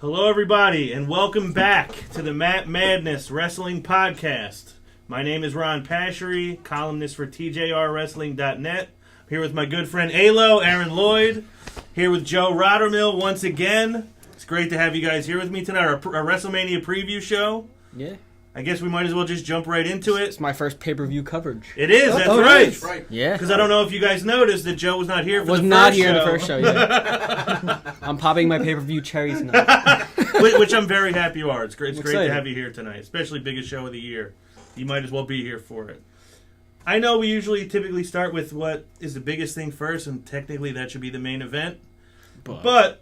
Hello, everybody, and welcome back to the Madness Wrestling Podcast. My name is Ron Pashery, columnist for TJRWrestling.net. I'm here with my good friend Alo, Aaron Lloyd. Here with Joe Rottermill once again. It's great to have you guys here with me tonight. Our WrestleMania preview show. Yeah. I guess we might as well just jump right into it. It's my first pay-per-view coverage. It is, that's right. That's right. Yeah. Because I don't know if you guys noticed that Joe was not here for the first show. Was not here in the first show, yeah. I'm popping my pay-per-view cherries tonight. Which I'm very happy you are. It's great Excited. to have you here tonight, especially biggest show of the year. You might as well be here for it. I know we typically start with what is the biggest thing first, and technically that should be the main event. But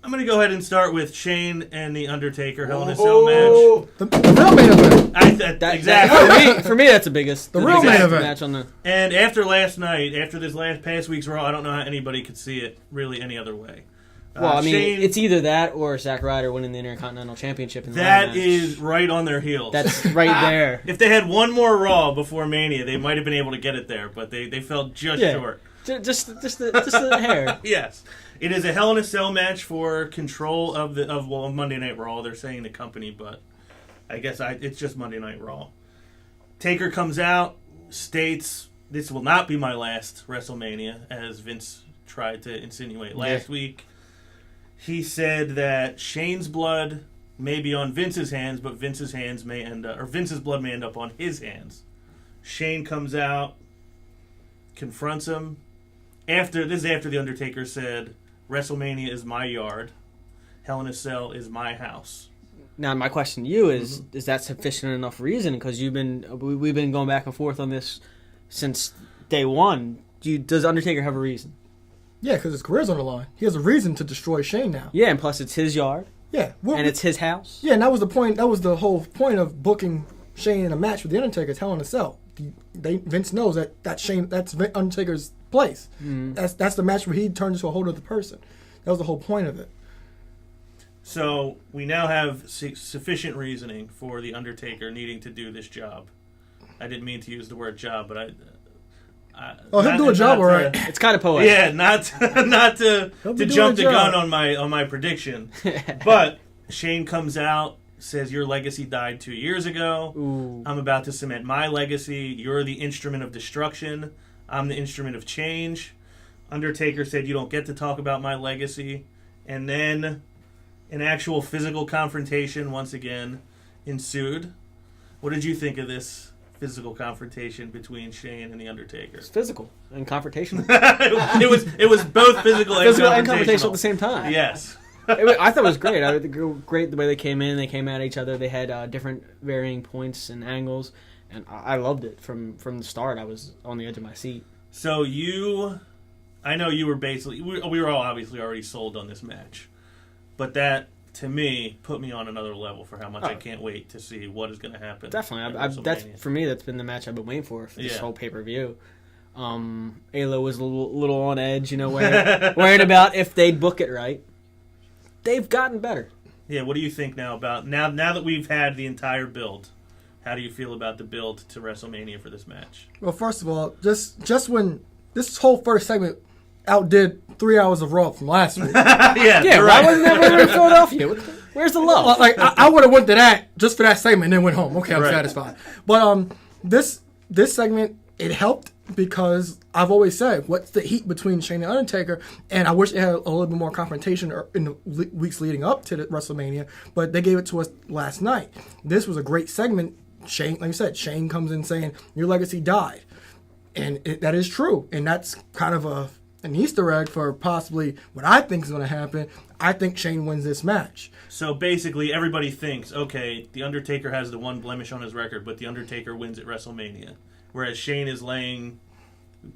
I'm going to go ahead and start with Shane and The Undertaker Hell in a Cell match. The real main event. Exactly. For me, that's the biggest. The real main event. Match on the. And after last night, after this past week's Raw, I don't know how anybody could see it really any other way. Well, I mean, Shane, it's either that or Zack Ryder winning the Intercontinental Championship. In the that match. is right on their heels. That's right there. If they had one more Raw before Mania, they might have been able to get it there, but they fell just short. Just the hair. Yes. It is a Hell in a Cell match for control of Monday Night Raw. They're saying the company, but I guess it's just Monday Night Raw. Taker comes out, states, "This will not be my last WrestleMania," as Vince tried to insinuate last week. He said that Shane's blood may be on Vince's hands, but Vince's blood may end up on his hands. Shane comes out, confronts him. This is after The Undertaker said, "WrestleMania is my yard. Hell in a Cell is my house." Now, my question to you is that sufficient enough reason? Because we've been going back and forth on this since day one. Does Undertaker have a reason? Yeah, because his career's on the line. He has a reason to destroy Shane now. Yeah, and plus it's his yard. Yeah. And it's his house. Yeah, and that was the point. That was the whole point of booking Shane in a match with The Undertaker. Hell in a Cell. Vince knows that's Undertaker's place. That's the match where he turns into a whole other person. That was the whole point of it. So we now have sufficient reasoning for The Undertaker needing to do this job. I didn't mean to use the word job, but he'll do a job, all right. It's kind of poetic. Yeah, not to jump the gun on my prediction. But Shane comes out, says your legacy died 2 years ago. Ooh. I'm about to cement my legacy. You're the instrument of destruction. I'm the instrument of change. Undertaker said you don't get to talk about my legacy. And then an actual physical confrontation once again ensued. What did you think of this physical confrontation between Shane and The Undertaker? It's physical and confrontational. it was both physical and confrontational at the same time. Yes. I thought it was great. I think great the way they came in. They came at each other. They had different varying points and angles, and I loved it from the start. I was on the edge of my seat. So I know you were basically, we were all obviously already sold on this match, but that to me put me on another level for how much I can't wait to see what is going to happen. Definitely, that's for me. That's been the match I've been waiting for this whole pay-per-view. Alo was a little on edge, worried about if they'd book it right. They've gotten better. Yeah, what do you think now that we've had the entire build? How do you feel about the build to WrestleMania for this match? Well, first of all, just when this whole first segment outdid 3 hours of Raw from last week. Yeah, why wasn't that in Philadelphia? Where's the love? Like I would have went to that just for that segment and then went home. Okay, I'm satisfied. But this segment, it helped because I've always said, what's the heat between Shane and Undertaker? And I wish it had a little bit more confrontation in the weeks leading up to the WrestleMania, but they gave it to us last night. This was a great segment. Shane, like you said, Shane comes in saying, your legacy died. And that is true. And that's kind of an Easter egg for possibly what I think is going to happen. I think Shane wins this match. So basically everybody thinks, okay, The Undertaker has the one blemish on his record, but The Undertaker wins at WrestleMania. Whereas Shane is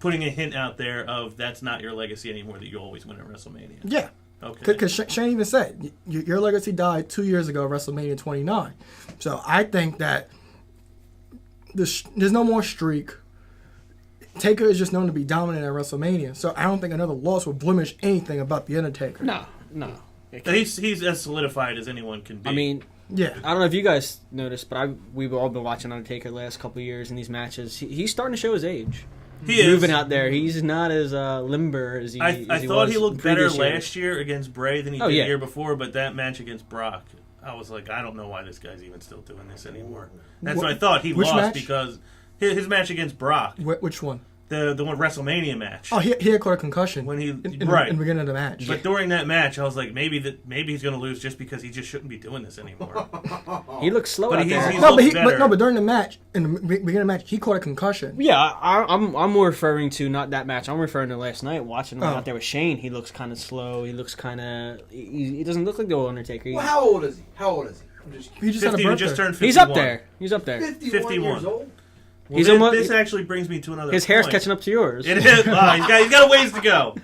putting a hint out there of that's not your legacy anymore, that you always win at WrestleMania. Yeah. Okay. Because Shane even said, your legacy died 2 years ago at WrestleMania 29. So I think that there's no more streak. Taker is just known to be dominant at WrestleMania. So I don't think another loss will blemish anything about The Undertaker. No. He's as solidified as anyone can be. I mean, yeah. I don't know if you guys noticed, but we've all been watching Undertaker the last couple of years in these matches. He's starting to show his age. moving out there. He's not as limber as he. I thought he looked better last year against Bray than he did the year before, but that match against Brock, I was like, I don't know why this guy's even still doing this anymore. That's what I thought. He lost match? Because his match against Brock. Which one? The one WrestleMania match. Oh, he had caught a concussion when he in the beginning of the match. But during that match, I was like, maybe he's going to lose just because he just shouldn't be doing this anymore. He looks slow out there. But during the match, in the beginning of the match, he caught a concussion. Yeah, I'm referring to not that match. I'm referring to last night watching him out there with Shane. He looks kind of slow. He looks kind of. He doesn't look like the old Undertaker. Well, how old is he? He just had a birthday. Just turned 51. He's up there. 51 years old. Well, this actually brings me to another His hair's catching up to yours. It is. Wow, he's got a ways to go.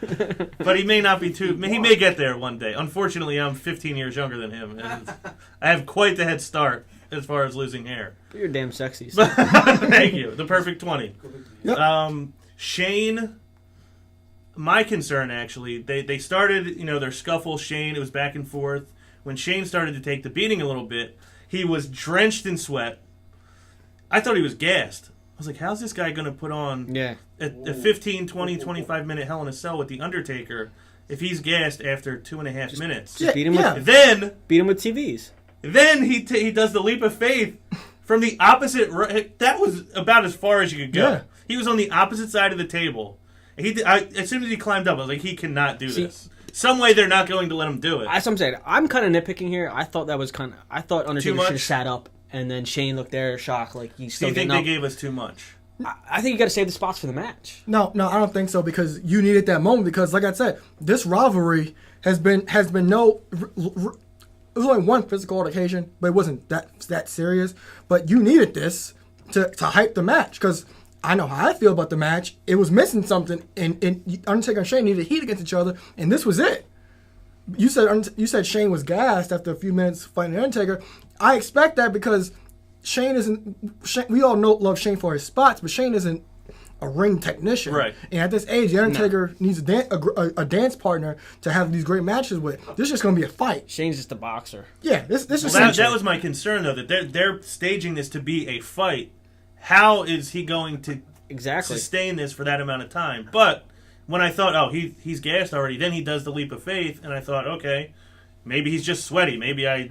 But he may not be too... He may get there one day. Unfortunately, I'm 15 years younger than him. And I have quite the head start as far as losing hair. But you're damn sexy. So. Thank you. The perfect 20. Yep. Shane... My concern, actually, they started, their scuffle. Shane, it was back and forth. When Shane started to take the beating a little bit, he was drenched in sweat. I thought he was gassed. I was like, how's this guy going to put on a 15, 20, 25-minute Hell in a Cell with The Undertaker if he's gassed after 2.5 minutes? Just beat him with beat him with TVs. Then he does the leap of faith from the opposite. That was about as far as you could go. Yeah. He was on the opposite side of the table. As soon as he climbed up, I was like, he cannot do this. Some way they're not going to let him do it. That's what I'm saying. I'm kind of nitpicking here. I thought Undertaker should have sat up. And then Shane looked there, shocked, like he's still getting up. They gave us too much? I think you got to save the spots for the match. No, I don't think so because you needed that moment. Because, like I said, this rivalry has been no. It was only one physical altercation, but it wasn't that serious. But you needed this to hype the match because I know how I feel about the match. It was missing something, and Undertaker and Shane needed heat against each other, and this was it. You said Shane was gassed after a few minutes fighting the Undertaker. I expect that because Shane isn't. We all love Shane for his spots, but Shane isn't a ring technician. Right. And at this age, the Undertaker needs a dance partner to have these great matches with. This is just going to be a fight. Shane's just a boxer. Yeah, this is that was my concern though, that they're staging this to be a fight. How is he going to sustain this for that amount of time? But when I thought, he's gassed already, then he does the leap of faith, and I thought, okay, maybe he's just sweaty. Maybe I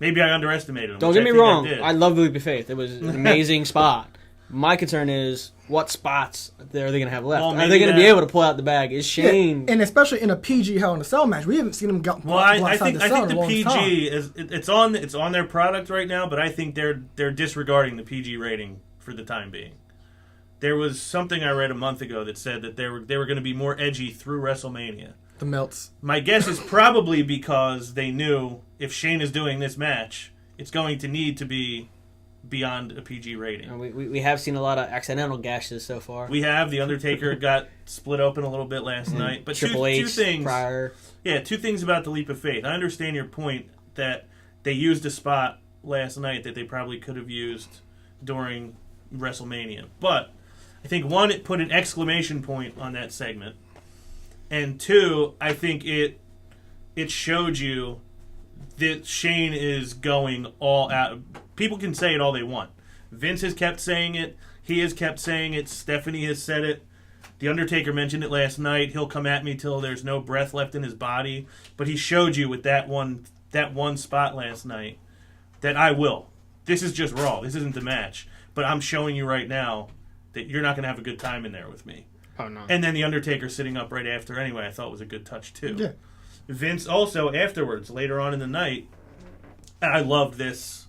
underestimated him. Don't get me wrong. I love the leap of faith. It was an amazing spot. My concern is what spots are they going to have left? Are they going to be able to pull out the bag? Is Shane... Yeah, and especially in a PG Hell in a Cell match. We haven't seen him go I think the PG it's on their product right now, but I think they're disregarding the PG rating for the time being. There was something I read a month ago that said that they were going to be more edgy through WrestleMania. The melts. My guess is probably because they knew if Shane is doing this match, it's going to need to be beyond a PG rating. We have seen a lot of accidental gashes so far. We have. The Undertaker got split open a little bit last night. But Triple H, two things. Prior. Yeah, two things about the leap of faith. I understand your point that they used a spot last night that they probably could have used during WrestleMania. But I think, one, it put an exclamation point on that segment. And two, I think it showed you that Shane is going all out. People can say it all they want. Vince has kept saying it. He has kept saying it. Stephanie has said it. The Undertaker mentioned it last night. He'll come at me till there's no breath left in his body. But he showed you with that one spot last night that I will. This is just Raw. This isn't the match. But I'm showing you right now that you're not going to have a good time in there with me. Oh, no. And then the Undertaker sitting up right after anyway, I thought was a good touch too. Yeah. Vince also afterwards, later on in the night, and I loved this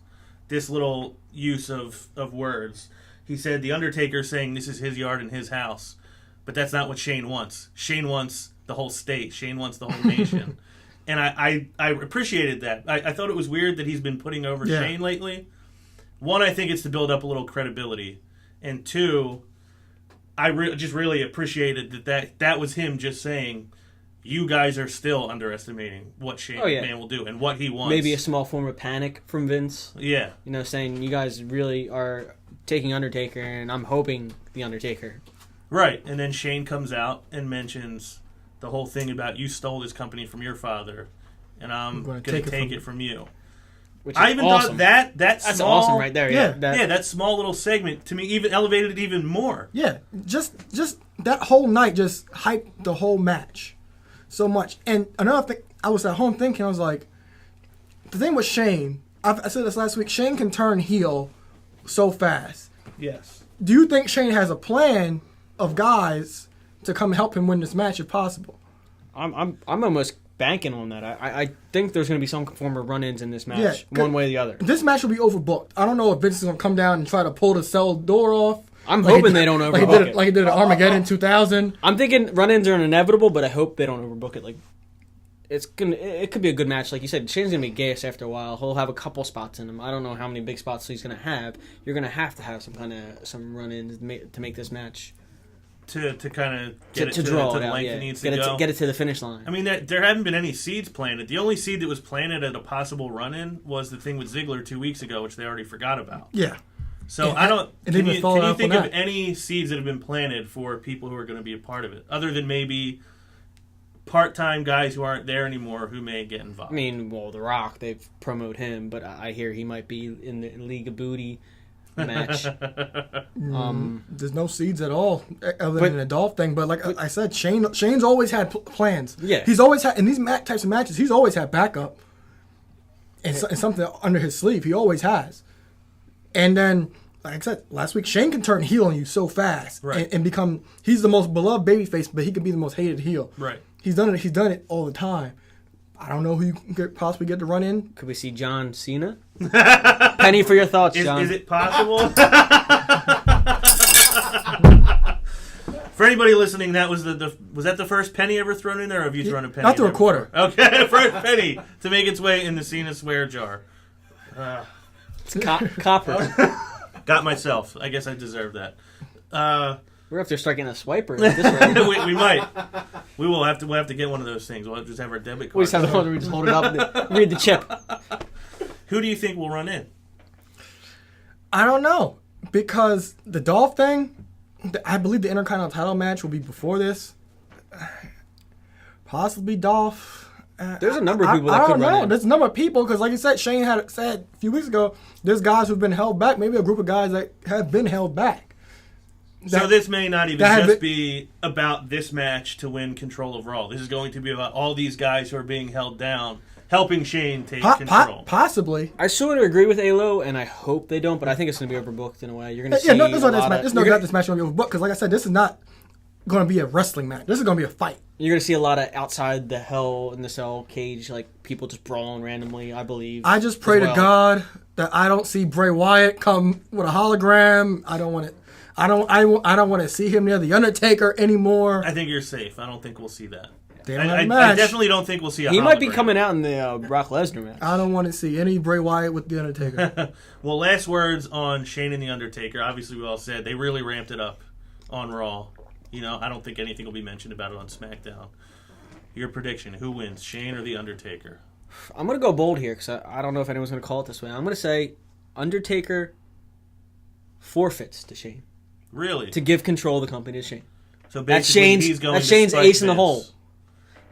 little use of words. He said the Undertaker saying this is his yard and his house, but that's not what Shane wants. Shane wants the whole state. Shane wants the whole nation. And I appreciated that. I thought it was weird that he's been putting over Shane lately. One, I think it's to build up a little credibility. And two, I just really appreciated that was him just saying, you guys are still underestimating what Shane McMahon will do and what he wants. Maybe a small form of panic from Vince. Yeah. Saying you guys really are taking Undertaker, and I'm hoping the Undertaker. Right. And then Shane comes out and mentions the whole thing about you stole this company from your father, and I'm going to take it from you. Which is I even awesome. thought That's small, awesome right there. Yeah. that small little segment to me even elevated it even more. Yeah, just that whole night just hyped the whole match so much. And another thing, I was at home thinking, I was like, the thing with Shane, I said this last week, Shane can turn heel so fast. Yes. Do you think Shane has a plan of guys to come help him win this match if possible? I'm almost banking on that. I think there's going to be some form of run-ins in this match, one way or the other. This match will be overbooked. I don't know if Vince is going to come down and try to pull the cell door off. I'm hoping they don't overbook it. Like he did at Armageddon 2000. I'm thinking run-ins are inevitable, but I hope they don't overbook it. Like it could be a good match. Like you said, Shane's going to be gas after a while. He'll have a couple spots in him. I don't know how many big spots he's going to have. You're going to have some run-ins to make this match. To kind of get it to the length it needs to go. Get it to the finish line. I mean, there haven't been any seeds planted. The only seed that was planted at a possible run-in was the thing with Ziggler 2 weeks ago, which they already forgot about. Yeah. So I don't. Can you think of any seeds that have been planted for people who are going to be a part of it, other than maybe part-time guys who aren't there anymore who may get involved? I mean, The Rock, they've promoted him, but I hear he might be in the League of Booty match. There's no seeds at all other than the Dolph thing. But like I said, Shane's always had plans. Yeah, he's always had in these types of matches. He's always had backup and something under his sleeve. He always has. And then, like I said last week, Shane can turn heel on you so fast and become. He's the most beloved babyface, but he can be the most hated heel. Right. He's done it. He's done it all the time. I don't know who you could possibly get to run in. Could we see John Cena? Penny for your thoughts, John. Is it possible? For anybody listening, that was was that the first penny ever thrown in there, or have you thrown a penny? Not the recorder. Okay, first penny to make its way in the Cena swear jar. It's copper. Got myself. I guess I deserve that. We're have to start getting a swiper. This we might. We'll have to get one of those things. We'll just have our debit card. We just hold it up and read the chip. Who do you think will run in? I don't know, because the Dolph thing, I believe the Intercontinental title match will be before this. Possibly Dolph. There's a number of people that could run in. I don't know. There's a number of people, because like you said, Shane had said a few weeks ago, there's guys who've been held back, maybe a group of guys that have been held back. So this may not even just be about this match to win control of Raw. This is going to be about all these guys who are being held down, helping Shane take control. Possibly. I sort of agree with Alo, and I hope they don't, but I think it's going to be overbooked in a way. You're going to see this match going to be overbooked, because like I said, this is not going to be a wrestling match. This is going to be a fight. You're going to see a lot of outside the Hell in the Cell cage, like people just brawling randomly, I believe. I just pray to God that I don't see Bray Wyatt come with a hologram. I don't want it. I don't want to see him near the Undertaker anymore. I think you're safe. I don't think we'll see that. I definitely don't think we'll see a hologram. He might be coming out in the Brock Lesnar match. I don't want to see any Bray Wyatt with the Undertaker. Well, last words on Shane and the Undertaker. Obviously, we all said they really ramped it up on Raw. I don't think anything will be mentioned about it on SmackDown. Your prediction: who wins, Shane or the Undertaker? I'm going to go bold here, because I don't know if anyone's going to call it this way. I'm going to say Undertaker forfeits to Shane. Really? To give control of the company to Shane. So basically, that's Shane's ace in the hole.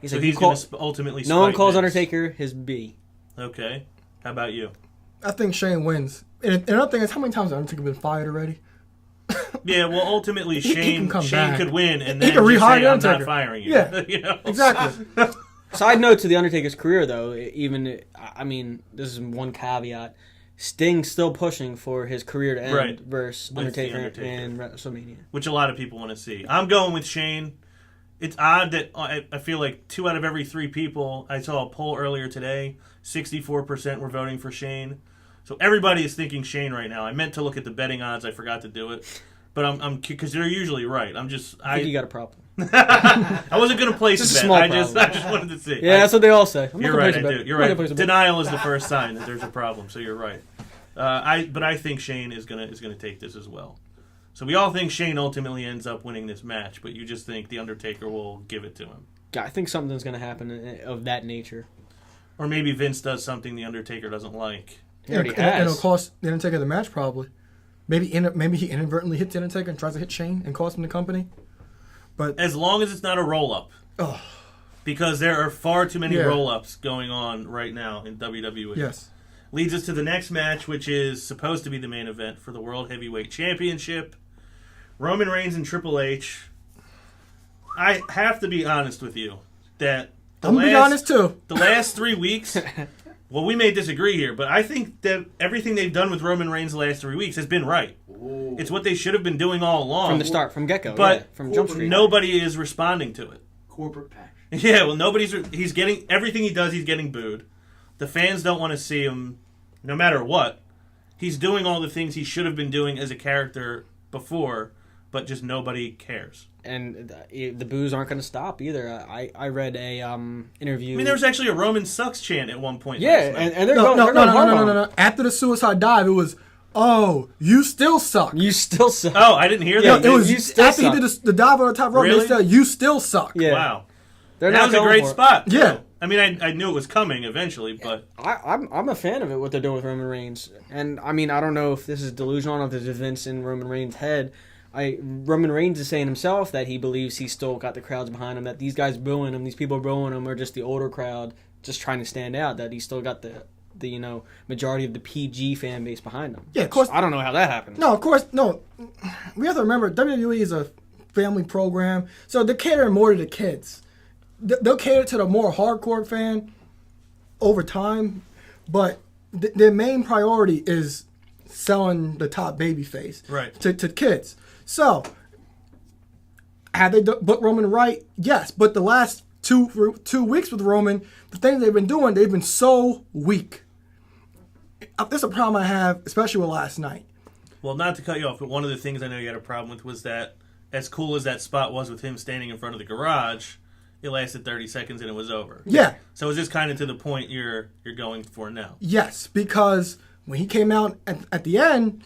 He's going to ultimately. No one calls Undertaker his B. Okay. How about you? I think Shane wins. And another thing is, how many times has Undertaker been fired already? Yeah, well, ultimately, Shane could win, and he then can rehire say, I'm Undertaker. not firing you. Yeah, exactly. Side note to the Undertaker's career, though, this is one caveat. Sting's still pushing for his career to end versus Undertaker and WrestleMania. Which a lot of people want to see. I'm going with Shane. It's odd that I feel like 2 out of every 3 people, I saw a poll earlier today, 64% were voting for Shane. So everybody is thinking Shane right now. I meant to look at the betting odds. I forgot to do it. But I'm because they're usually right. I think you got a problem. I wasn't going to place a bet. I just wanted to see. Yeah, that's what they all say. You're right. I do. You're right. Denial is the first sign that there's a problem. So you're right. But I think Shane is gonna take this as well. So we all think Shane ultimately ends up winning this match, but you just think the Undertaker will give it to him. I think something's gonna happen of that nature. Or maybe Vince does something the Undertaker doesn't like. And it'll cost the Undertaker the match probably. Maybe he inadvertently hits the Undertaker and tries to hit Shane and cost him the company. But as long as it's not a roll-up. Because there are far too many roll-ups going on right now in WWE. Yes. Leads us to the next match, which is supposed to be the main event for the World Heavyweight Championship. Roman Reigns and Triple H. I have to be honest with you that I'm gonna be honest too. The last 3 weeks, well, we may disagree here, but I think that everything they've done with Roman Reigns the last 3 weeks has been right. Ooh. It's what they should have been doing all along. From the start, from get-go, but from Jump Street. Nobody is responding to it. Corporate passion. Yeah, well, he's getting, everything he does, he's getting booed. The fans don't want to see him, no matter what. He's doing all the things he should have been doing as a character before, but just nobody cares. And the boos aren't going to stop either. I read a interview. I mean, there was actually a Roman sucks chant at one point. Yeah, and they're going no. After the suicide dive, it was, oh, you still suck. You still suck. Oh, I didn't hear that. It was after he did the dive on the top rope. Really? They said, you still suck. Yeah. Wow. That was a great spot. Yeah. I mean, I knew it was coming eventually, but I'm a fan of it, what they're doing with Roman Reigns. And, I mean, I don't know if this is delusional or if there's events in Roman Reigns' head. Roman Reigns is saying himself that he believes he's still got the crowds behind him, that these guys booing him, these people booing him are just the older crowd just trying to stand out, that he's still got the majority of the PG fan base behind him. Yeah, of course. I don't know how that happens. No, of course, no. We have to remember, WWE is a family program, so they're catering more to the kids. They'll cater to the more hardcore fan over time, but their main priority is selling the top baby face to kids. So, have they booked Roman right? Yes, but the last two weeks with Roman, the things they've been doing, they've been so weak. That's a problem I have, especially with last night. Well, not to cut you off, but one of the things I know you had a problem with was that, as cool as that spot was with him standing in front of the garage, it lasted 30 seconds and it was over. Yeah. So is this kind of to the point you're going for now? Yes, because when he came out at the end,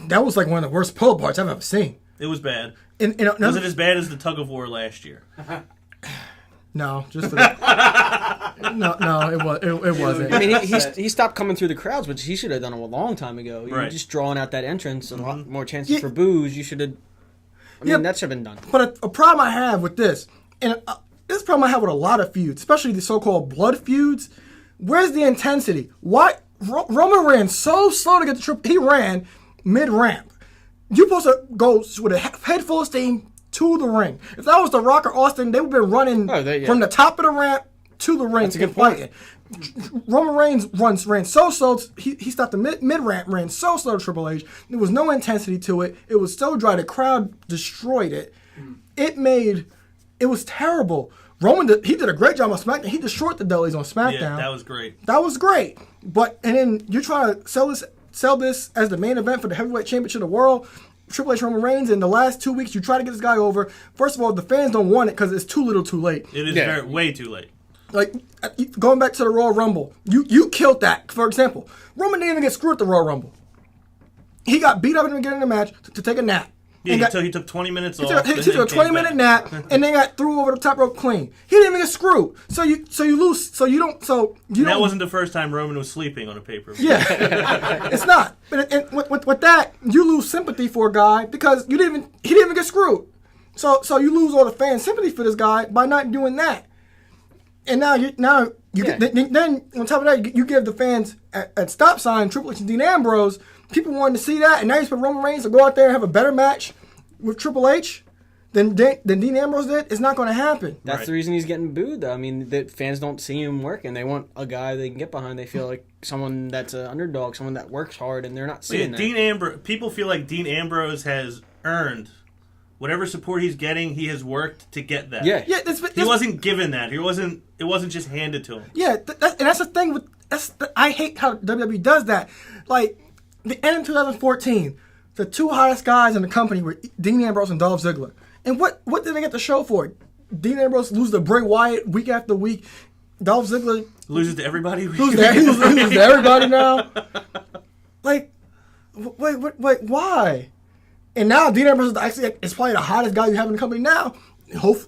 that was like one of the worst pull parts I've ever seen. It was bad. Was it as bad as the tug of war last year? No, just for that. No, it wasn't. I mean, he stopped coming through the crowds, which he should have done a long time ago. You were just drawing out that entrance, a lot more chances for boos. You should have. I mean, that should have been done. But a problem I have with this, and this problem I have with a lot of feuds, especially the so-called blood feuds, where's the intensity? Why Roman ran so slow to get the trip? He ran mid-ramp. You're supposed to go with a head full of steam to the ring. If that was The Rock or Austin, they would have been running from the top of the ramp to the ring and fighting. Roman Reigns ran so slow. He stopped the mid-ramp, ran so slow to Triple H. There was no intensity to it. It was so dry. The crowd destroyed it. It was terrible. Roman, he did a great job on SmackDown. He destroyed the Dudleys on SmackDown. Yeah, that was great. That was great. And then you're trying to sell this as the main event for the Heavyweight Championship of the world. Triple H, Roman Reigns, in the last 2 weeks, you try to get this guy over. First of all, the fans don't want it because it's too little too late. It is way too late. Like, going back to the Royal Rumble, you killed that. For example, Roman didn't even get screwed at the Royal Rumble. He got beat up in the beginning of the match to take a nap. Yeah, he took 20 minutes off. He took a 20-minute nap and then got threw over the top rope clean. He didn't even get screwed. So you lose. That wasn't the first time Roman was sleeping on a pay-per-view. Yeah, it's not. But with that, you lose sympathy for a guy because he didn't even get screwed. So you lose all the fan sympathy for this guy by not doing that. And then on top of that, you give the fans at Stop Sign, Triple H and Dean Ambrose, people wanted to see that, and now you expect Roman Reigns to go out there and have a better match with Triple H than Dean Ambrose did. It's not going to happen. That's the reason he's getting booed, though. I mean, the fans don't see him working. They want a guy they can get behind. They feel like someone that's an underdog, someone that works hard, and they're not seeing that. People feel like Dean Ambrose has earned whatever support he's getting. He has worked to get that. Yeah. He wasn't given that. It wasn't just handed to him. Yeah, and that's the thing I hate how WWE does that. Like, the end of 2014, the two hottest guys in the company were Dean Ambrose and Dolph Ziggler. And what did they get the show for? Dean Ambrose loses to Bray Wyatt week after week. Dolph Ziggler loses to everybody. He loses to everybody now. Like, wait, why? And now Dean Ambrose is probably the hottest guy you have in the company now.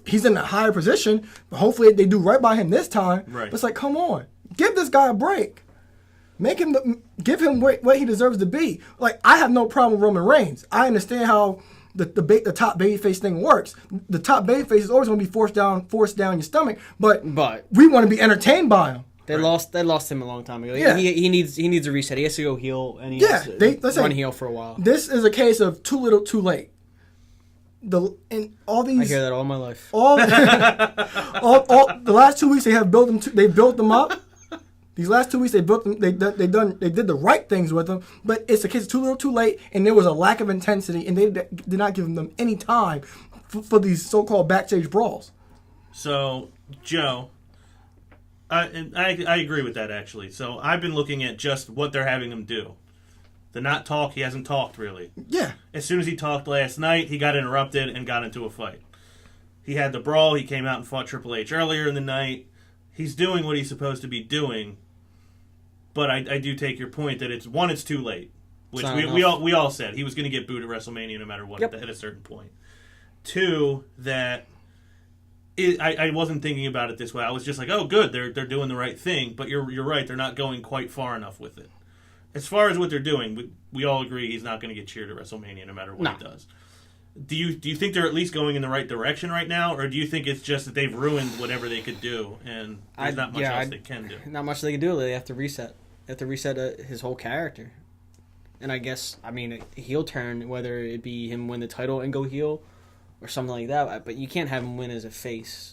He's in a higher position, but hopefully they do right by him this time. Right. But it's like, come on, give this guy a break. Give him what he deserves to be. Like, I have no problem with Roman Reigns. I understand how the top babyface thing works. The top babyface is always going to be forced down your stomach, but we want to be entertained by him. They lost him a long time ago. Yeah. He needs a reset. He has to go heel, and he has to run heel for a while. This is a case of too little, too late. All these, I hear that all my life. all the last 2 weeks they built them up. These last 2 weeks they built them. They did the right things with them, but it's a case of too little, too late, and there was a lack of intensity, and they did not give them any time for these so-called backstage brawls. So, Joe, I agree with that, actually. So I've been looking at just what they're having him do. The not talk, he hasn't talked, really. Yeah. As soon as he talked last night, he got interrupted and got into a fight. He had the brawl. He came out and fought Triple H earlier in the night. He's doing what he's supposed to be doing. But I do take your point that it's too late. Which we all said. He was going to get booed at WrestleMania no matter what at a certain point. 2, that... I wasn't thinking about it this way. I was just like, oh, good, they're doing the right thing. But you're right, they're not going quite far enough with it. As far as what they're doing, we all agree he's not going to get cheered at WrestleMania no matter what he does. Do you think they're at least going in the right direction right now, or do you think it's just that they've ruined whatever they could do and there's not much else they can do? Not much they can do. They have to reset. They have to reset his whole character. And I guess, a heel turn, whether it be him win the title and go heel or something like that, but you can't have him win as a face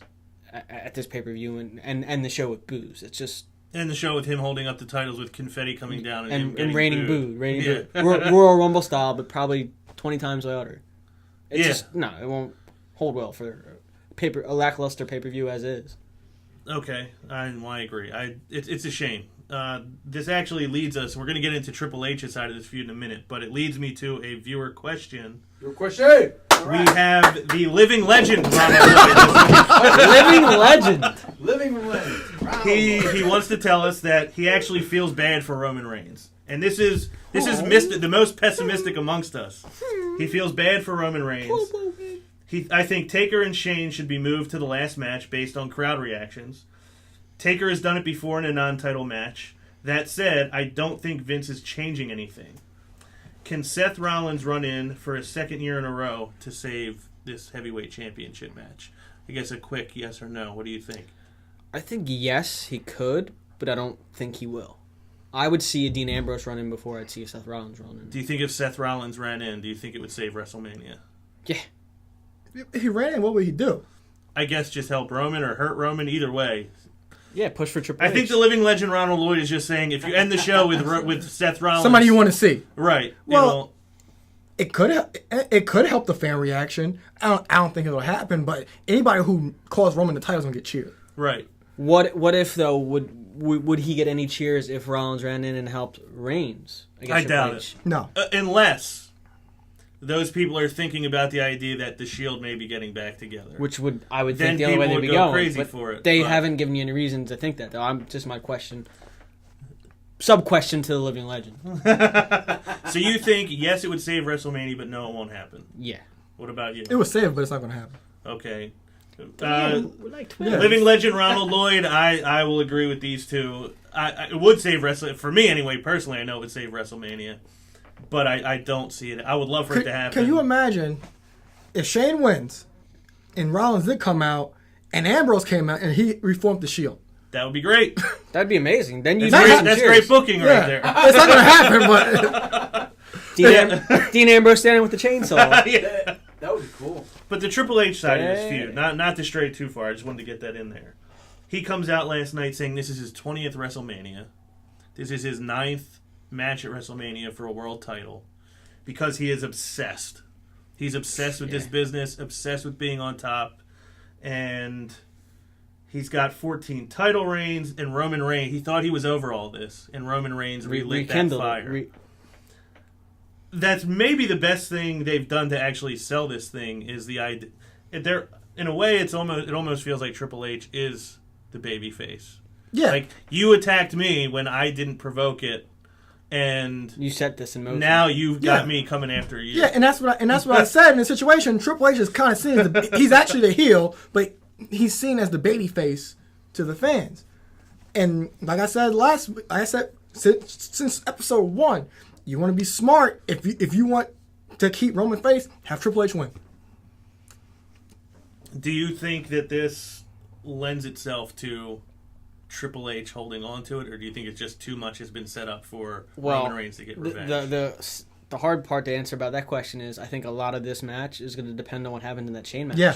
at this pay-per-view and the show with boos. It's just... And the show with him holding up the titles with confetti coming down and raining booed. Royal Rumble style, but probably 20 times louder. It's just, it won't hold well for a lackluster pay-per-view as is. Okay, I agree. It's a shame. This actually leads us... We're going to get into Triple H's side of this feud in a minute, but it leads me to a viewer question. Your question! We have the living legend, Living legend. Living legend. He wants to tell us that he actually feels bad for Roman Reigns, and this is the most pessimistic amongst us. He feels bad for Roman Reigns. I think Taker and Shane should be moved to the last match based on crowd reactions. Taker has done it before in a non-title match. That said, I don't think Vince is changing anything. Can Seth Rollins run in for a second year in a row to save this heavyweight championship match? I guess a quick yes or no. What do you think? I think yes, he could, but I don't think he will. I would see a Dean Ambrose run in before I'd see a Seth Rollins run in. Do you think if Seth Rollins ran in, do you think it would save WrestleMania? Yeah. If he ran in, what would he do? I guess just help Roman or hurt Roman, either way. Yeah, push for Triple H. I think the living legend Ronald Lloyd is just saying if you end the show with Seth Rollins... Somebody you want to see. Right. Well, it could help the fan reaction. I don't think it'll happen, but anybody who calls Roman the title is going to get cheered. Right. What if, though, would he get any cheers if Rollins ran in and helped Reigns? I doubt it. No. Unless those people are thinking about the idea that the Shield may be getting back together. Which I would then think the only way they'd be going. Crazy for it. They haven't given you any reason to think that, though. I'm just my question. Sub-question to the living legend. So you think, yes, it would save WrestleMania, but no, it won't happen? Yeah. What about you? It was saved, but it's not going to happen. Okay. Like living legend Ronald Lloyd, I will agree with these two. It would save WrestleMania. For me, anyway, personally, I know it would save WrestleMania. But I don't see it. I would love for it to happen. Can you imagine if Shane wins and Rollins did come out and Ambrose came out and he reformed the Shield? That would be great. That'd be amazing. Then that's great booking right there. It's not going to happen, but Dean Ambrose standing with the chainsaw. Yeah. That would be cool. But the Triple H side of this feud, not to stray too far, I just wanted to get that in there. He comes out last night saying this is his 20th WrestleMania. This is his 9th match at WrestleMania for a world title because he is obsessed. He's obsessed with this business, obsessed with being on top, and he's got 14 title reigns, and Roman Reigns, he thought he was over all this, and Roman Reigns relit that fire. That's maybe the best thing they've done to actually sell this thing is the idea. In a way, it almost feels like Triple H is the babyface. Yeah. Like, you attacked me when I didn't provoke it, and you set this in motion. Now you've got me coming after you. Yeah, and that's what I said in the situation. Triple H is kind of seen as he's actually the heel, but he's seen as the babyface to the fans. And like I said since episode 1, you want to be smart. If you want to keep Roman face, have Triple H win. Do you think that this lends itself to Triple H holding on to it, or do you think it's just too much has been set up for Well, Roman Reigns to get revenge? The hard part to answer about that question is I think a lot of this match is going to depend on what happened in that Shane match. Yeah.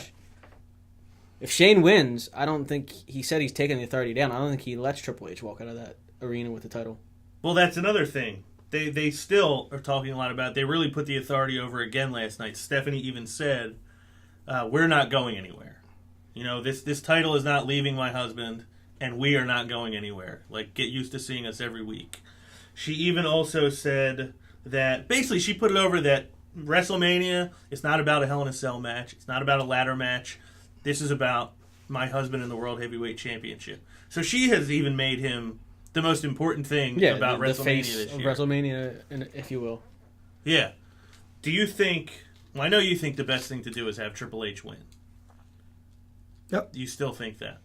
If Shane wins, I don't think he said he's taking the authority down. I don't think he lets Triple H walk out of that arena with the title. Well, that's another thing. They still are talking a lot about it. They really put the authority over again last night. Stephanie even said, we're not going anywhere. You know, this title is not leaving my husband, and we are not going anywhere. Like, get used to seeing us every week. She even also said that, basically, she put it over that WrestleMania is not about a Hell in a Cell match. It's not about a ladder match. This is about my husband in the World Heavyweight Championship. So she has even made him the most important thing about the WrestleMania face this of year. WrestleMania, if you will. Yeah. Do you think... Well, I know you think the best thing to do is have Triple H win. Yep. You still think that?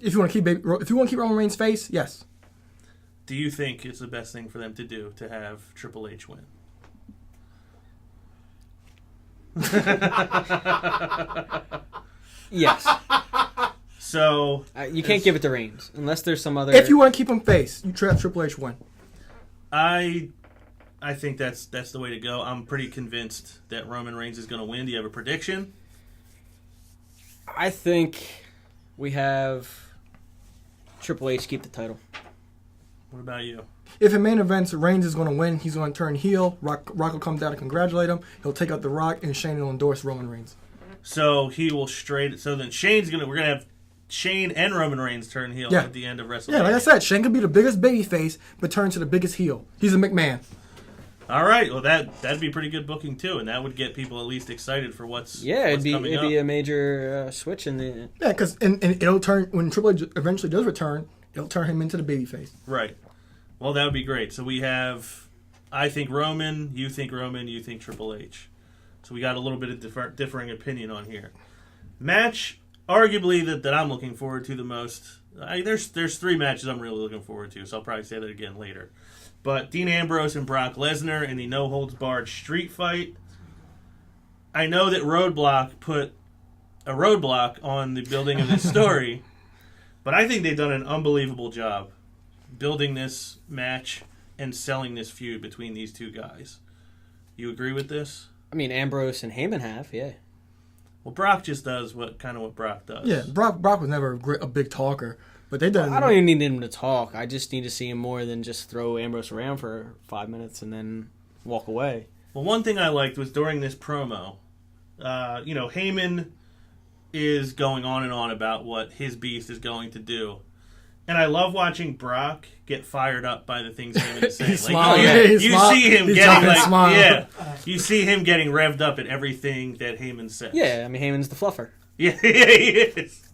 If you want to keep Roman Reigns face, yes. Do you think it's the best thing for them to do to have Triple H win? Yes. So You can't give it to Reigns unless there's some other... If you want to keep him face, you trap Triple H win. I think that's the way to go. I'm pretty convinced that Roman Reigns is going to win. Do you have a prediction? I think we have Triple H keep the title. What about you? If in main events Reigns is going to win, he's going to turn heel. Rock will come down to congratulate him. He'll take out The Rock, and Shane will endorse Roman Reigns. So he will straight. So then we're gonna have Shane and Roman Reigns turn heel at the end of WrestleMania. Yeah, like I said, Shane could be the biggest babyface, but turn to the biggest heel. He's a McMahon. All right, well that'd be pretty good booking too, and that would get people at least excited for what's it'd coming up. be a major switch in the... Yeah, because and it'll turn when Triple H eventually does return. It'll turn him into the babyface. Right. Well, that would be great. So we have, I think Roman, you think Triple H. So we got a little bit of differing opinion on here. Match, arguably that I'm looking forward to the most. There's three matches I'm really looking forward to, so I'll probably say that again later. But Dean Ambrose and Brock Lesnar in the no-holds-barred street fight. I know that Roadblock put a roadblock on the building of this story, but I think they've done an unbelievable job building this match and selling this feud between these two guys. You agree with this? I mean, Ambrose and Heyman have, yeah. Well, Brock just does what Brock does. Yeah, Brock was never a big talker, but they done. I don't even need him to talk. I just need to see him more than just throw Ambrose around for 5 minutes and then walk away. Well, one thing I liked was during this promo, Heyman is going on and on about what his beast is going to do. And I love watching Brock get fired up by the things Heyman is saying. You see him getting revved up at everything that Heyman says. Yeah, I mean, Heyman's the fluffer. Yeah, he is.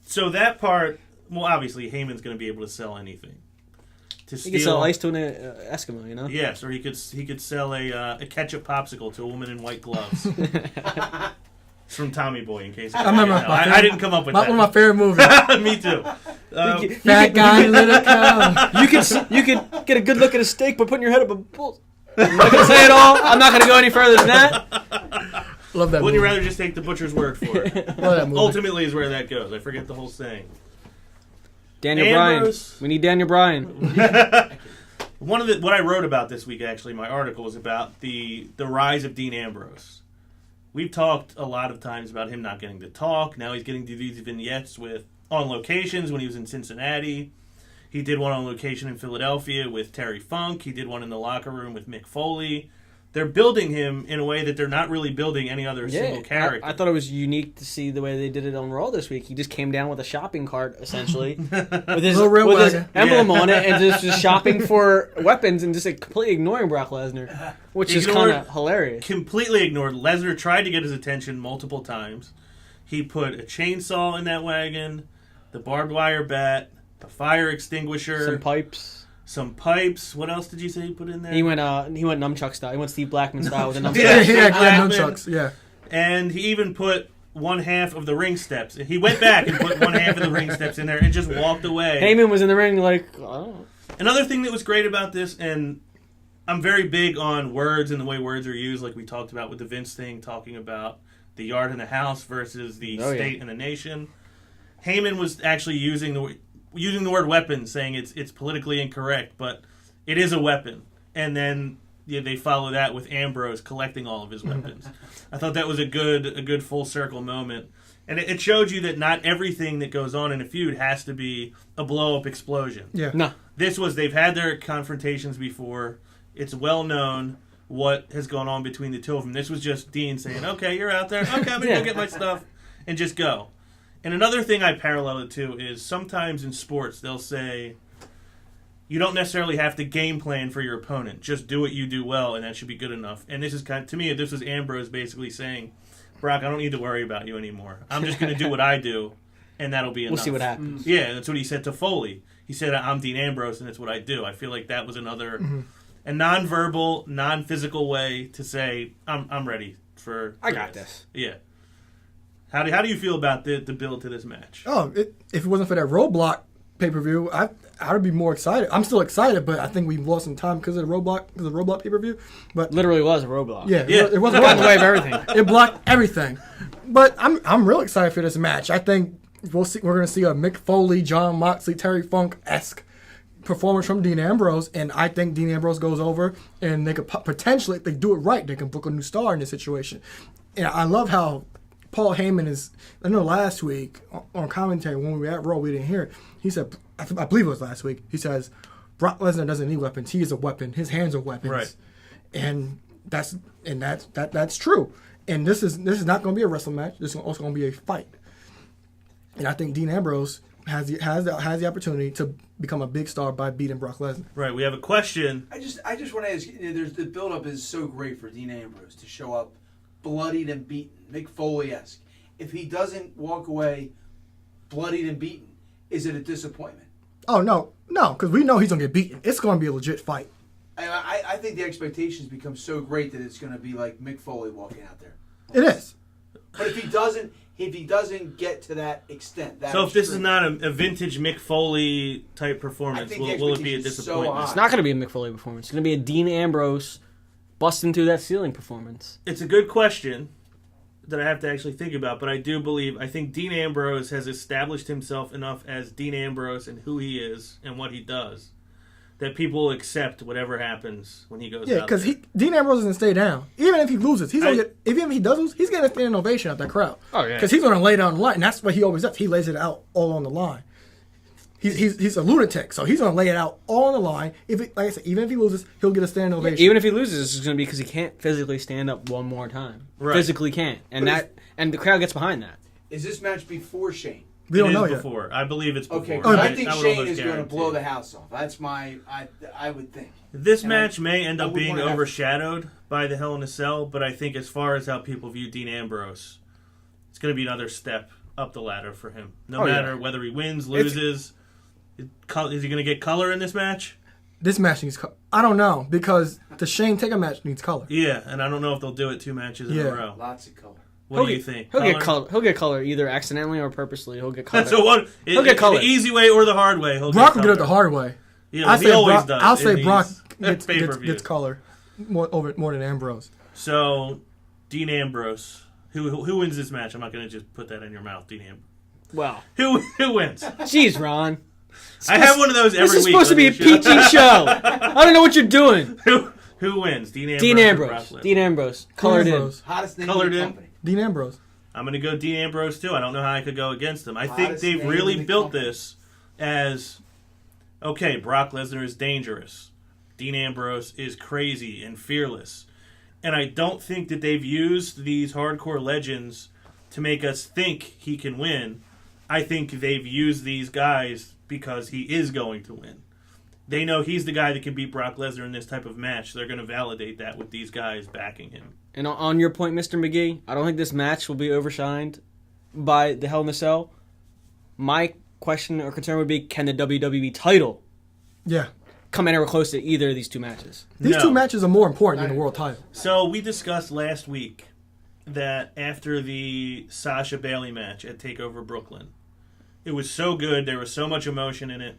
So that part, well, obviously Heyman's going to be able to sell anything. He could sell ice to an Eskimo, you know? Yes, or he could sell a ketchup popsicle to a woman in white gloves. It's from Tommy Boy, in case I didn't come up with that. One of my favorite movies. Me too. Fat guy, little cow. You could get a good look at a steak by putting your head up a bull. I'm not going to say it all. I'm not going to go any further than that. Love that Wouldn't you rather just take the butcher's word for it? Love that movie. Ultimately is where that goes. I forget the whole saying. Daniel Bryan. We need Daniel Bryan. What I wrote about this week, actually, my article was about the rise of Dean Ambrose. We've talked a lot of times about him not getting to talk. Now he's getting to these vignettes on locations when he was in Cincinnati. He did one on location in Philadelphia with Terry Funk. He did one in the locker room with Mick Foley. They're building him in a way that they're not really building any other single character. I thought it was unique to see the way they did it on Raw this week. He just came down with a shopping cart, essentially, with his emblem on it, and just shopping for weapons and just completely ignoring Brock Lesnar, which is kind of hilarious. Completely ignored. Lesnar tried to get his attention multiple times. He put a chainsaw in that wagon, the barbed wire bat, the fire extinguisher, some pipes. What else did you say he put in there? He went nunchuck style. He went Steve Blackman style with a nunchuck. Yeah, nunchucks. Yeah. And he even put one half of the ring steps. He went back and put one half of the ring steps in there and just walked away. Heyman was in the ring like, oh. Another thing that was great about this, and I'm very big on words and the way words are used, like we talked about with the Vince thing, talking about the yard and the house versus the state and the nation. Heyman was actually using using the word weapon, saying it's politically incorrect, but it is a weapon. And then they follow that with Ambrose collecting all of his weapons. I thought that was a good full circle moment. And it showed you that not everything that goes on in a feud has to be a blow-up explosion. Yeah. No. They've had their confrontations before. It's well known what has gone on between the two of them. This was just Dean saying, okay, you're out there. Okay, I'm going to go get my stuff and just go. And another thing I parallel it to is sometimes in sports they'll say, you don't necessarily have to game plan for your opponent. Just do what you do well, and that should be good enough. And this is to me, this was Ambrose basically saying, Brock, I don't need to worry about you anymore. I'm just going to do what I do, and that'll be enough. We'll see what happens. Yeah, that's what he said to Foley. He said, I'm Dean Ambrose, and that's what I do. I feel like that was another, a non-verbal, non-physical way to say, I'm ready for I got this. Yeah. How do you feel about the build to this match? Oh, if it wasn't for that Roadblock pay-per-view, I would be more excited. I'm still excited, but I think we lost some time because of the Roadblock pay-per-view. But Literally was a roadblock. yeah, Yeah. it was a Got in the way of roadblock. everything. It blocked everything. But I'm real excited for this match. I think we're going to see a Mick Foley, John Moxley, Terry Funk-esque performance from Dean Ambrose, and I think Dean Ambrose goes over, and they could potentially, if they do it right, they can book a new star in this situation. And I love how Paul Heyman is. I know last week on commentary when we were at Raw, we didn't hear it. He said, I believe it was last week. He says, Brock Lesnar doesn't need weapons. He is a weapon. His hands are weapons. Right. And that's true. And this is not going to be a wrestling match. This is also going to be a fight. And I think Dean Ambrose has the opportunity to become a big star by beating Brock Lesnar. Right, we have a question. I just want to ask. There's the build-up is so great for Dean Ambrose to show up bloodied and beaten, Mick Foley-esque. If he doesn't walk away bloodied and beaten, is it a disappointment? Oh no, because we know he's gonna get beaten. It's gonna be a legit fight. I think the expectations become so great that it's going to be like Mick Foley walking out there. It is. But if he doesn't get to that extent, So if this is not a vintage Mick Foley type performance, I think will it be a the expectation is so disappointment? high. It's not going to be a Mick Foley performance. It's going to be a Dean Ambrose busting through that ceiling performance. It's a good question that I have to actually think about, but I think Dean Ambrose has established himself enough as Dean Ambrose and who he is and what he does that people will accept whatever happens when he goes out. Yeah, because there. Dean Ambrose doesn't stay down. Even if he loses, even if he does lose, he's getting a standing ovation out that crowd. Oh, yeah. Because he's going to lay down the line, and that's what he always does. He lays it out all on the line. He's a lunatic, so he's going to lay it out all on the line. Like I said, even if he loses, he'll get a standing ovation. Even if he loses, it's going to be because he can't physically stand up one more time. Right. Physically can't. And the crowd gets behind that. Is this match before Shane? We don't It know is yet. before. I believe it's before. Okay, Oh, I think would Shane almost is going to guarantee. blow the house off. That's I would think. This And match may end I up would being wanna have- overshadowed by the Hell in a Cell, but I think as far as how people view Dean Ambrose, it's going to be another step up the ladder for him. No matter whether he wins, loses. Is he going to get color in this match? This match needs color. I don't know, because the Shane Taker match needs color. Yeah, and I don't know if they'll do it 2 matches in a Yeah. row. Lots of color. What do you think? He'll get color. He'll get color either accidentally or purposely. He'll get color. So what? He'll get color. The easy way or the hard way. Brock will get it the hard way. Yeah, he always does. I'll say Brock gets gets color more than Ambrose. So, Dean Ambrose, who wins this match? I'm not going to just put that in your mouth, Dean Ambrose. Well, Who wins? jeez, Ron. I have one of those every This is week. supposed to be a PG show. I don't know what you're doing. Who wins? Dean Ambrose. Dean or Ambrose. Brock Lesnar? Dean Ambrose. Colored in. Ambrose. Hottest name Colored in the in. company. Dean Ambrose. I'm going to go Dean Ambrose too. I don't know how I could go against him. I think Hottest they've name really in the built company. this as, okay, Brock Lesnar is dangerous. Dean Ambrose is crazy and fearless. And I don't think that they've used these hardcore legends to make us think he can win. I think they've used these guys because he is going to win. They know he's the guy that can beat Brock Lesnar in this type of match. They're going to validate that with these guys backing him. And on your point, Mr. McGee, I don't think this match will be overshined by the Hell in a Cell. My question or concern would be, can the WWE title Yeah. come anywhere close to either of these two matches? These No. two matches are more important than the world title. So we discussed last week that after the Sasha Bailey match at Takeover Brooklyn, it was so good, there was so much emotion in it,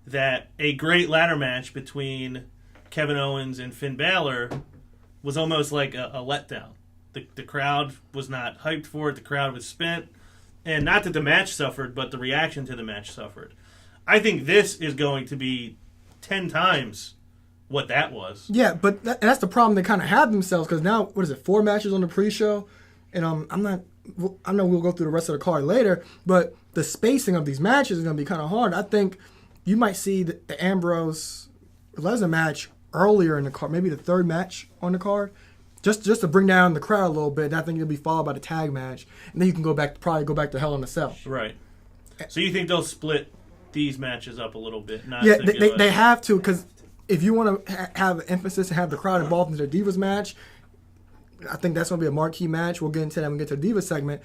that a great ladder match between Kevin Owens and Finn Balor was almost like a letdown. The crowd was not hyped for it, the crowd was spent, and not that the match suffered, but the reaction to the match suffered. I think this is going to be 10 times what that was. Yeah, but that's the problem they kind of have themselves because now, what is it, 4 matches on the pre-show? And I know we'll go through the rest of the card later, but the spacing of these matches is going to be kind of hard. I think you might see the Ambrose-Lesnar match earlier in the card, maybe the 3rd match on the card, just to bring down the crowd a little bit. And I think it'll be followed by the tag match, and then you can probably go back to Hell in a Cell. Right. So you think they'll split these matches up a little bit? Yeah, they have to, because if you want to have an emphasis and have the crowd involved in the Divas match, I think that's going to be a marquee match. We'll get into that when we get to the Divas segment.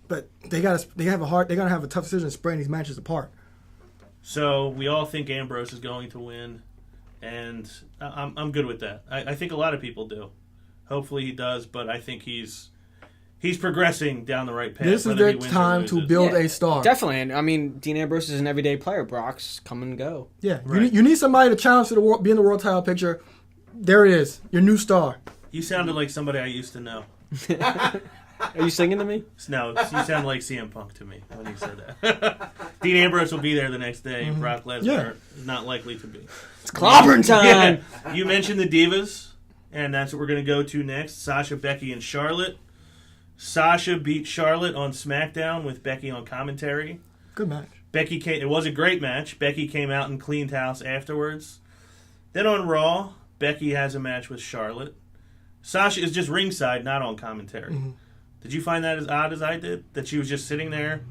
But they're going to have a tough decision spreading these matches apart. So we all think Ambrose is going to win, and I'm good with that. I think a lot of people do. Hopefully he does, but I think he's progressing down the right path. This is their time to build a star. Definitely. And I mean, Dean Ambrose is an everyday player. Brock's come and go. Yeah. Right. You need somebody to challenge to the world, be in the world title picture. There it is. Your new star. You sounded like somebody I used to know. Are you singing to me? No, you sound like CM Punk to me when you said that. Dean Ambrose will be there the next day. Mm-hmm. Brock Lesnar is not likely to be. It's clobbering time. Yeah. You mentioned the Divas, and that's what we're going to go to next. Sasha, Becky, and Charlotte. Sasha beat Charlotte on SmackDown with Becky on commentary. Good match. It was a great match. Becky came out and cleaned house afterwards. Then on Raw, Becky has a match with Charlotte. Sasha is just ringside, not on commentary. Mm-hmm. Did you find that as odd as I did? That she was just sitting there?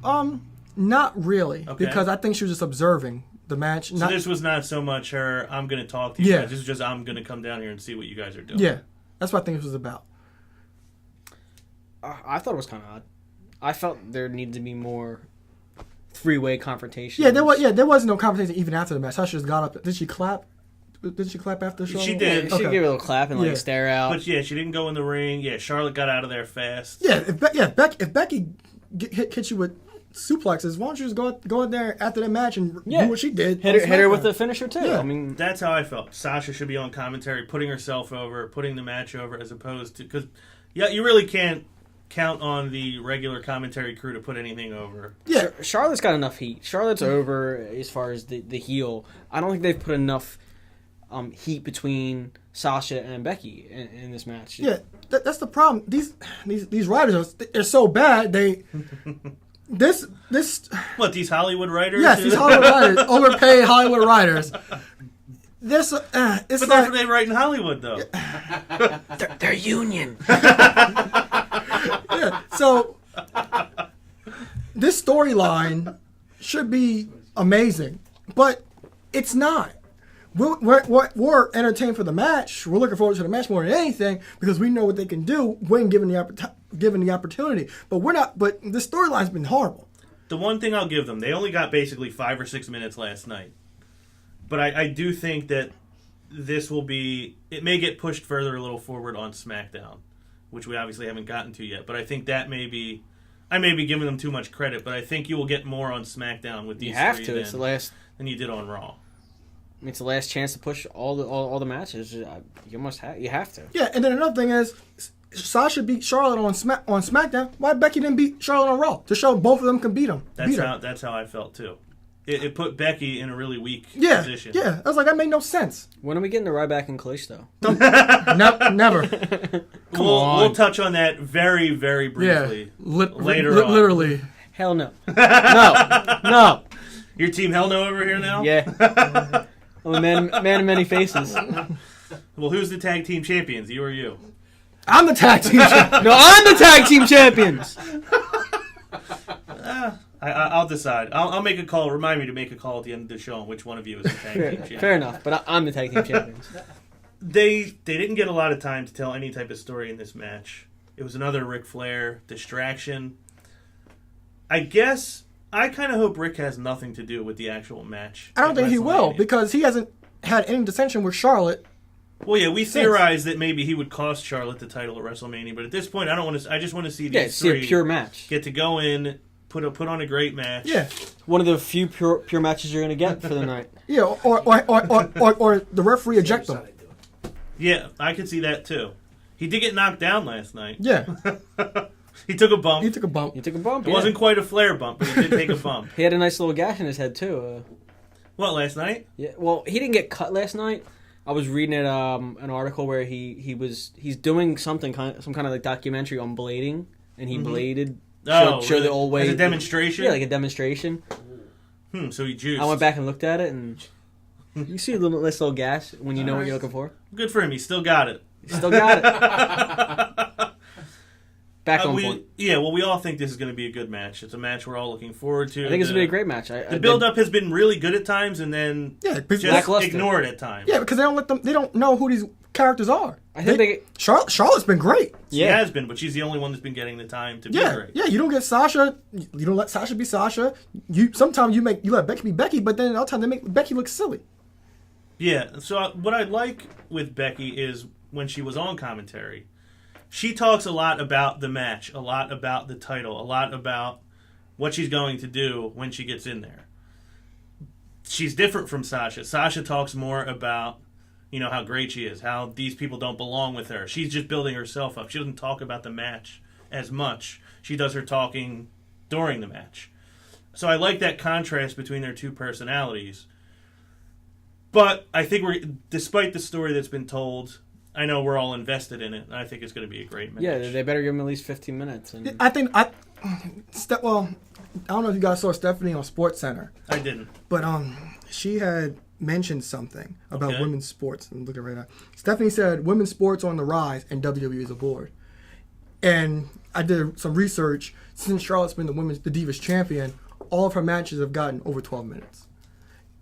Not really, Okay. because I think she was just observing the match. So this was not so much her, I'm going to talk to you guys. This is just, I'm going to come down here and see what you guys are doing. Yeah, that's what I think this was about. I thought it was kind of odd. I felt there needed to be more 3-way confrontation. Yeah, there was no confrontation even after the match. Sasha just got up. Did she clap? Did she clap after the show? She did. She gave her a little clap and stare out. But yeah, she didn't go in the ring. Yeah, Charlotte got out of there fast. Yeah, if Becky hit you with suplexes, why don't you just go in there after that match and do what she did? Hit her with the finisher too. Yeah. I mean, that's how I felt. Sasha should be on commentary, putting herself over, putting the match over, as opposed to because you really can't count on the regular commentary crew to put anything over. Yeah, Charlotte's got enough heat. Charlotte's over as far as the heel. I don't think they've put enough heat between Sasha and Becky in this match. Yeah, that's the problem. These writers they're so bad. This what, these Hollywood writers? Yes, these Hollywood writers, overpaid Hollywood writers. It's but like, that's what they write in Hollywood, though. They're union. Yeah, so this storyline should be amazing, but it's not. We're entertained for the match. We're looking forward to the match more than anything because we know what they can do when given the opportunity. But we're not. But the storyline's been horrible. The one thing I'll give them, they only got basically 5 or 6 minutes last night. But I do think that this will be. It may get pushed further a little forward on SmackDown, which we obviously haven't gotten to yet. But I think that may be. I may be giving them too much credit, but I think you will get more on SmackDown with these three than you did on Raw. It's the last chance to push all the matches. You have to. Yeah, and then another thing is, Sasha beat Charlotte on SmackDown. Why Becky didn't beat Charlotte on Raw to show both of them can beat them? That's how I felt too. It put Becky in a really weak position. Yeah, I was like, that made no sense. When are we getting to Ryback and Kalisto? Never. We'll touch on that very, very briefly later on. Literally. Hell no. No. Your team hell no over here now? Yeah. I'm a man of many faces. Well, who's the tag team champions? You or you? I'm the tag team champion. No, I'm the tag team champions. I'll decide. I'll make a call. Remind me to make a call at the end of the show on which one of you is the tag team champion. Fair enough, but I'm the tag team champions. They didn't get a lot of time to tell any type of story in this match. It was another Ric Flair distraction. I guess I kind of hope Rick has nothing to do with the actual match. I don't think he will because he hasn't had any dissension with Charlotte. Well, yeah, we theorized that maybe he would cost Charlotte the title at WrestleMania, but at this point, I don't want to. I just want to see these three a pure match. Get to go in, put on a great match. Yeah, one of the few pure matches you're going to get for the night. Yeah, or the referee eject them. Yeah, I could see that too. He did get knocked down last night. Yeah. He took a bump. He took a bump. It wasn't quite a Flair bump, but he did take a bump. He had a nice little gash in his head too. What, last night? Yeah. Well, he didn't get cut last night. I was reading an article where he's doing some kind of like documentary on blading, and he bladed. Show the old way. As a demonstration? Yeah, like a demonstration. So he juiced. I went back and looked at it, and you see a nice little gas when you know what you're looking for. Good for him. He still got it. Still got it. Back on point. Yeah, well, we all think this is going to be a good match. It's a match we're all looking forward to. I think it's going to be a great match. The build-up has been really good at times, and then just ignored at times. Yeah, because they don't know who these characters are. I think Charlotte's been great. She has been, but she's the only one that's been getting the time to be great. Yeah, you don't get Sasha. You don't let Sasha be Sasha. Sometimes you let Becky be Becky, but then other times they make Becky look silly. Yeah, so what I like with Becky is when she was on commentary, she talks a lot about the match, a lot about the title, a lot about what she's going to do when she gets in there. She's different from Sasha. Sasha talks more about, how great she is, how these people don't belong with her. She's just building herself up. She doesn't talk about the match as much. She does her talking during the match. So I like that contrast between their two personalities. But I think despite the story that's been told, I know we're all invested in it, and I think it's going to be a great match. Yeah, they better give him at least 15 minutes. And I don't know if you guys saw Stephanie on SportsCenter. I didn't. But she had mentioned something about women's sports. I'm looking right now. Stephanie said women's sports are on the rise, and WWE is aboard. And I did some research. Since Charlotte's been the Divas champion, all of her matches have gotten over 12 minutes.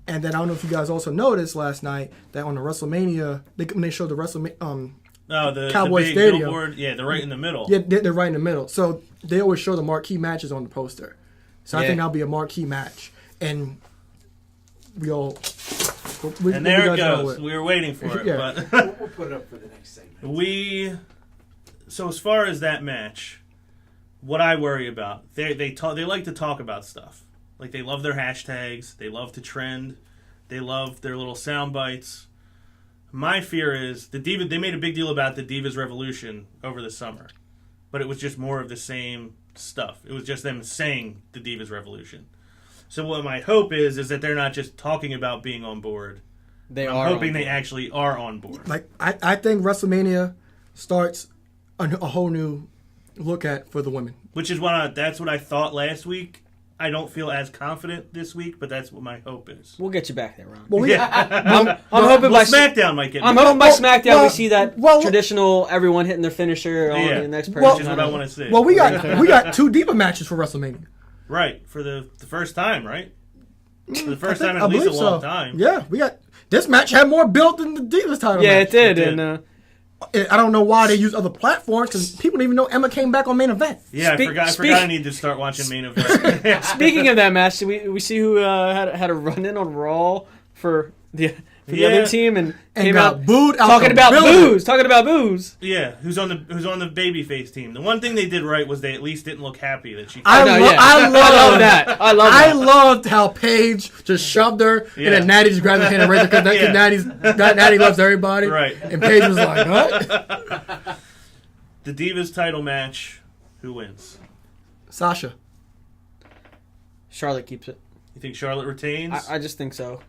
And then I don't know if you guys also noticed last night that on the WrestleMania, when they showed the WrestleMania, the Cowboy big Stadium, billboard, they're right in the middle. Yeah, they're right in the middle. So they always show the marquee matches on the poster. So I think that'll be a marquee match, and there it goes. We were waiting for it, but we'll put it up for the next segment. So as far as that match, what I worry about, they like to talk about stuff. Like, they love their hashtags. They love to trend. They love their little sound bites. My fear is they made a big deal about the Divas Revolution over the summer, but it was just more of the same stuff. It was just them saying the Divas Revolution. So what my hope is that they're not just talking about being on board. I'm hoping they actually are on board. Like, I think WrestleMania starts a whole new look for the women. Which is that's what I thought last week. I don't feel as confident this week, but that's what my hope is. We'll get you back there, Ron. Well, I'm hoping by SmackDown might get me. I'm hoping by SmackDown we see that traditional everyone hitting their finisher on the next person. Which is what I want to see. Well, we got two Diva matches for WrestleMania. Right, for the first time, right? For the first time in at least a long time. Yeah, we got this match had more build than the Divas title. Yeah, match. it did. And I don't know why they use other platforms because people didn't even know Emma came back on Main Event. Yeah, I forgot I need to start watching Main Event. Speaking of that match, we see who had a run in on Raw for the other team and came got out booed out talking about booze. Yeah, who's on the babyface team? The one thing they did right was they at least didn't look happy that she. I love that. I loved how Paige just shoved her and then Natty just grabbed her hand and raised her because Natty loves everybody. Right. And Paige was like, "What?" The Divas title match. Who wins? Sasha. Charlotte keeps it. You think Charlotte retains? I just think so.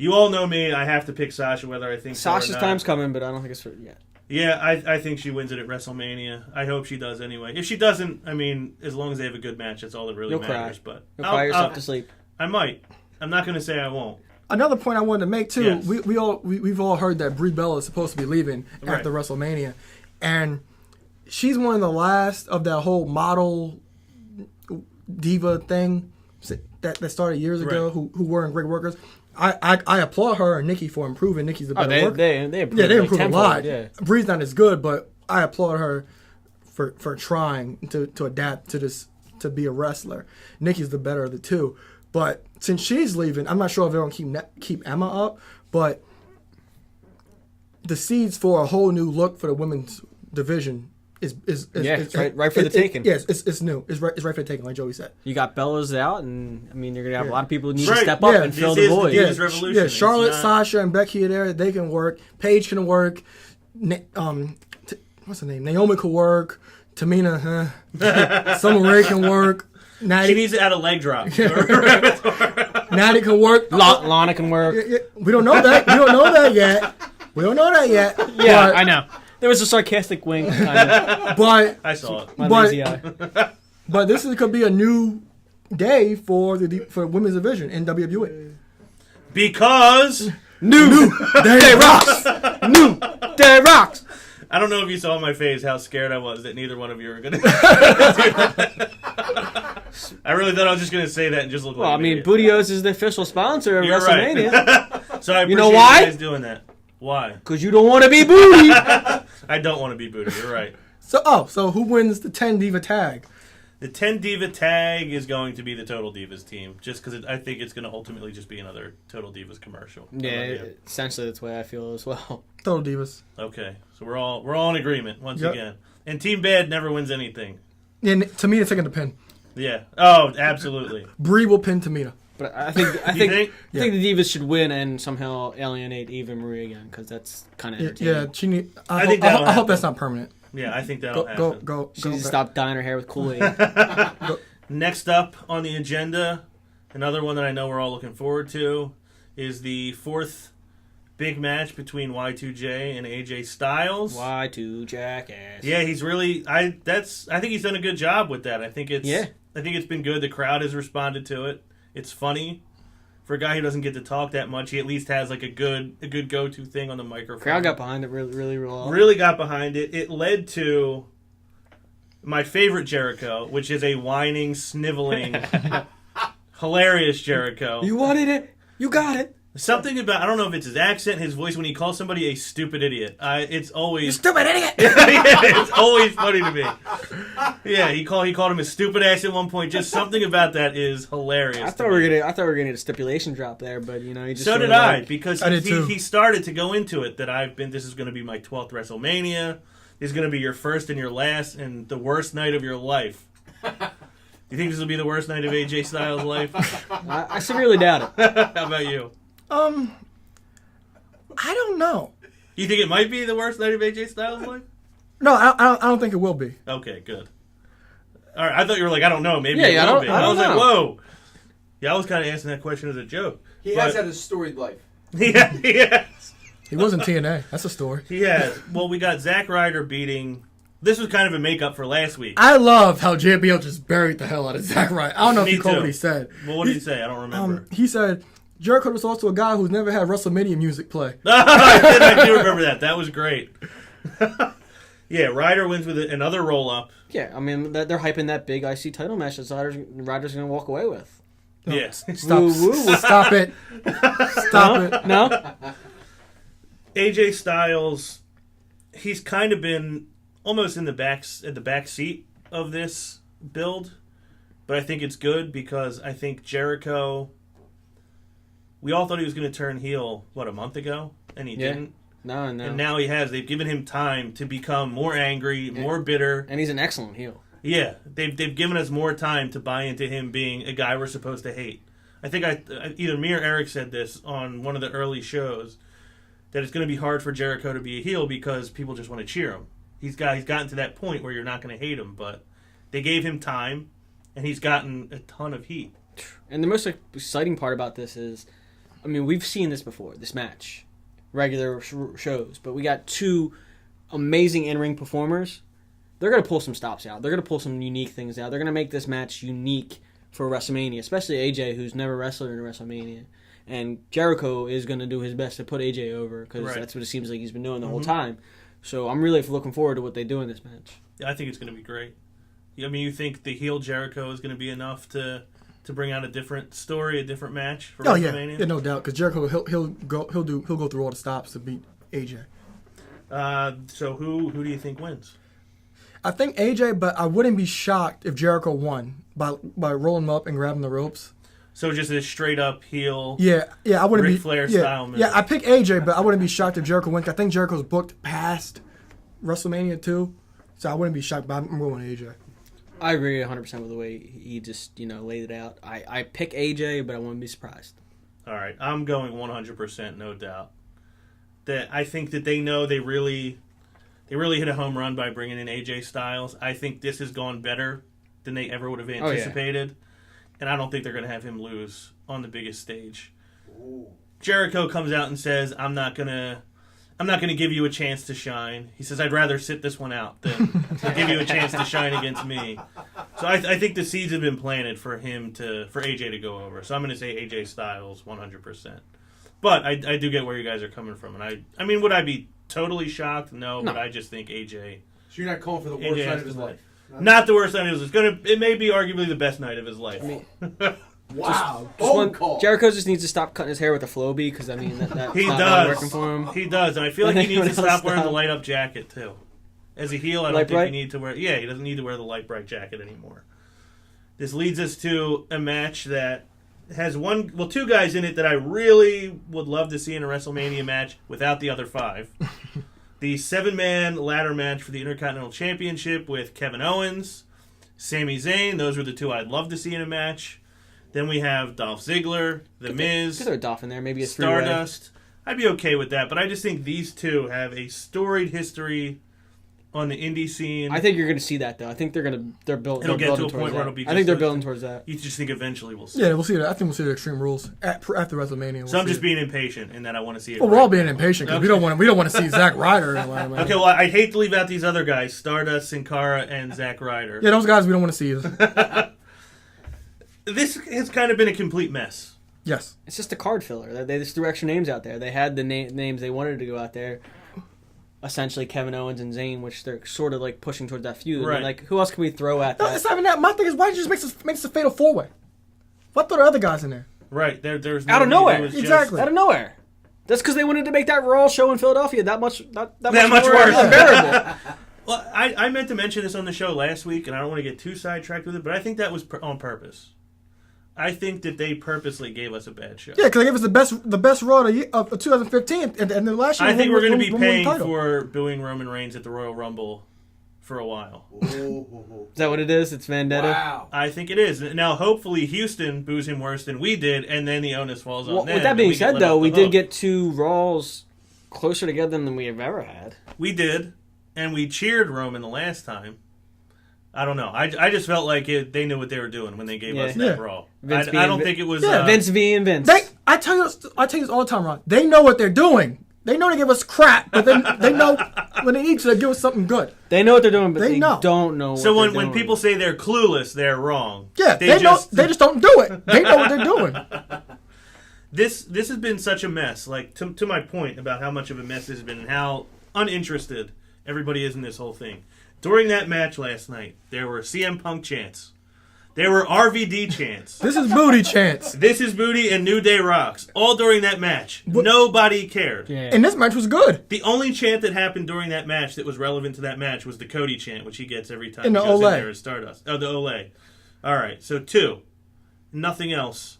You all know me. I have to pick Sasha whether I think Sasha's so or not. time's coming, but I don't think it's yet. Yeah, I think she wins it at WrestleMania. I hope she does anyway. If she doesn't, I mean, as long as they have a good match, that's all that really matters. Cry. But You'll cry yourself to sleep. I might. I'm not going to say I won't. Another point I wanted to make too. Yes. We've all heard that Brie Bella is supposed to be leaving after WrestleMania, and she's one of the last of that whole model diva thing that started years ago. Who weren't great workers. I applaud her and Nikki for improving. Nikki's the better worker. They improved. They improved a lot. Yeah. Brie's not as good, but I applaud her for trying to adapt to this, to be a wrestler. Nikki's the better of the two. But since she's leaving, I'm not sure if they're going to keep Emma up, but the seeds for a whole new look for the women's division is right for the taking. Yes, it's new. It's right for the taking, like Joey said. You got Bellas out, and I mean, you're going to have a lot of people who need to step up and fill the void. Yeah, Charlotte, Sasha, and Becky are there. They can work. Paige can work. What's her name? Naomi can work. Tamina, Summer Rae can work. She needs to add a leg drop. Natty Natty can work. Lana can work. We don't know that. We don't know that yet. Yeah, I know. There was a sarcastic wink. But I saw it. My lazy eye. But could be a new day for women's division in WWE. Because New Day Rocks. New Day Rocks. I don't know if you saw on my face how scared I was that neither one of you were going to do that. I really thought I was just going to say that and just look like an idiot. Bootios is the official sponsor of WrestleMania. Right. So I appreciate you know why? You guys doing that. Why? Because you don't want to be booty. I don't want to be booty. You're right. So who wins the 10 Diva tag? The 10 Diva tag is going to be the Total Divas team, just because I think it's going to ultimately just be another Total Divas commercial. Yeah, essentially that's the way I feel as well. Total Divas. Okay, so we're all in agreement once again. And Team Bad never wins anything. And Tamina taking the pin. Yeah. Oh, absolutely. Brie will pin Tamina. But I think the Divas should win and somehow alienate Eva Marie again, because that's kind of entertaining. Yeah, I hope that's not permanent. Yeah, I think that'll happen. She needs to stop dyeing her hair with Kool-Aid. Next up on the agenda, another one that I know we're all looking forward to, is the fourth big match between Y2J and AJ Styles. Y2 Jackass. Yeah, he's really. I think he's done a good job with that. I think it's been good. The crowd has responded to it. It's funny. For a guy who doesn't get to talk that much, he at least has like a good go-to thing on the microphone. Crowd got behind it really well. Really got behind it. It led to my favorite Jericho, which is a whining, sniveling, hilarious Jericho. You wanted it. You got it. Something about, I don't know if it's his accent, his voice, when he calls somebody a stupid idiot. It's always... You stupid idiot! Yeah, it's always funny to me. Yeah, he called him a stupid ass at one point. Just something about that is hilarious. I thought we were gonna get a stipulation drop there, but he just... So did I, because he started to go into it that this is going to be my 12th WrestleMania. This is going to be your first and your last and the worst night of your life. Do you think this will be the worst night of AJ Styles' life? I severely doubt it. How about you? I don't know. You think it might be the worst night of AJ Styles' life? No, I don't think it will be. Okay, good. All right, I thought you were like, I don't know. Maybe it will be. I was know. like, whoa. Yeah, I was kind of asking that question as a joke. He has had a storied life. Yeah, he has. He was in TNA. That's a story. He has. Well, we got Zack Ryder beating... This was kind of a makeup for last week. I love how JBL just buried the hell out of Zack Ryder. I don't know if you caught what he said. Well, what did he say? I don't remember. He said... Jericho was also a guy who's never had WrestleMania music play. I do remember that. That was great. Yeah, Ryder wins with another roll-up. Yeah, I mean, they're hyping that big IC title match that Ryder's going to walk away with. No. Yes. Stop it. Stop it. No? AJ Styles, he's kind of been almost at the back seat of this build, but I think it's good because I think Jericho... We all thought he was going to turn heel, a month ago? And he didn't. No. And now he has. They've given him time to become more angry, more bitter. And he's an excellent heel. Yeah. They've given us more time to buy into him being a guy we're supposed to hate. I think either me or Eric said this on one of the early shows, that it's going to be hard for Jericho to be a heel because people just want to cheer him. He's gotten to that point where you're not going to hate him, but they gave him time, and he's gotten a ton of heat. And the most exciting part about this is... I mean, we've seen this before, this match, regular shows, but we got two amazing in-ring performers. They're going to pull some stops out. They're going to pull some unique things out. They're going to make this match unique for WrestleMania, especially AJ, who's never wrestled in WrestleMania. And Jericho is going to do his best to put AJ over because that's what it seems like he's been doing the whole time. So I'm really looking forward to what they do in this match. Yeah, I think it's going to be great. I mean, you think the heel Jericho is going to be enough to bring out a different story, a different match for WrestleMania? Yeah, no doubt. Because Jericho, he'll go through all the stops to beat AJ. So who do you think wins? I think AJ, but I wouldn't be shocked if Jericho won by rolling him up and grabbing the ropes. So just a straight up heel. Yeah, I wouldn't Ric be Flair style move. Yeah, I pick AJ, but I wouldn't be shocked if Jericho wins. I think Jericho's booked past WrestleMania 2, so I wouldn't be shocked. But I'm going AJ. I agree 100% with the way he just, laid it out. I pick AJ, but I wouldn't be surprised. All right. I'm going 100%, no doubt. That I think that they know they really hit a home run by bringing in AJ Styles. I think this has gone better than they ever would have anticipated. and I don't think they're going to have him lose on the biggest stage. Ooh. Jericho comes out and says, I'm not gonna give you a chance to shine. He says, I'd rather sit this one out than give you a chance to shine against me. So I think the seeds have been planted for AJ to go over. So I'm going to say AJ Styles 100%. But I do get where you guys are coming from. And I mean, would I be totally shocked? No. But I just think AJ... So you're not calling for the worst night of his life? Not the worst night of his life. It may be arguably the best night of his life. Wow. Jericho just needs to stop cutting his hair with a Flowbee, because, I mean, that's he not does. working for him. He does, and I feel like he needs to stop wearing the light-up jacket, too. As a heel, I don't think he needs to wear... Yeah, he doesn't need to wear the light bright jacket anymore. This leads us to a match that has two guys in it that I really would love to see in a WrestleMania match without the other 5. The 7-man ladder match for the Intercontinental Championship with Kevin Owens, Sami Zayn. Those were the 2 I'd love to see in a match. Then we have Dolph Ziggler, The Miz. Could throw Dolph in there, maybe a Stardust. I'd be okay with that, but I just think these 2 have a storied history on the indie scene. I think you're going to see that, though. I think they're building. It'll get to a point where it'll be. I think they're building towards that. You just think eventually we'll see. Yeah, we'll see that. I think we'll see the Extreme Rules after WrestleMania. So I'm just being impatient, and that I want to see it. Well, we're all being impatient because we don't want to see Zack Ryder. Okay, well, I'd hate to leave out these other guys: Stardust, Sin Cara, and Zack Ryder. Yeah, those guys we don't want to see either. This has kind of been a complete mess. Yes. It's just a card filler. They just threw extra names out there. They had the names they wanted to go out there. Essentially, Kevin Owens and Zayn, which they're sort of like pushing towards that feud. Right. And like, who else can we throw at that? No, it's not even that. My thing is, why did you just make this a fatal 4-way? What throw the other guys in there? Right. There's out of nowhere. Exactly. Out of nowhere. That's because they wanted to make that Raw show in Philadelphia that much more worse. unbearable. Well, I meant to mention this on the show last week, and I don't want to get too sidetracked with it, but I think that was on purpose. I think that they purposely gave us a bad show. Yeah, because they gave us the best Raw of 2015, and then last year. I think we're going to be paying for booing Roman Reigns at the Royal Rumble for a while. Is that what it is? It's vendetta? Wow. I think it is. Now, hopefully, Houston boos him worse than we did, and then the onus falls on them. With that being said, though, we did get 2 Raws closer together than we have ever had. We did, and we cheered Roman the last time. I don't know. I just felt like they knew what they were doing when they gave us that Raw. I don't think it was... Vince v. and Vince. I tell you this all the time, Ron. They know what they're doing. They know they give us crap, but then they know when they need to give us something good. They know what they're doing, but they know. don't know what So they're doing. when people say they're clueless, they're wrong. Yeah, they just don't do it. They know what they're doing. This has been such a mess. Like, to my point about how much of a mess this has been and how uninterested everybody is in this whole thing. During that match last night, there were CM Punk chants. There were RVD chants. This is booty chants. This is booty and New Day rocks. All during that match. Nobody cared. Yeah. And this match was good. The only chant that happened during that match that was relevant to that match was the Cody chant, which he gets every time And he the goes Olay. in there as Stardust. Oh, the Olay. All right, so 2. Nothing else.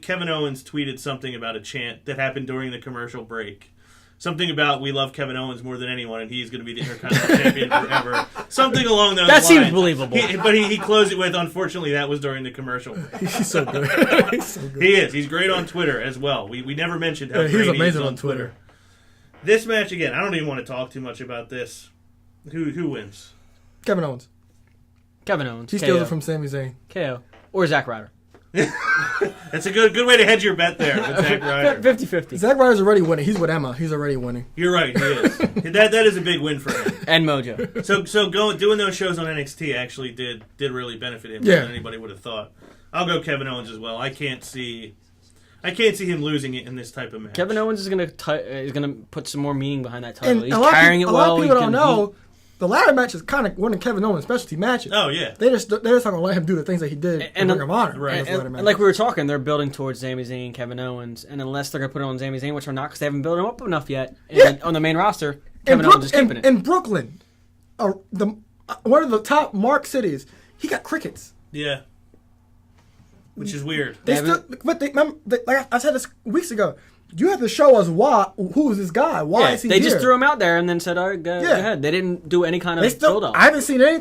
Kevin Owens tweeted something about a chant that happened during the commercial break. Something about we love Kevin Owens more than anyone, and he's going to be the Intercontinental Champion forever. Something along those lines. That seems believable. But he closed it with, unfortunately, that was during the commercial. He's so good. He's so good. He is. He's great on Twitter as well. We never mentioned how great he's he amazing is on Twitter. This match, again, I don't even want to talk too much about this. Who wins? Kevin Owens. Kevin Owens. He steals it from Sami Zayn. KO. Or Zack Ryder. That's a good way to hedge your bet there with Zack Ryder. 50-50. Zack Ryder's already winning. He's with Emma. He's already winning. You're right, he is. that is a big win for him. And Mojo. So doing those shows on NXT actually did really benefit him more than anybody would have thought. I'll go Kevin Owens as well. I can't see him losing it in this type of match. Kevin Owens is gonna put some more meaning behind that title. And He's carrying it well. A lot of people don't know. The ladder match is kind of one of Kevin Owens' specialty matches. Oh yeah, they're just not gonna let him do the things that he did in Ring of Honor. Right. And like we were talking, they're building towards Sami Zayn, Kevin Ovens, and unless they're gonna put it on Sami Zayn, which they're not because they haven't built him up enough yet on the main roster, Kevin Owens is keeping it. In Brooklyn, one of the top marked cities, he got crickets. Yeah, which is weird. Like I said this weeks ago. You have to show us who is this guy? Why is he They here? just threw him out there and then said, "All right, go ahead." They didn't do any kind of build up. I haven't seen any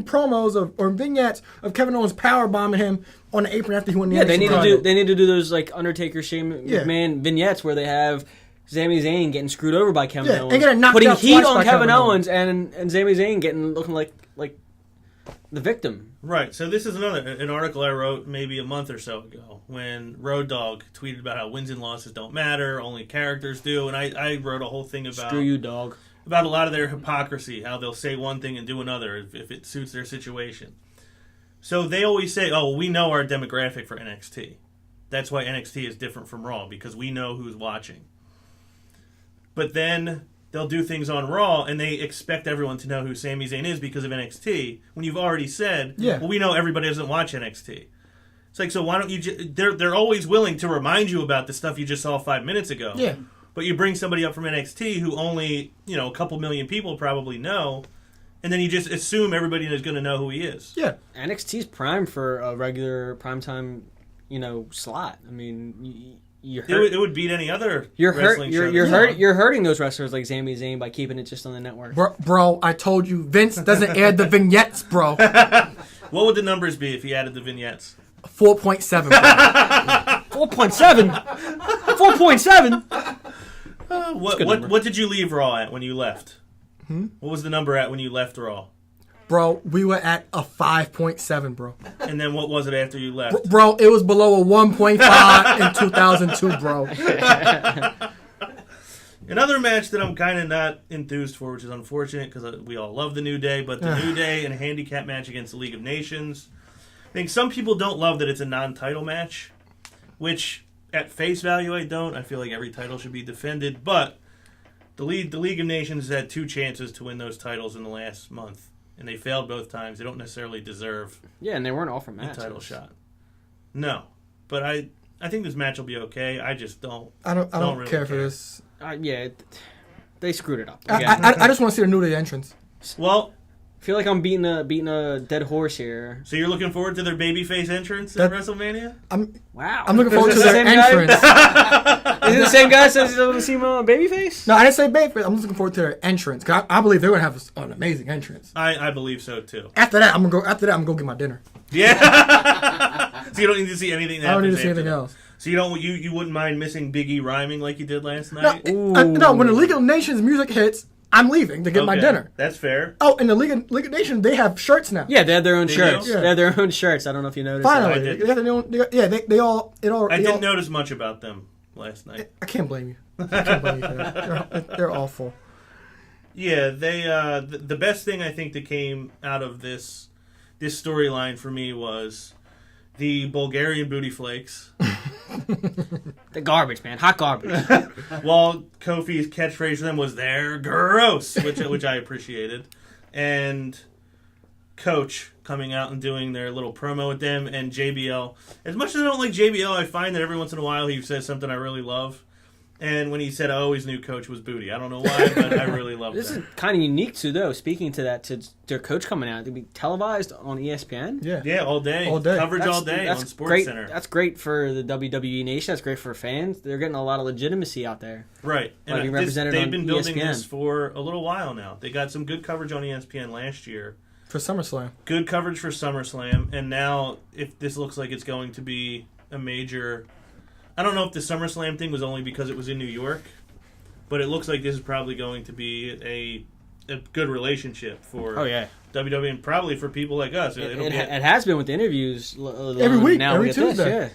promos or vignettes of Kevin Owens power bombing him on the apron after he won the they need to do those like Undertaker, Shane McMahon vignettes where they have Sami Zayn getting screwed over by Kevin Owens, and getting knocked putting out heat twice on by Kevin Owens, and Sami Zayn looking like the victim. Right. So this is an article I wrote maybe a month or so ago when Road Dogg tweeted about how wins and losses don't matter, only characters do, and I wrote a whole thing about Screw you, dog. About a lot of their hypocrisy, how they'll say one thing and do another if it suits their situation. So they always say, "Oh, we know our demographic for NXT. That's why NXT is different from Raw because we know who's watching." But then they'll do things on Raw, and they expect everyone to know who Sami Zayn is because of NXT, when you've already said, well, we know everybody doesn't watch NXT. It's like, so why don't you... They're always willing to remind you about the stuff you just saw 5 minutes ago. Yeah. But you bring somebody up from NXT who only, a couple million people probably know, and then you just assume everybody is going to know who he is. Yeah. NXT's prime for a regular primetime, slot. I mean... It would beat any other wrestling show. You're hurting those wrestlers like Sami Zayn by keeping it just on the network. Bro, I told you, Vince doesn't add the vignettes, bro. What would the numbers be if he added the vignettes? 4.7. 4.7? 4.7? What did you leave Raw at when you left? What was the number at when you left Raw? Bro, we were at a 5.7, bro. And then what was it after you left? Bro, it was below a 1.5 in 2002, bro. Another match that I'm kind of not enthused for, which is unfortunate because we all love the New Day, but the New Day in a handicap match against the League of Nations. I think some people don't love that it's a non-title match, which at face value I don't. I feel like every title should be defended, but the League of Nations has had 2 chances to win those titles in the last month. And they failed both times. They don't necessarily deserve and they weren't all for a matches. title shot. No. But I think this match will be okay. I just don't. I don't really care for this. They screwed it up. I just want to see the New Day entrance. Well, I feel like I'm beating a dead horse here. So you're looking forward to their babyface entrance at WrestleMania? Wow. I'm looking forward to their entrance. Is it the same guy that says he's going to see him on babyface? No, I didn't say babyface. I'm just looking forward to their entrance. Cause I believe they're going to have an amazing entrance. I believe so too. After that, I'm gonna go get my dinner. Yeah. So you don't need to see anything. I don't need to see anything else. So you wouldn't mind missing Big E rhyming like you did last night? No, when the League of Nations music hits, I'm leaving to get my dinner. That's fair. Oh, and the League of Nations, they have shirts now. Yeah, they have their own shirts. Yeah. They have their own shirts. I don't know if you noticed. Finally, that. I didn't notice much about them last night. I can't blame you. I can't blame you for that. They're awful. Yeah, they. The best thing I think that came out of this storyline for me was the Bulgarian booty flakes. The garbage, man. Hot garbage. While Kofi's catchphrase for them was "they're gross," which I appreciated, and Coach coming out and doing their little promo with them, and JBL. As much as I don't like JBL, I find that every once in a while he says something I really love. And when he said, "I always knew Coach was booty," I don't know why, but I really love that. This is kind of unique too, though. Speaking to that, to their coach coming out to be televised on ESPN. Yeah, all day coverage all day on SportsCenter. That's great for the WWE Nation. That's great for fans. They're getting a lot of legitimacy out there. Right, and they've been building ESPN. this for a little while now. They got some good coverage on ESPN last year for SummerSlam. Good coverage for SummerSlam, and now if this looks like it's going to be a major. I don't know if the SummerSlam thing was only because it was in New York, but it looks like this is probably going to be a good relationship for WWE and probably for people like us. It has been with the interviews every week, now every Tuesday.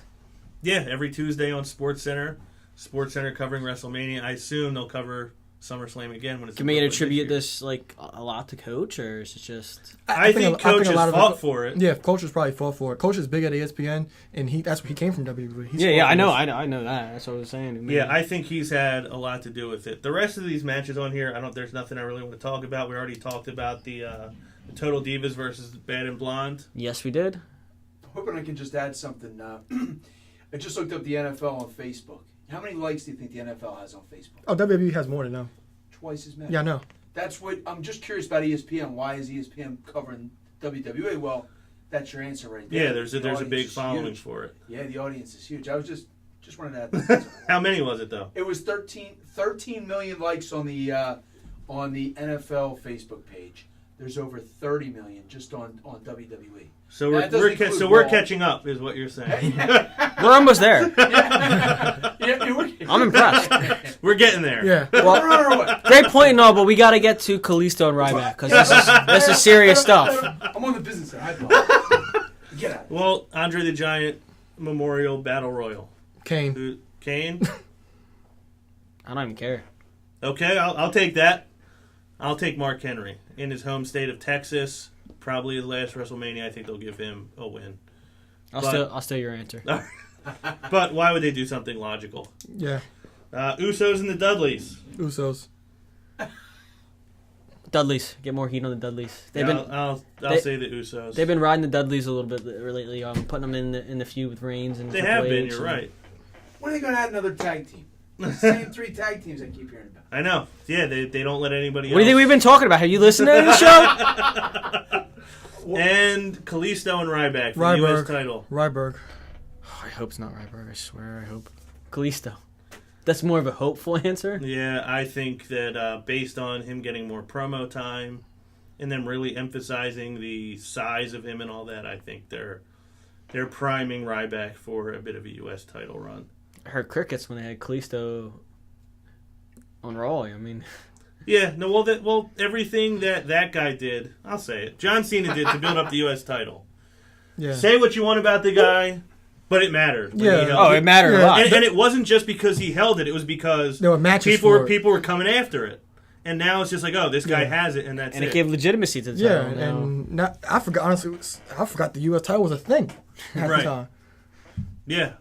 Yeah, every Tuesday on SportsCenter. SportsCenter covering WrestleMania. I assume they'll cover SummerSlam again when it's. Can we attribute this like a lot to Coach, or is it just? I think Coach has fought for it. Yeah, Coach has probably fought for it. Coach is big at ESPN, and that's where he came from WWE. I know that. That's what I was saying. Yeah, I think he's had a lot to do with it. The rest of these matches on here, there's nothing I really want to talk about. We already talked about the Total Divas versus Bad and Blonde. Yes, we did. I'm hoping I can just add something. I just looked up the NFL on Facebook. How many likes do you think the NFL has on Facebook? Oh, WWE has more than them. Twice as many. Yeah, I know. That's what I'm just curious about ESPN. Why is ESPN covering WWE? Well, that's your answer right there. Yeah, there's a big following for it. Yeah, the audience is huge. I was just wanted to add that. How many was it though? It was 13 million likes on the NFL Facebook page. There's over 30 million just on WWE. So we're catching up, is what you're saying. We're almost there. I'm impressed. We're getting there. Yeah. Well, great point and all, but we got to get to Kalisto and Ryback because this is serious stuff. I'm on the business Get out. Well, Andre the Giant Memorial Battle Royal. Kane. Kane? I don't even care. Okay, I'll take that. I'll take Mark Henry. In his home state of Texas, probably his last WrestleMania, I think they'll give him a win. I'll steal your answer. But why would they do something logical? Yeah. Usos and the Dudleys. Usos. Dudleys. Get more heat on the Dudleys. I'll say the Usos. They've been riding the Dudleys a little bit lately, putting them in the feud with Reigns and They Triple have been, H you're right. When are they going to add another tag team? The same 3 tag teams I keep hearing about. I know. Yeah, they don't let anybody else. What do you think we've been talking about? Have you listened to the show? And Kalisto and Ryback for the U.S. title. Ryberg. Oh, I hope it's not Ryberg. I swear, I hope. Kalisto. That's more of a hopeful answer. Yeah, I think that based on him getting more promo time and them really emphasizing the size of him and all that, I think they're priming Ryback for a bit of a U.S. title run. I heard crickets when they had Kalisto on Raw. I mean, yeah, no, well, everything that guy did, I'll say it. John Cena did to build up the U.S. title. Yeah. Say what you want about the guy, but it mattered. Yeah. It mattered a lot. And it wasn't just because he held it; it was because there were matches people were coming after it. And now it's just like, oh, this guy has it, and that's and it. it gave legitimacy to the Yeah, title. and I forgot. Honestly, I forgot the U.S. title was a thing at the time. Yeah,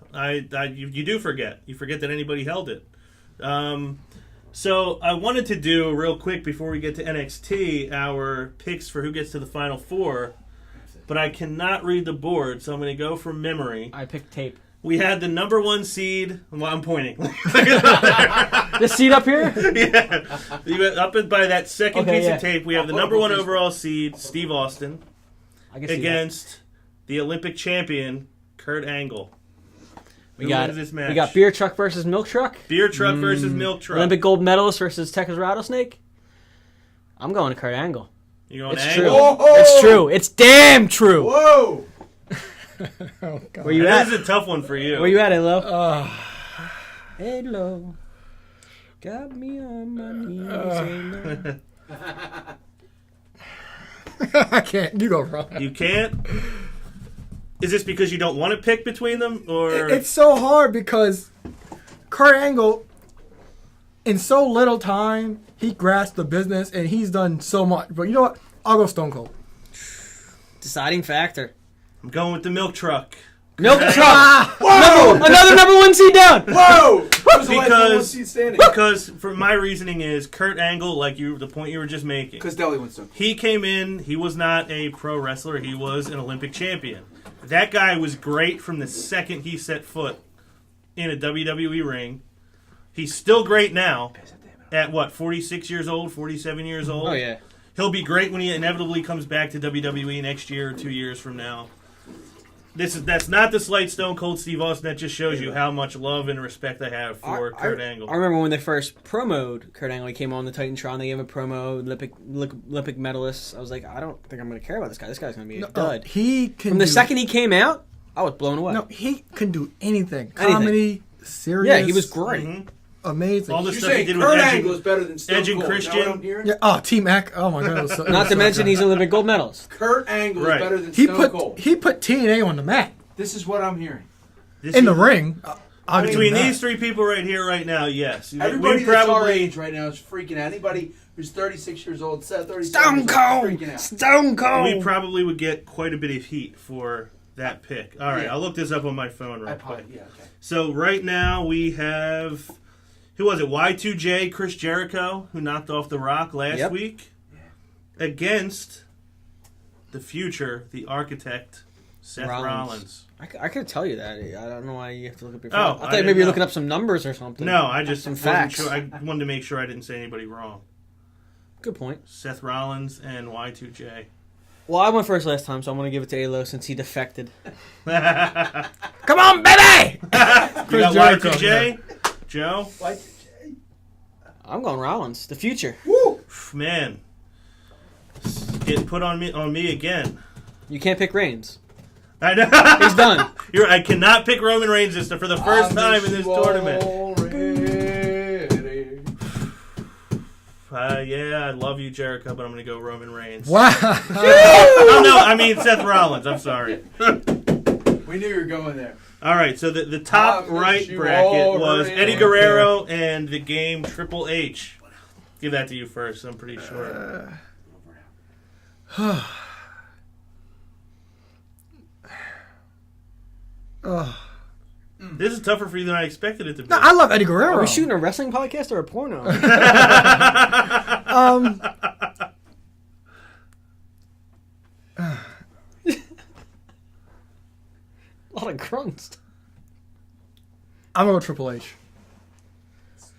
you do forget. You forget that anybody held it. So I wanted to do real quick before we get to NXT our picks for who gets to the Final Four, but I cannot read the board, so I'm going to go from memory. I picked tape. We had the number 1 seed. Well, I'm pointing. The seed up here? Yeah. Up by that second piece of tape, we have the number 1 overall seed, Steve Austin, against the Olympic champion, Kurt Angle. We got beer truck versus milk truck. Beer truck versus milk truck. Olympic gold medalist versus Texas rattlesnake. I'm going to Kurt Angle. You going it's Angle? true. Whoa! It's true. It's damn true. Whoa! Oh, God. Where you at? This is a tough one for you. Where you at, Halo? Halo. Got me on my knees. I can't. You go, Ron. You can't? Is this because you don't want to pick between them, or It's so hard because Kurt Angle, in so little time, he grasped the business and he's done so much. But you know what? I'll go Stone Cold. Deciding factor. I'm going with the milk truck? Milk truck. Whoa! Another number 1 seed down. Whoa! Who's the last number 1 seed standing? Because for my reasoning is Kurt Angle, like the point you were just making. Because Deli went so. He came in. He was not a pro wrestler. He was an Olympic champion. That guy was great from the second he set foot in a WWE ring. He's still great now. At what, 46 years old, 47 years old? Oh yeah. He'll be great when he inevitably comes back to WWE next year or 2 years from now. That's not the slight Stone Cold Steve Austin. That just shows you how much love and respect I have for Kurt Angle. I remember when they first promoted Kurt Angle. He came on the Titantron. They gave him a promo, Olympic medalist. I was like, I don't think I'm going to care about this guy. This guy's going to be a dud. He can. From the second he came out, I was blown away. No, he can do anything. Comedy, serious. Yeah, he was great. Mm-hmm. Amazing. All the You're stuff he saying did Kurt with Angle is better than Stone Edge and Cold. Christian? Is that what I'm hearing? Yeah. Oh, Team Mac. Oh my God. It was so, Not to mention he's Olympic gold medalist. Kurt Angle Right. is better than he Stone put Cold. he put TNA on the map This is what I'm hearing. in the ring. Between these 3 people right here, right now, yes. Everybody that's our age right now is freaking out. Anybody who's 36 years old, 37 Stone is Cold. freaking out. Stone Cold. We probably would get quite a bit of heat for that pick. All right, Yeah. I'll look this up on my phone real quick. Probably, yeah, okay. So right now we have, who was it? Y2J, Chris Jericho, who knocked off The Rock last week, against the future, the architect, Seth Rollins. I could tell you that. I don't know why you have to look up your phone. Oh, I I thought didn't maybe you're know. looking up some numbers or something. No, I just some wasn't facts. sure. I wanted to make sure I didn't say anybody wrong. Good point. Seth Rollins and Y2J. Well, I went first last time, so I'm going to give it to Alo since he defected. Come on, baby! You got Jericho, Y2J? Joe? Y2J. I'm going Rollins. The future. Woo! Man. Get put on me again. You can't pick Reigns. I know. He's done. I cannot pick Roman Reigns for the first time in this tournament. Already. Yeah, I love you, Jericho, but I'm going to go Roman Reigns. Wow. Oh, no, I mean Seth Rollins. I'm sorry. We knew you were going there. All right, so the top right bracket was Eddie Guerrero and the Game Triple H. Give that to you first, I'm pretty sure. This is tougher for you than I expected it to be. No, I love Eddie Guerrero. Are we shooting a wrestling podcast or a porno? A lot of grunts. I'm going to go Triple H.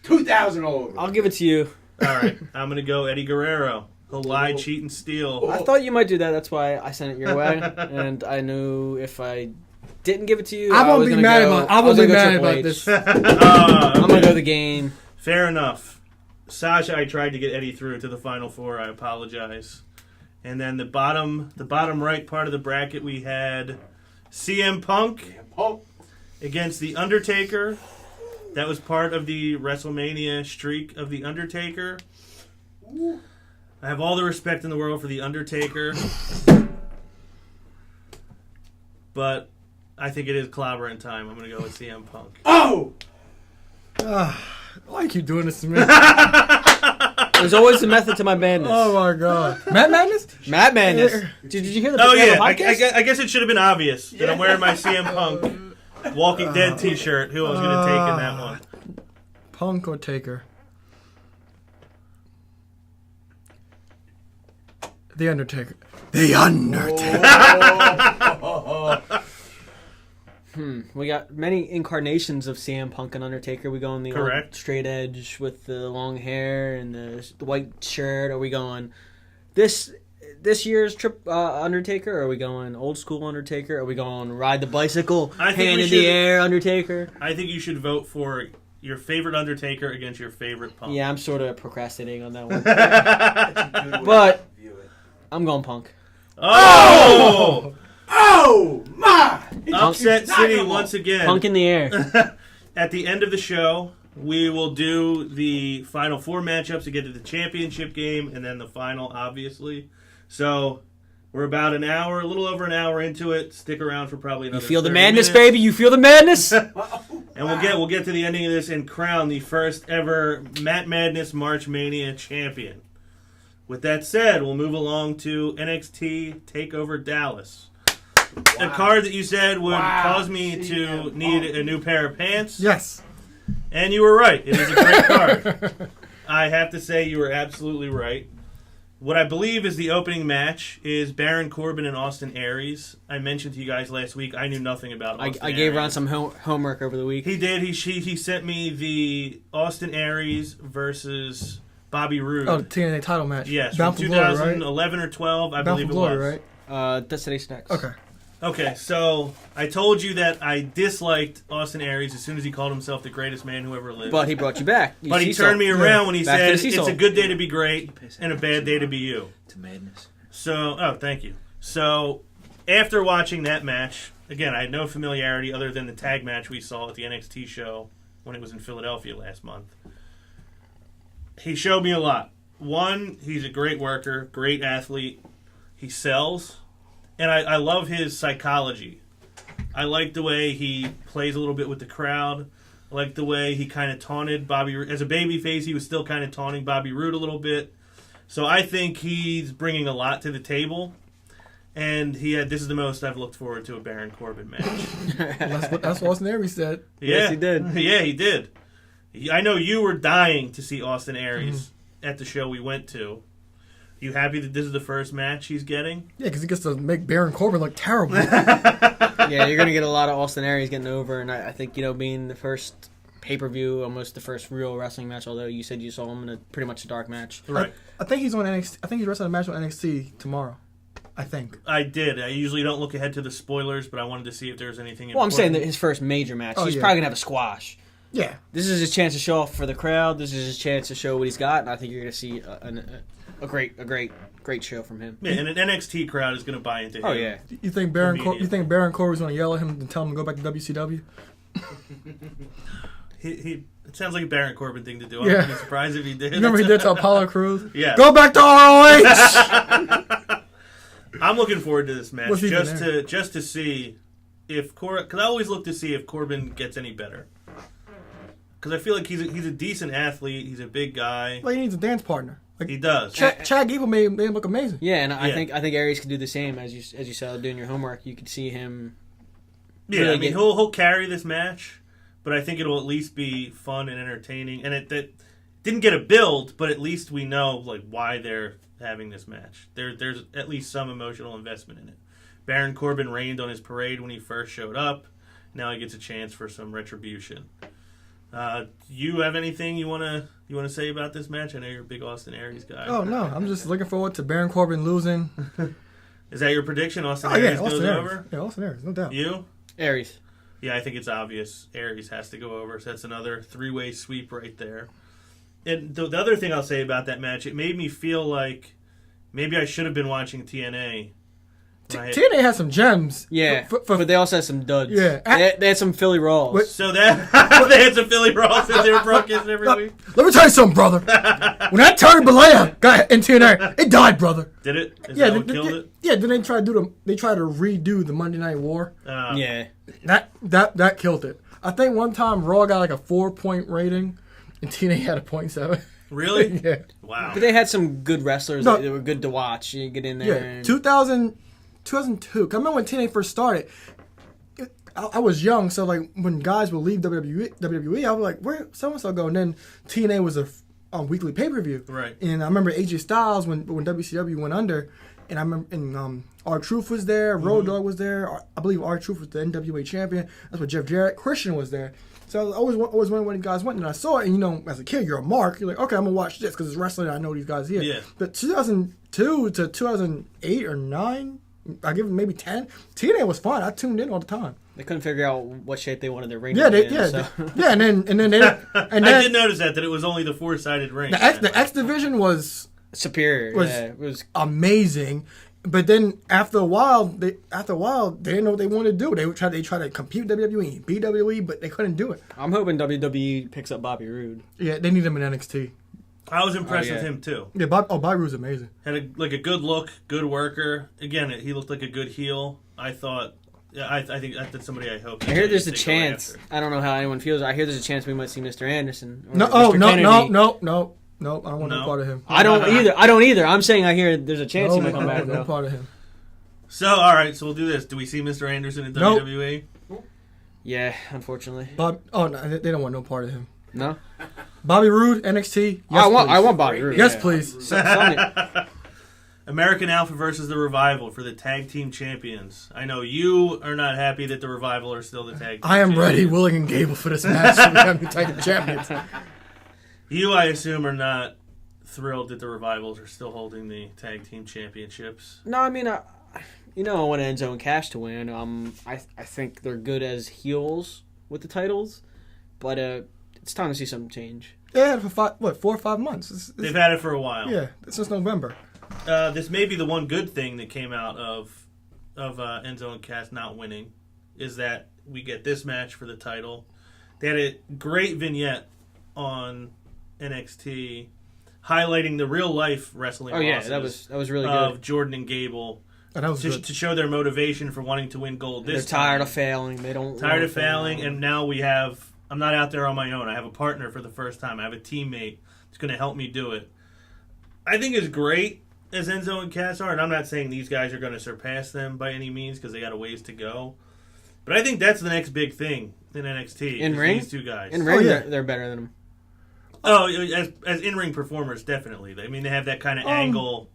2,000 all over. I'll give it to you. All right, I'm going to go Eddie Guerrero. He'll lie, cheat, and steal. I thought you might do that. That's why I sent it your way. And I knew if I didn't give it to you, I won't be mad about this. I'm going to go the Game. Fair enough. Sasha, I tried to get Eddie through to the Final Four. I apologize. And then the bottom right part of the bracket, we had CM Punk against The Undertaker. That was part of the WrestleMania streak of The Undertaker. I have all the respect in the world for The Undertaker. But I think it is clobbering time. I'm going to go with CM Punk. Oh! Why you keep doing this to me? There's always a method to my madness. Oh my god. Matt Madness? Matt Madness. Did you hear the Oh, yeah. I podcast? guess it should have been obvious that I'm wearing my CM Punk Walking Dead t-shirt. Who I was going to take in that one. Punk or Taker? The Undertaker. The Undertaker. We got many incarnations of CM Punk and Undertaker. We going the old Correct. straight edge with the long hair and the white shirt? Are we going this year's Undertaker? Or are we going old school Undertaker? Are we going ride the bicycle, hand in the air Undertaker? I think you should vote for your favorite Undertaker against your favorite Punk. Yeah, I'm sort of procrastinating on that one. But I'm going Punk. Oh! Oh, my! Upset City once again. Punk in the air. At the end of the show, we will do the final four matchups to get to the championship game, and then the final, obviously. So we're about an hour, a little over an hour into it. Stick around for probably another. You feel the 30 madness, minutes. baby. You feel the madness. And we'll get to the ending of this and crown the first ever Matt Madness MarchMania champion. With that said, we'll move along to NXT Takeover Dallas. A card that you said would cause me to need a new pair of pants. Yes. And you were right. It is a great card. I have to say you were absolutely right. What I believe is the opening match is Baron Corbin and Austin Aries. I mentioned to you guys last week I knew nothing about Austin I gave Aries. Ron some homework over the week. He did. He sent me the Austin Aries versus Bobby Roode. Oh, TNA title match. Yes, Bound from for Glory, 2011 or 12, I Bound believe for it Glory, was. right? Destination X. Okay. Okay, so I told you that I disliked Austin Aries as soon as he called himself the greatest man who ever lived. But he brought you back. But he turned me around when he Back to said, the seesaw. it's a good day to be great and a bad day to be you. To madness. So, thank you. So, after watching that match, again, I had no familiarity other than the tag match we saw at the NXT show when it was in Philadelphia last month. He showed me a lot. One, he's a great worker, great athlete. He sells. And I love his psychology. I like the way he plays a little bit with the crowd. I like the way he kind of taunted Bobby Roode. As a babyface, he was still kind of taunting Bobby Roode a little bit. So I think he's bringing a lot to the table. And this is the most I've looked forward to a Baron Corbin match. That's what Austin Aries said. Yeah. Yes, he did. Yeah, he did. I know you were dying to see Austin Aries at the show we went to. You happy that this is the first match he's getting? Yeah, because he gets to make Baron Corbin look terrible. Yeah, you're going to get a lot of Austin Aries getting over, and I think, being the first pay-per-view, almost the first real wrestling match, although you said you saw him in a pretty much a dark match. Right. I think he's on NXT. I think he's wrestling a match on NXT tomorrow. I think. I did. I usually don't look ahead to the spoilers, but I wanted to see if there's anything Well, I'm important. saying that his first major match, he's probably going to have a squash. Yeah. This is his chance to show off for the crowd. This is his chance to show what he's got, and I think you're going to see a great show from him. Yeah, and an NXT crowd is going to buy into him. Oh yeah. You think Baron Corbin's going to yell at him and tell him to go back to WCW? It sounds like a Baron Corbin thing to do. I Yeah. wouldn't be surprised if he did. Remember he did to Apollo Crews? Yeah. Go back to ROH! I'm looking forward to this match What's even there? just to see if Corbin, because I always look to see if Corbin gets any better. Because I feel like he's a decent athlete. He's a big guy. Like, he needs a dance partner. Like, He does. Chad Gable made him look amazing. Yeah, and I Yeah. think Aries could do the same as you saw doing your homework. You could see him. Yeah, really I mean get- he'll carry this match, but I think it'll at least be fun and entertaining. And it didn't get a build, but at least we know like why they're having this match. There's at least some emotional investment in it. Baron Corbin rained on his parade when he first showed up. Now he gets a chance for some retribution. You have anything you wanna say about this match? I know you're a big Austin Aries guy. Oh, no. I'm just looking forward to Baron Corbin losing. Is that your prediction? Austin Oh, yeah. Aries goes Austin Aries. over? Yeah, Austin Aries. No doubt. You? Aries. Yeah, I think it's obvious. Aries has to go over. So that's another three-way sweep right there. And the other thing I'll say about that match, it made me feel like maybe I should have been watching TNA. TNA has some gems. Yeah, For- but they also had some duds. Yeah. They had some Philly Rawls. But- So that they had some Philly Raws as they were broadcasting every week. Let me tell you something, brother. When that Terry Bollea got in TNA, it died, brother. Did it? Is Yeah, that what killed it? Yeah. Then they tried to redo the Monday Night War. Yeah. That killed it. I think one time Raw got like a 4-point rating, and TNA had a 0.7. Really? Yeah. Wow. But they had some good wrestlers No. that were good to watch. You get in there. Yeah. And 2002. 'Cause I remember when TNA first started. I was young, so like when guys would leave WWE, I was like, "Where so and so go?" And then TNA was a weekly pay per view, Right. And I remember AJ Styles when WCW went under, and I remember R-Truth was there, Road Dogg was there. I believe R-Truth was the NWA champion. That's what Jeff Jarrett. Christian was there. So I always wondering when you guys went, and I saw it. And as a kid, you're a mark. You're like, okay, I'm gonna watch this because it's wrestling. And I know these guys here. Yeah. But 2002 to 2008 or 9, I give it maybe 10. TNA was fun. I tuned in all the time. They couldn't figure out what shape they wanted their ring Yeah, to be in. and then they, I did notice that it was only the four-sided ring. the X division was superior. Was- It was amazing. But then after a while, they didn't know what they wanted to do. They tried to compete with WWE, BWE, but they couldn't do it. I'm hoping WWE picks up Bobby Roode. Yeah, they need him in NXT. I was impressed Oh, yeah. with him too. Yeah, Bobby Roode's amazing. Had a good look, good worker. Again, he looked like a good heel. I thought. Yeah, I think that's somebody I hope. I hear there's a they go chance. after. I don't know how anyone feels. I hear there's a chance we might see Mr. Anderson. Or No, Mr. Kennedy. no. I don't want no No? part of him. I don't either. I'm saying I hear there's a chance he might come back. No Though. part of him. So, all right. So we'll do this. Do we see Mr. Anderson in Nope. WWE? Yeah, unfortunately. No, they don't want no part of him. No. Bobby Roode, NXT. Yes, I want please. Bobby Roode. Yes, yeah. please. Sonya- American Alpha versus the Revival for the tag team champions. I know you are not happy that the Revival are still the tag team I am ready, champions. willing, and able for this match to become the tag team champions. You, I assume, are not thrilled that the Revivals are still holding the tag team championships. No, I mean, I want Enzo and Cash to win. I think they're good as heels with the titles, but it's time to see something change. Yeah, for 4 or 5 months. They've had it for a while. Yeah, since November. This may be the one good thing that came out of Enzo and Cass not winning, is that we get this match for the title. They had a great vignette on NXT highlighting the real life wrestling. Oh yeah, losses that was really of good. Jordan and Gable And that was good. to show their motivation for wanting to win gold. They're This tired time. of failing. They don't Tired wanna of failing, fail. and now we have. I'm not out there on my own. I have a partner for the first time. I have a teammate that's going to help me do it. I think as great as Enzo and Cass are, and I'm not saying these guys are going to surpass them by any means because they got a ways to go. But I think that's the next big thing in NXT. In is ring? these two guys. In ring, yeah. they're better than them. Oh, as in-ring performers, definitely. I mean, they have that kind of angle,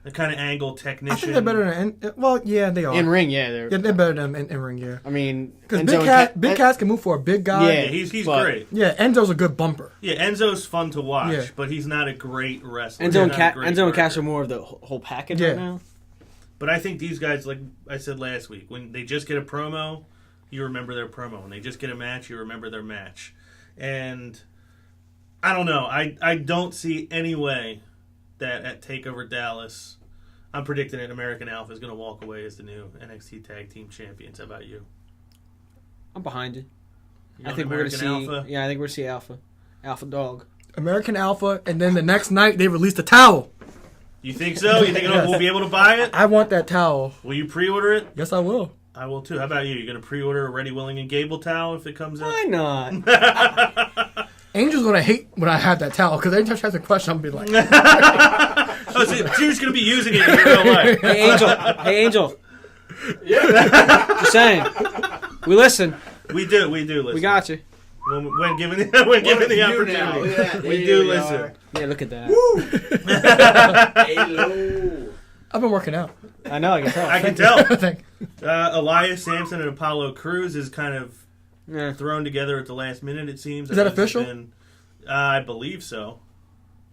technician. I think they're better than. Well, yeah, they are. In ring, yeah, they're. Yeah, they're better than in ring. Yeah, I mean, because Enzo and Big Cass can move for a big guy. Yeah. Yeah, he's but- great. Yeah, Enzo's a good bumper. Yeah, Enzo's fun to watch, Yeah. but he's not a great wrestler. Enzo and He's not a great Enzo and Cass worker. are more of the whole package Yeah. right now. But I think these guys, like I said last week, when they just get a promo, you remember their promo. When they just get a match, you remember their match. And I don't know. I don't see any way that at TakeOver Dallas, I'm predicting that American Alpha is going to walk away as the new NXT Tag Team Champions. How about you? I'm behind you. I think we're going to see Alpha? Yeah, I think we're going to see Alpha Dog. American Alpha, and then the next night they released a towel. You think so? You think we'll be able to buy it? I want that towel. Will you pre-order it? Yes, I will. I will too. How about you? You going to pre-order a Ready, Willing, and Gable towel if it comes out? Why not? Angel's gonna hate when I have that towel because anytime she has a question, I'm gonna be like, Oh, so you're just going to be using it in real life. Hey, Angel. Yeah. Just saying. We listen. We do listen. We got you. When given the opportunity. We do listen. Yeah, look at that. Hello. I've been working out. I know, I can tell. I can tell. Thank Elias Sampson and Apollo Crews is kind of Yeah. thrown together at the last minute, it seems. Is that official? I believe so.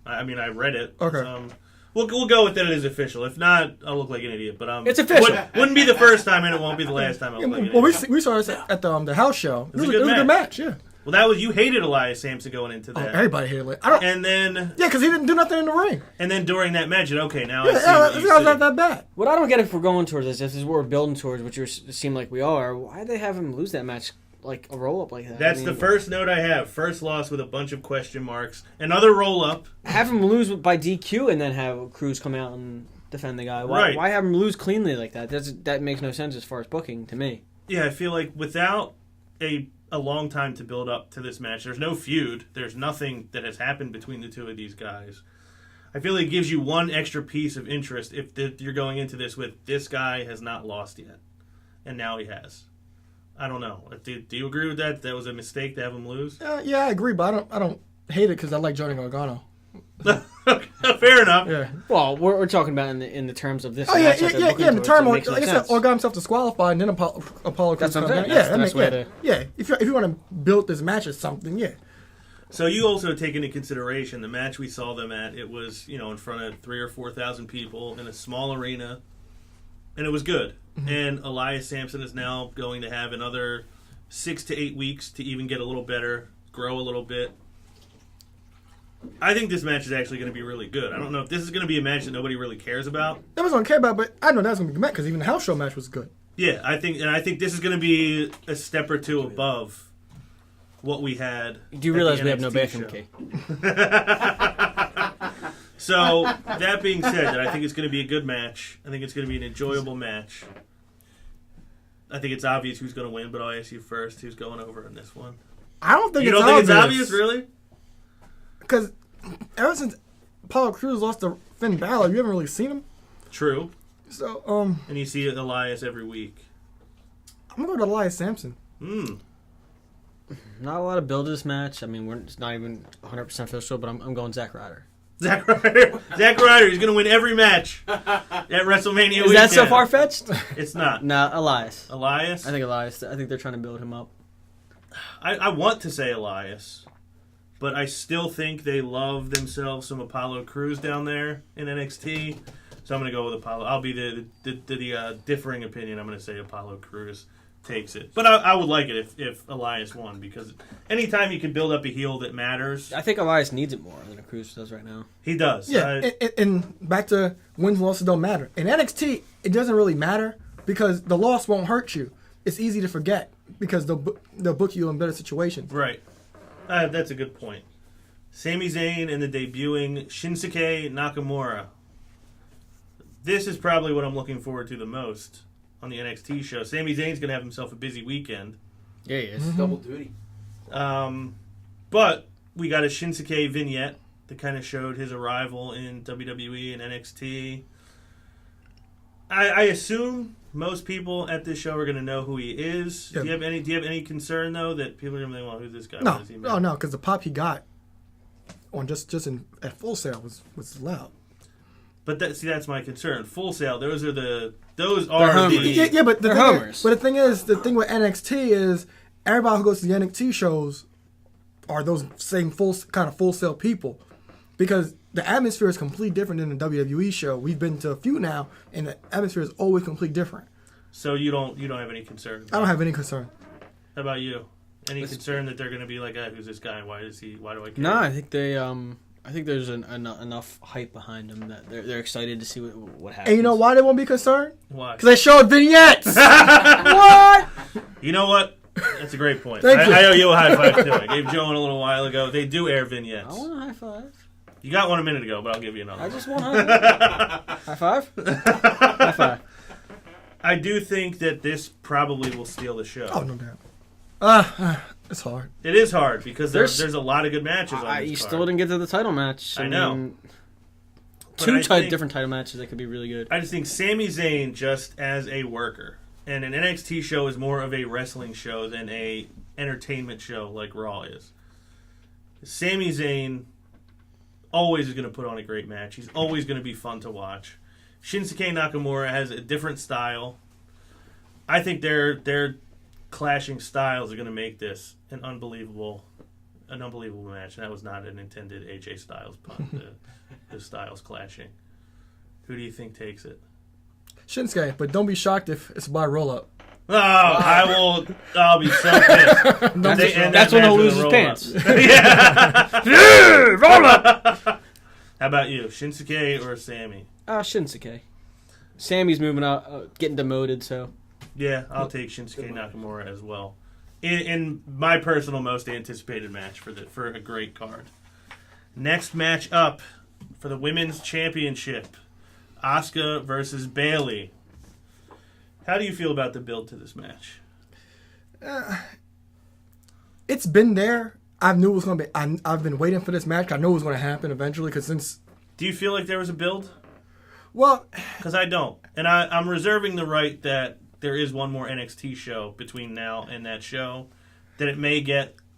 I mean, I read it. Okay. We'll go with that it is official. If not, I'll look like an idiot. But It's official. Wouldn't be the first time, and it won't be the last time I look like an Well, idiot. we saw this at the house show. It was a good good match. Yeah. Well, that was you hated Elias Sampson going into Oh, that. everybody hated it. I don't. And then Yeah, because he didn't do nothing in the ring. during that match, okay, now I Yeah, see what you that was see. not that bad. What I don't get if we're going towards this is what we're building towards, which it seem like we are. Why'd they have him lose that match like a roll up like that? That's the first note I have. First loss with a bunch of question marks. Another roll up. Have him lose by DQ and then have Cruz come out and defend the guy. Right. Why have him lose cleanly like that? That makes no sense as far as booking to me. Yeah, I feel like without a long time to build up to this match, there's no feud. There's nothing that has happened between the two of these guys. I feel like it gives you one extra piece of interest if you're going into this with this guy has not lost yet, and now he has. I don't know. Do you agree with that? That was a mistake to have him lose? Yeah, I agree, but I don't hate it because I like Johnny Gargano. Fair enough. Yeah. Well, we're talking about in the terms of this. Oh yeah, match that they're booking In the towards, term, it like makes no I said, sense. or got himself disqualified, and then Apollo Crews That's what I'm comes saying. out. That's that the makes- best way yeah. If you want to build this match as something, yeah. So you also take into consideration the match we saw them at. It was in front of 3,000 or 4,000 people in a small arena, and it was good. Mm-hmm. And Elias Sampson is now going to have another 6 to 8 weeks to even get a little better, grow a little bit. I think this match is actually going to be really good. I don't know if this is going to be a match that nobody really cares about. That was gonna care about, but I know that's gonna be good match because even the house show match was good. Yeah, I think this is going to be a step or two above what we had. Do you at realize the we have no NXT bathroom show. key? So, that being said, I think it's going to be a good match. I think it's going to be an enjoyable match. I think it's obvious who's going to win, but I'll ask you first. Who's going over in this one? I don't think You it's don't think obvious. it's obvious, really? Because ever since Apollo Crews lost to Finn Balor, you haven't really seen him. True. So And you see Elias every week. I'm gonna go to Elias Sampson. Not a lot of build to this match. I mean, it's not even 100% official, but I'm going Zack Ryder. Zack Ryder. Zack Ryder. He's going to win every match at WrestleMania. Is that so far fetched? It's not. No, Elias. Elias? I think Elias. I think they're trying to build him up. I want to say Elias, but I still think they love themselves some Apollo Crews down there in NXT. So I'm going to go with Apollo. I'll be the differing opinion. I'm going to say Apollo Crews takes it. But I would like it if Elias won, because anytime you can build up a heel that matters, I think Elias needs it more than Cruz does right now. he does. Yeah, and back to wins and losses don't matter. In NXT, it doesn't really matter because the loss won't hurt you. It's easy to forget because they'll book you in better situations. Right. That's a good point. Sami Zayn and the debuting Shinsuke Nakamura. This is probably what I'm looking forward to the most on the NXT show. Sami Zayn's going to have himself a busy weekend. Yeah, he is. Double duty. But we got a Shinsuke vignette that kind of showed his arrival in WWE and NXT. I assume most people at this show are going to know who he is. Yeah. Do you have any concern though that people are going to think, well, who's this guy? No, What does he mean? no, because the pop he got on just at Full Sail was loud. But that's my concern. Full Sail. Those are the homers. Yeah, but the They're thing homers. but the thing with NXT is everybody who goes to the NXT shows are those same Full Sail people, because the atmosphere is completely different than the WWE show. We've been to a few now, and the atmosphere is always completely different. So you don't have any concern? I don't have any concern. How about you? Any concern that they're going to be like, who's this guy? Why do I care? No, I think they. I think there's enough hype behind them that they're excited to see what happens. And you know why they won't be concerned? Why? Because they showed vignettes. What? You know what? That's a great point. Thank you. I owe you a high five, too. I gave Joe one a little while ago. They do air vignettes. I want a high five. You got one a minute ago, but I'll give you another I one. just want high five. High five. I do think that this probably will steal the show. Oh, no doubt. It's hard. It is hard because there's a lot of good matches on this You card. still didn't get to the title match. I know. mean, But two I think- different title matches that could be really good. I just think Sami Zayn just as a worker, and an NXT show is more of a wrestling show than a entertainment show like Raw is. Sami Zayn always is going to put on a great match. He's always going to be fun to watch. Shinsuke Nakamura has a different style. I think their clashing styles are going to make this an unbelievable match. That was not an intended AJ Styles pun. The styles clashing. Who do you think takes it? Shinsuke, but don't be shocked if it's by roll-up. Oh, I'll be so pissed. That's when he'll lose his pants. Yeah. Roll up. How about you, Shinsuke or Sammy? Shinsuke. Sammy's moving out, getting demoted, so. Yeah, I'll take Shinsuke Nakamura as well. In my personal most anticipated match for a great card. Next match up for the Women's Championship. Asuka versus Bayley. How do you feel about the build to this match? It's been there. I knew it was going to be. I've been waiting for this match. I knew it was going to happen eventually. Do you feel like there was a build? Well, Because I don't. And I'm reserving the right that there is one more NXT show between now and that show. That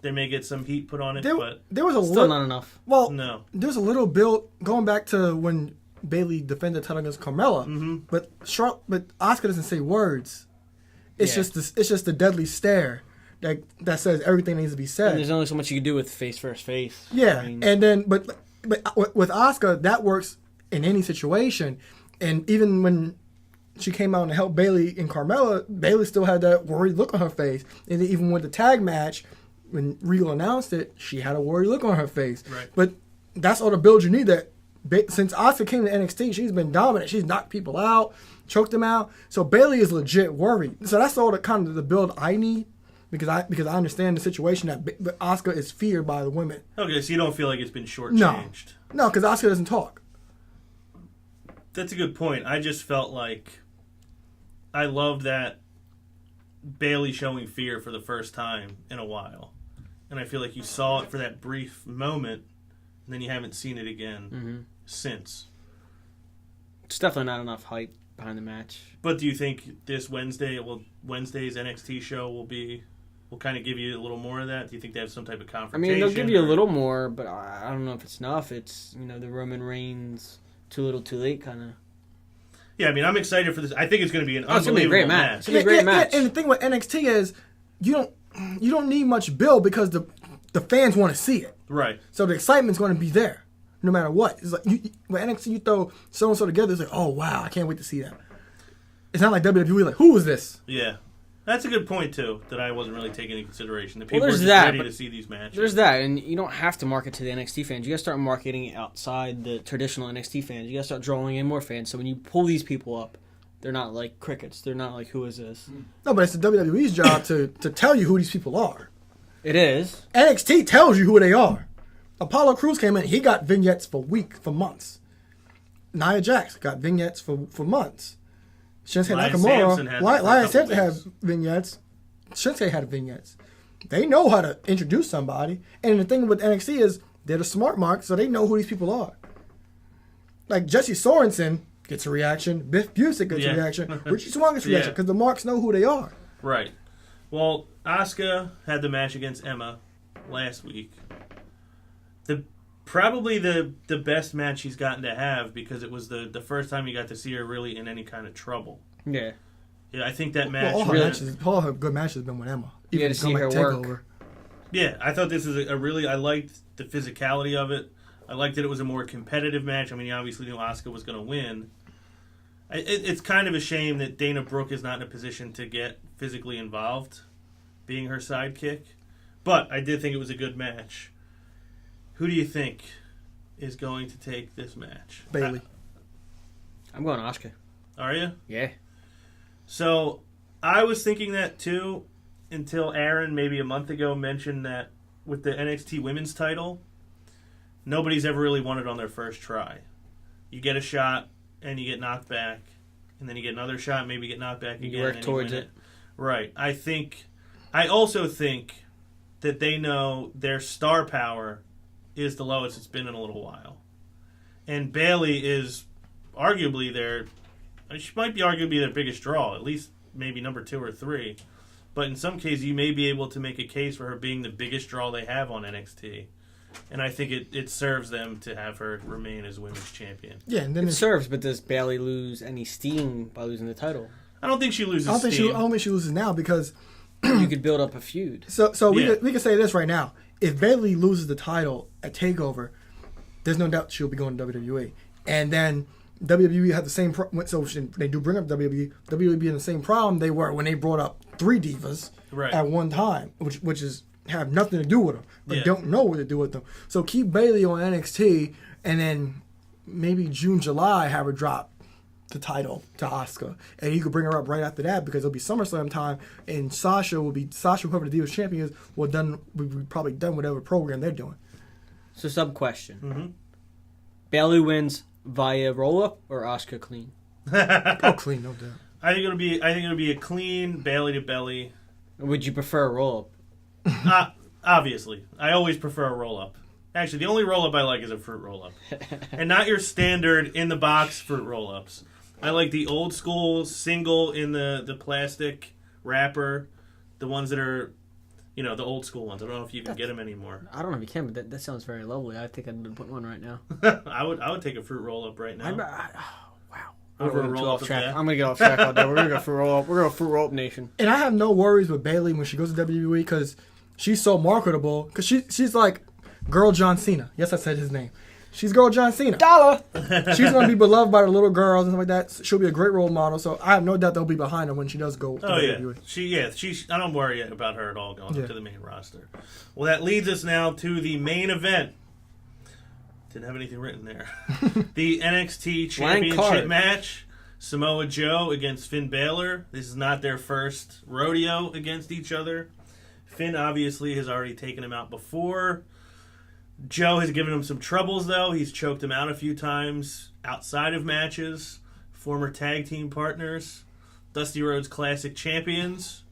they may get some heat put on it, but there was a Still little. not enough. Well, no. there's a little build going back to when Bayley defended the title against Carmella. Mm-hmm. But Asuka doesn't say words. It's Yeah. it's just the deadly stare that says everything needs to be said. And there's only so much you can do with face versus face. Yeah, I mean, and then but with Asuka, that works in any situation. And even when she came out and helped Bayley and Carmella, Bayley still had that worried look on her face. And then even with the tag match, when Regal announced it, she had a worried look on her face. Right. But that's all the build you need. That since Asuka came to NXT, she's been dominant. She's knocked people out, choked them out. So Bayley is legit worried. So that's all the kind of the build I need. Because I understand the situation that Asuka is feared by the women. Okay, so you don't feel like it's been shortchanged. No, because Asuka doesn't talk. That's a good point. I just felt like I loved that Bayley showing fear for the first time in a while. And I feel like you saw it for that brief moment, and then you haven't seen it again since. it's definitely not enough hype behind the match. But do you think this Wednesday's NXT show will kind of give you a little more of that? Do you think they have some type of I confrontation? mean, they'll give you a little more, but I don't know if it's enough. It's, the Roman Reigns too little too late kind of. Yeah, I mean, I'm excited for this. I think it's going to be an It's gonna be a unbelievable great match. It's gonna be a great match. And the thing with NXT is you don't need much build because the fans want to see it. Right. So the excitement's going to be there, no matter what. It's like with NXT, you throw so and so together. It's like, oh wow, I can't wait to see that. It's not like WWE. Like, who is this? Yeah. That's a good point, too, that I wasn't really taking into consideration. That people there's are just that, ready but to see these matches. There's that, and you don't have to market to the NXT fans. You got to start marketing it outside the traditional NXT fans. You got to start drawing in more fans. So when you pull these people up, they're not like crickets. They're not like, who is this? No, but it's the WWE's job to tell you who these people are. It is. NXT tells you who they are. Apollo Crews came in. He got vignettes for months. Nia Jax got vignettes for months. Shinsuke Nakamura, Elias Sampson had vignettes. Shinsuke had vignettes. They know how to introduce somebody. And the thing with NXT is they're the smart mark, so they know who these people are. Like Jesse Sorensen gets a reaction. Biff Busick gets a reaction. Richie Swann gets a reaction because the marks know who they are. Right. Well, Asuka had the match against Emma last week. Probably the best match she's gotten to have because it was the first time you got to see her really in any kind of trouble. Yeah. Yeah, I think that match... All her good matches have been with Emma. You had to see her work. Takeover. Yeah, I thought this was I liked the physicality of it. I liked that it was a more competitive match. I mean, you obviously knew Asuka was going to win. It's kind of a shame that Dana Brooke is not in a position to get physically involved, being her sidekick. But I did think it was a good match. Who do you think is going to take this match? Bayley. I'm going Asuka. Are you? Yeah. So, I was thinking that too. until Aaron, maybe a month ago, mentioned that with the NXT Women's title, nobody's ever really won it on their first try. You get a shot, and you get knocked back, and then you get another shot, maybe get knocked back again. You work towards it. Right. I also think that they know their star power is the lowest it's been in a little while. And Bayley is arguably she might be arguably their biggest draw, at least maybe number 2 or 3. But in some cases, you may be able to make a case for her being the biggest draw they have on NXT. And I think it serves them to have her remain as women's champion. Yeah, and then it serves, but does Bayley lose any steam by losing the title? I don't think she loses steam. I don't think she loses now because you could build up a feud. So we can say this right now. If Bayley loses the title at TakeOver, there's no doubt she'll be going to WWE. And then WWE had the same so they do bring up WWE be in the same problem they were when they brought up 3 divas at one time, which is have nothing to do with them, but don't know what to do with them. So keep Bayley on NXT, and then maybe June, July, have her drop the title to Asuka, and you could bring her up right after that because it'll be SummerSlam time, and Sasha, whoever the Divas champion is, we'll probably done whatever program they're doing. So sub question: Bayley wins via roll up or Asuka clean? Oh, clean, no doubt. I think it'll be a clean Bayley to belly. Would you prefer a roll up? Obviously, I always prefer a roll up. Actually, the only roll up I like is a fruit roll up, and not your standard in the box fruit roll ups. I like the old school single in the plastic wrapper, the ones that are, the old school ones. I don't know if you can get them anymore. I don't know if you can, but that sounds very lovely. I think I'd put one right now. I would take a fruit roll up right now. Wow. Over a roll up. I'm gonna get off track all day. We're gonna go fruit roll up. We're gonna fruit roll up nation. And I have no worries with Bayley when she goes to WWE because she's so marketable. Because she's like Girl John Cena. Yes, I said his name. She's Girl John Cena. Dollar. She's going to be beloved by the little girls and stuff like that. She'll be a great role model. So I have no doubt they'll be behind her when she does go to WWE. I don't worry about her at all going up to the main roster. Well, that leads us now to the main event. Didn't have anything written there. The NXT Championship match. Samoa Joe against Finn Balor. This is not their first rodeo against each other. Finn obviously has already taken him out before. Joe has given him some troubles, though. He's choked him out a few times outside of matches. Former tag team partners. Dusty Rhodes Classic champions.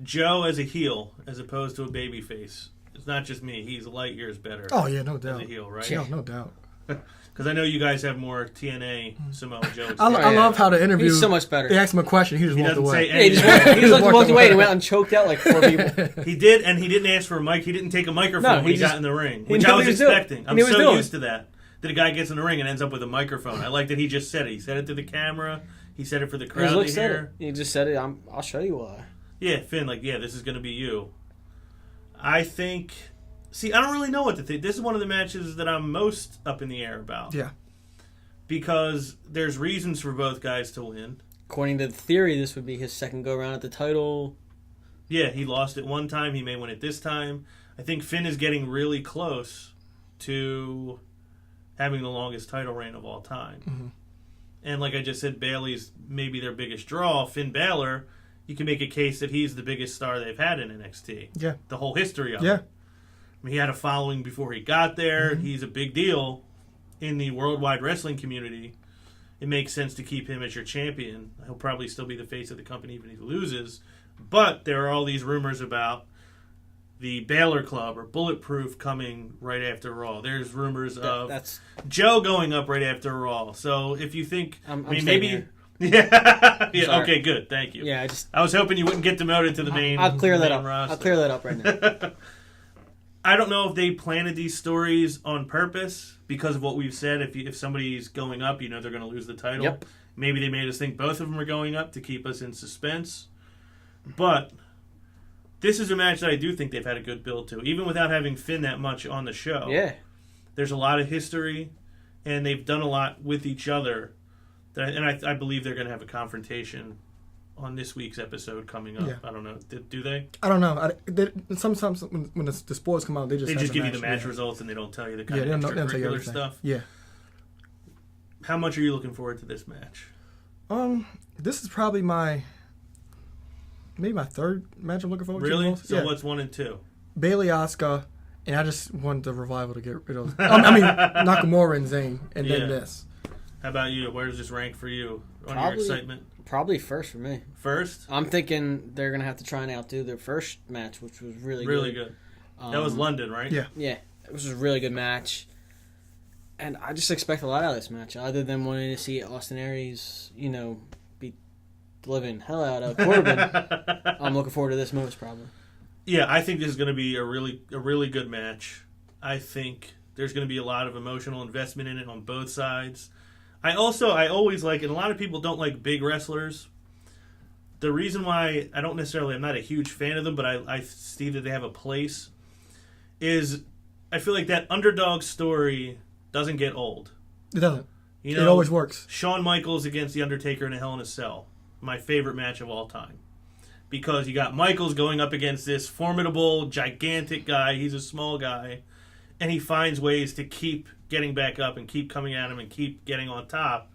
Joe as a heel, as opposed to a babyface. It's not just me. He's light years better. Oh, yeah, no doubt. As a heel, right? Yeah, no doubt. Because I know you guys have more TNA Samoa Joe. I love how the interview. He's so much better. They asked him a question. He just walked away. He just walked away and he went and choked out like 4 people. He did, and he didn't ask for a mic. He didn't take a microphone when he got in the ring, which I was expecting. I'm so used to that a guy gets in the ring and ends up with a microphone. I like that he just said it. He said it to the camera. He said it for the crowd to hear. He just said it. I'll show you why. Yeah, Finn, this is going to be you. I think... See, I don't really know what to think. This is one of the matches that I'm most up in the air about. Yeah. Because there's reasons for both guys to win. According to the theory, this would be his second go-around at the title. Yeah, he lost it one time. He may win it this time. I think Finn is getting really close to having the longest title reign of all time. Mm-hmm. And like I just said, Bayley's maybe their biggest draw. Finn Balor, you can make a case that he's the biggest star they've had in NXT. Yeah. The whole history of it. Yeah. I mean, he had a following before he got there. Mm-hmm. He's a big deal in the worldwide wrestling community. It makes sense to keep him as your champion. He'll probably still be the face of the company even if he loses. But there are all these rumors about the Balor Club or Bulletproof coming right after Raw. There's rumors of Joe going up right after Raw. So if you think... maybe... Here. Yeah. Okay, good. Thank you. Yeah, I was hoping you wouldn't get demoted to the main I'll clear that up. roster. I'll clear that up right now. I don't know if they planted these stories on purpose because of what we've said. If somebody's going up, they're going to lose the title. Yep. Maybe they made us think both of them are going up to keep us in suspense. But this is a match that I do think they've had a good build to, even without having Finn that much on the show. Yeah. There's a lot of history, and they've done a lot with each other. And I believe they're going to have a confrontation on this week's episode coming up. Yeah. I don't know. Do they? I don't know. Sometimes when the spoilers come out, they just give you the match results and they don't tell you the kind of extracurricular stuff. Yeah. How much are you looking forward to this match? This is probably my maybe my third match I'm looking forward to. Really? Most. So Yeah. what's 1 and 2? Bailey, Asuka, and I just want the Revival to get rid of. I mean, Nakamura and Zayn, and then this. How about you? Where does this rank for you on your Probably- excitement? Probably first for me. First? I'm thinking they're going to have to try and outdo their first match, which was really Good. That was London, right? Yeah. Yeah, it was a really good match. And I just expect a lot out of this match, other than wanting to see Austin Aries, beat the living hell out of Corbin. I'm looking forward to this most, probably. Yeah, I think this is going to be a really good match. I think there's going to be a lot of emotional investment in it on both sides. I always like, and a lot of people don't like big wrestlers. The reason why I'm not a huge fan of them, but I see that they have a place, is I feel like that underdog story doesn't get old. It doesn't. It always works. Shawn Michaels against The Undertaker in a Hell in a Cell. My favorite match of all time. Because you got Michaels going up against this formidable, gigantic guy. He's a small guy. And he finds ways to keep getting back up and keep coming at him and keep getting on top.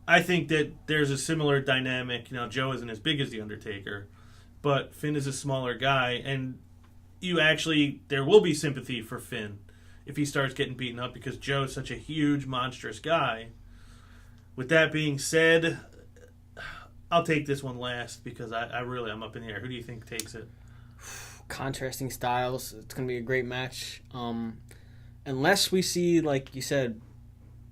I think that there's a similar dynamic. Joe isn't as big as The Undertaker, but Finn is a smaller guy, and there will be sympathy for Finn if he starts getting beaten up because Joe is such a huge, monstrous guy. With that being said, I'll take this one last because I'm up in the air. Who do you think takes it? Contrasting styles. It's going to be a great match. Unless we see, like you said,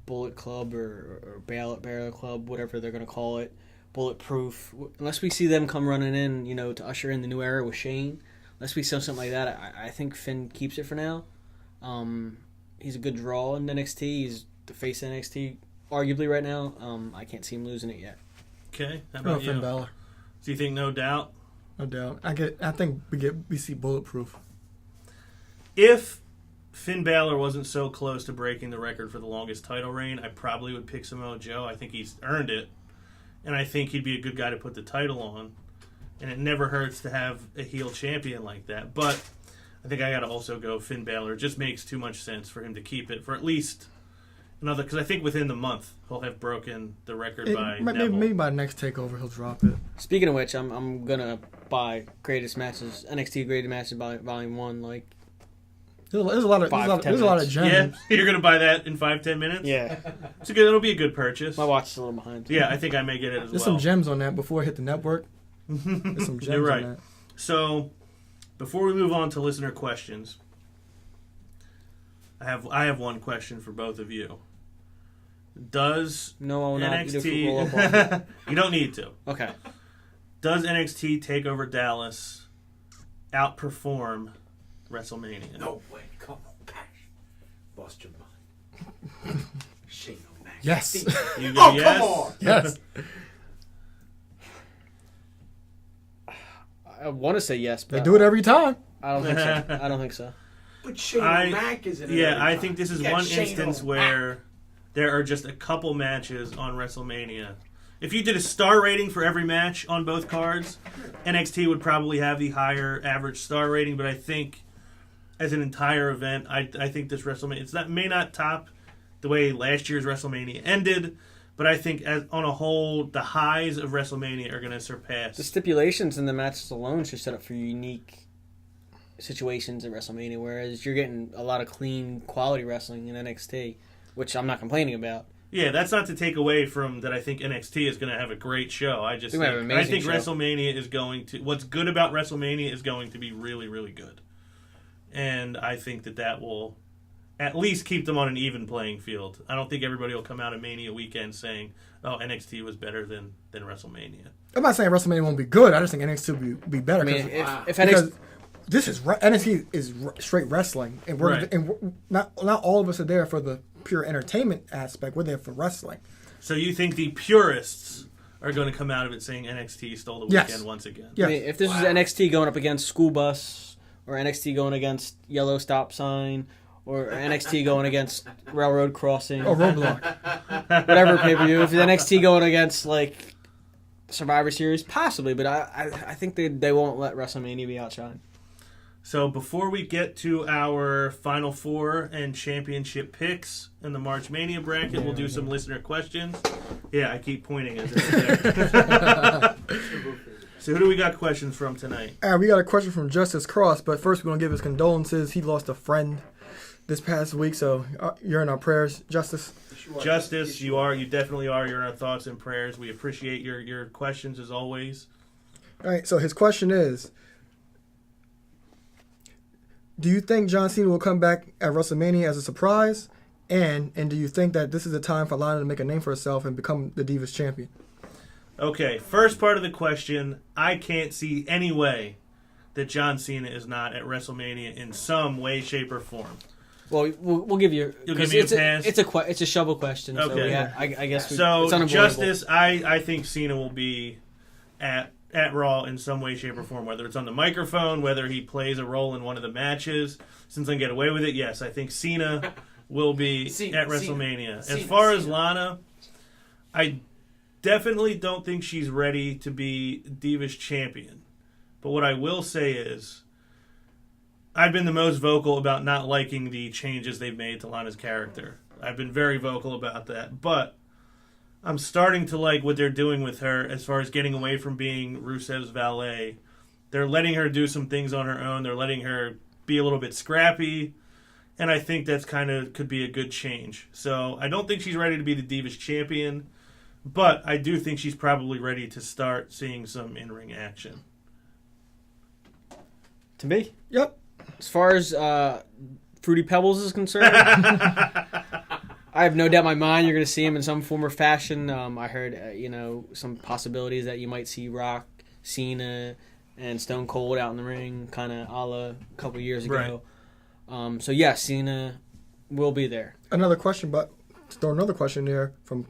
Bullet Club or Barrel Club, whatever they're going to call it, Bulletproof. Unless we see them come running in, to usher in the new era with Shane. Unless we see something like that, I think Finn keeps it for now. He's a good draw in NXT. He's the face of NXT, arguably right now. I can't see him losing it yet. Okay, how about you? Finn Balor. Do you think No Doubt? No doubt. I think we see Bulletproof. If Finn Balor wasn't so close to breaking the record for the longest title reign, I probably would pick Samoa Joe. I think he's earned it, and I think he'd be a good guy to put the title on. And it never hurts to have a heel champion like that. But I think I got to also go Finn Balor. It just makes too much sense for him to keep it for at least another, because I think within the month he'll have broken the record by maybe by next Takeover he'll drop it. Speaking of which, I'm gonna buy Greatest Matches, NXT Greatest Matches Volume 1. Like, there's a lot of gems. Yeah, you're gonna buy that in 5-10 minutes. Yeah, It'll be a good purchase. my watch is a little behind. Yeah, I think I may get it as There's well. some gems on that before it hit the network. There's some gems You're right. on that. So, before we move on to listener questions, I have one question for both of you. Does No, I'm not. NXT... You don't need to. Okay. Does NXT Takeover Dallas outperform WrestleMania? No way. Come on, Cash. Lost your mind. Shane O'Mac. Yes. You go Oh, yes? come on. Yes. I want to say yes, but They do it every time. I don't think so. I don't think so. But Shane O'Mac is in it. Yeah, every I time. think this is You got one Shane instance O'Mac. where there are just a couple matches on WrestleMania. If you did a star rating for every match on both cards, NXT would probably have the higher average star rating, but I think as an entire event, I think this WrestleMania may not top the way last year's WrestleMania ended, but I think on a whole, the highs of WrestleMania are going to surpass. The stipulations in the matches alone should set up for unique situations at WrestleMania, whereas you're getting a lot of clean, quality wrestling in NXT, which I'm not complaining about. Yeah, that's not to take away from that I think NXT is going to have a great show. I just They might have an I amazing think show. WrestleMania is going to... What's good about WrestleMania is going to be really, really good. And I think that will at least keep them on an even playing field. I don't think everybody will come out of Mania weekend saying, oh, NXT was better than WrestleMania. I'm not saying WrestleMania won't be good. I just think NXT will be better. I mean, if because NXT, this is NXT is straight wrestling, and Right. not all of us are there for the pure entertainment aspect. We're there for wrestling. So you think the purists are going to come out of it saying NXT stole the Yes. weekend once again? Yeah. I mean, if this was NXT going up against School Bus, or NXT going against Yellow Stop Sign, or NXT going against Railroad Crossing, Oh, Roadblock. whatever pay-per-view, if NXT going against like Survivor Series, possibly, but I think they won't let WrestleMania be outshined. So before we get to our Final Four and championship picks in the MarchMania bracket, we'll do some listener questions. Yeah, I keep pointing at this. So who do we got questions from tonight? We got a question from Justice Cross, but first we're going to give his condolences. He lost a friend this past week, so you're in our prayers, Justice. Justice, you are. You definitely are. You're in our thoughts and prayers. We appreciate your questions as always. All right, so his question is, do you think John Cena will come back at WrestleMania as a surprise? And do you think that this is a time for Lana to make a name for herself and become the Divas champion? Okay, first part of the question, I can't see any way that John Cena is not at WrestleMania in some way, shape, or form. Well, we'll give you. You'll give me a pass? It's a shovel question. Okay. So I guess it's so Justice, I think Cena will be at Raw in some way, shape, or form. Whether it's on the microphone, whether he plays a role in one of the matches. Since I can get away with it, yes, I think Cena will be at WrestleMania. As far as Lana, I definitely don't think she's ready to be Divas champion. But what I will say is, I've been the most vocal about not liking the changes they've made to Lana's character. I've been very vocal about that. But I'm starting to like what they're doing with her as far as getting away from being Rusev's valet. They're letting her do some things on her own. They're letting her be a little bit scrappy. And I think that's could be a good change. So I don't think she's ready to be the Divas champion. But I do think she's probably ready to start seeing some in-ring action. To me? Yep. As far as Fruity Pebbles is concerned, I have no doubt in my mind you're going to see him in some form or fashion. I heard, some possibilities that you might see Rock, Cena, and Stone Cold out in the ring, kind of a la a couple years ago. Right. So, yeah, Cena will be there. Another question, but throw another question there from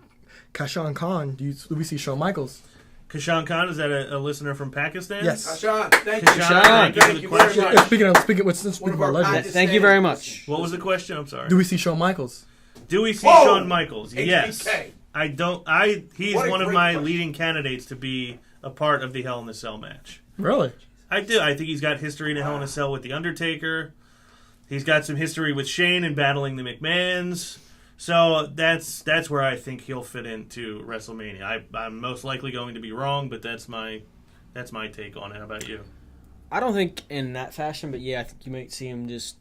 Kashan Khan. Do we see Shawn Michaels? Kashan Khan, is that a listener from Pakistan? Yes. Kashan, thank you. Kashan, thank you very much. Speaking of our legends. Thank you very much. What was the question? I'm sorry. Do we see Shawn Michaels? Do we see Shawn Michaels? HBK. Yes. He's one of my leading candidates to be a part of the Hell in a Cell match. Really? I do. I think he's got history in a Hell in a Cell with The Undertaker. He's got some history with Shane in battling the McMahons. So that's where I think he'll fit into WrestleMania. I'm most likely going to be wrong, but that's my take on it. How about you? I don't think in that fashion, but yeah, I think you might see him just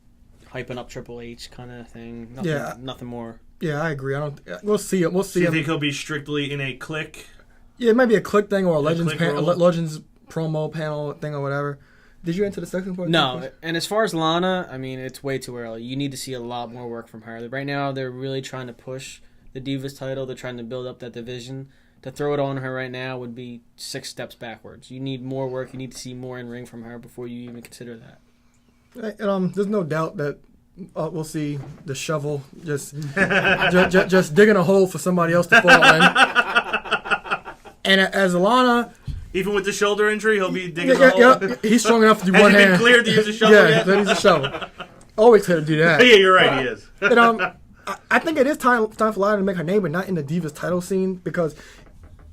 hyping up Triple H kind of thing. Nothing more. Yeah, I agree. We'll see it. Do you think he'll be strictly in a clique? Yeah, it might be a clique thing or a Legends promo panel thing or whatever. Did you answer the second part? No, and as far as Lana, I mean, it's way too early. You need to see a lot more work from her. Right now, they're really trying to push the Divas title. They're trying to build up that division. To throw it on her right now would be 6 steps backwards. You need more work. You need to see more in ring from her before you even consider that. There's no doubt that we'll see the shovel just digging a hole for somebody else to fall in. And as Lana... Even with the shoulder injury, he'll be digging a hole. Yeah, he's strong enough to do one hand. Has he been cleared to use a shovel yet? Yeah, he's a shovel. Always clear to do that. Yeah, you're right, he is. And, I think it is time for Lana to make her name, but not in the Divas title scene, because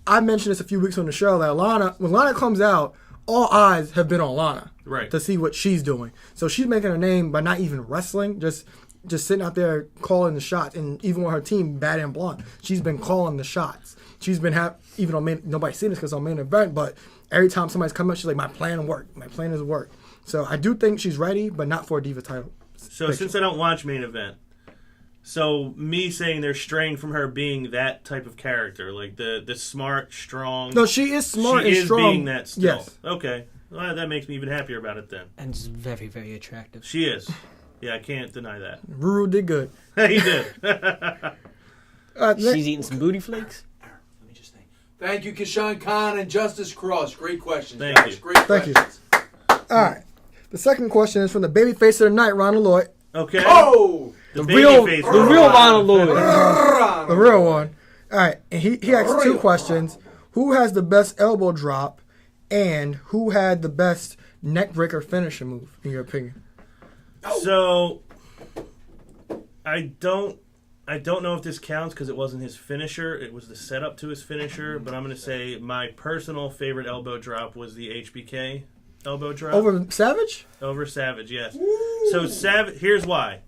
I mentioned this a few weeks on the show that when Lana comes out, all eyes have been on Lana to see what she's doing. So she's making her name by not even wrestling, just sitting out there calling the shots. And even with her team, Bad and Blonde, she's been calling the shots. She's been even on nobody's seen this because on main event, but every time somebody's come up, she's like, my plan worked. My plan has worked. So I do think she's ready, but not for a Diva title. So since I don't watch main event, so me saying they're straying from her being that type of character, like the smart, strong. No, she is smart and strong. She is being that still. Yes. Okay. Well, that makes me even happier about it then. And she's very, very attractive. She is. Yeah, I can't deny that. Ruru did good. He did. She's eating some booty flakes. Let me just think. Thank you, Kashan Khan and Justice Cross. Great questions, Thank guys. you. Great questions. All right. The second question is from the babyface of the night, Ronald Lloyd. Okay. Oh! The real Ronald Lloyd. The real one. All right. And he asked 2 questions. Who has the best elbow drop and who had the best neckbreaker finisher move, in your opinion? So, I don't know if this counts because it wasn't his finisher. It was the setup to his finisher. But I'm going to say my personal favorite elbow drop was the HBK elbow drop. Over Savage? Over Savage, yes. Woo! So Savage, here's why.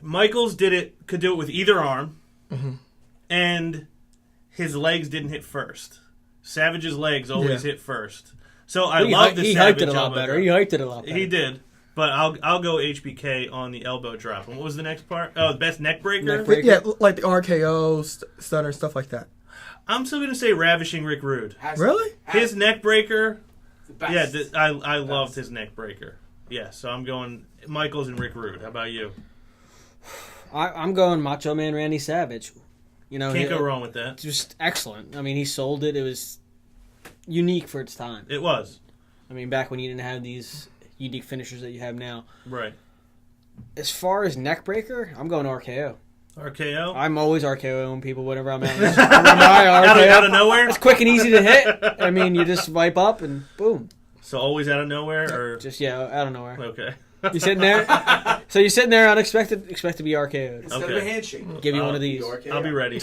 Michaels could do it with either arm, and his legs didn't hit first. Savage's legs always hit first. So He love the Savage hyped it a lot elbow better. drop. He hyped it a lot better. He did. But I'll go HBK on the elbow drop. And what was the next part? Oh, the best neck breaker? Neck breaker. Yeah, like the RKO, stunner, stuff like that. I'm still going to say Ravishing Rick Rude. Really? His neck breaker, The best. yeah, I loved his neck breaker. Yeah, so I'm going Michaels and Rick Rude. How about you? I'm going Macho Man Randy Savage. You know, Can't go wrong with that. Just excellent. I mean, he sold it. It was unique for its time. It was. I mean, back when you didn't have these unique finishers that you have now. Right. As far as neck breaker, I'm going RKO. RKO? I'm always RKOing people whenever I'm out. Out of nowhere? It's quick and easy to hit. I mean, you just wipe up and boom. So always out of nowhere? Or Just, out of nowhere. okay. You're sitting there. So you're sitting there unexpected, expect to be RKO'd. Instead of a handshake. Give you one of these. I'll be ready.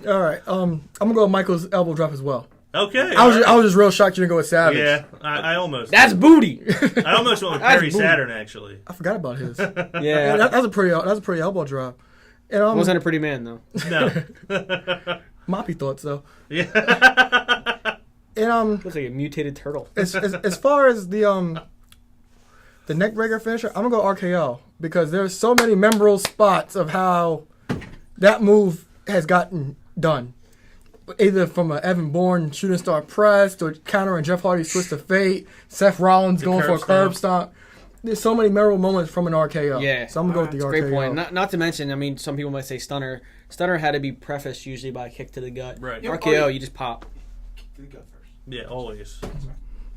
All right. I'm gonna go with Michael's elbow drop as well. Okay. I was just real shocked you didn't go with Savage. Yeah, I almost. That's booty. I almost went with That's Perry boom. Saturn, actually. I forgot about his. Yeah. That's a pretty elbow drop. And Wasn't a pretty man, though. No. Moppy thoughts though. Yeah. And Looks like a mutated turtle. as far as the neck breaker finisher, I'm gonna go RKO because there's so many memorable spots of how that move has gotten done. Either from an Evan Bourne shooting star press to countering Jeff Hardy's twist of fate, Seth Rollins going for a curb stomp. There's so many memorable moments from an RKO. Yeah. So I'm gonna go with the RKO. Great point. Not to mention, I mean, some people might say stunner. Stunner had to be prefaced usually by a kick to the gut. Right. RKO, you just pop. Kick to the gut first. Yeah, always.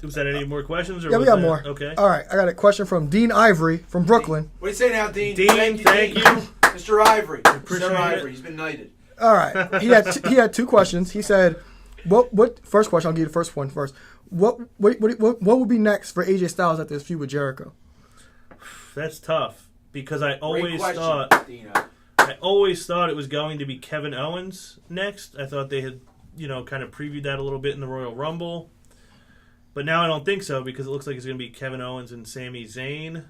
Was that any more questions? Or Yeah, we was got that- more. Okay. All right, I got a question from Dean Ivory from Brooklyn. What do you say now, Dean? Dean, thank you. Mr. Ivory. Appreciate Mr. it. Ivory. He's been knighted. All right, he had two questions. He said, "What first question? I'll give you the first one first. What would be next for AJ Styles after his feud with Jericho?" That's tough because I Great always question, thought Dino. it was going to be Kevin Owens next. I thought they had, kind of previewed that a little bit in the Royal Rumble. But now I don't think so because it looks like it's going to be Kevin Owens and Sami Zayn.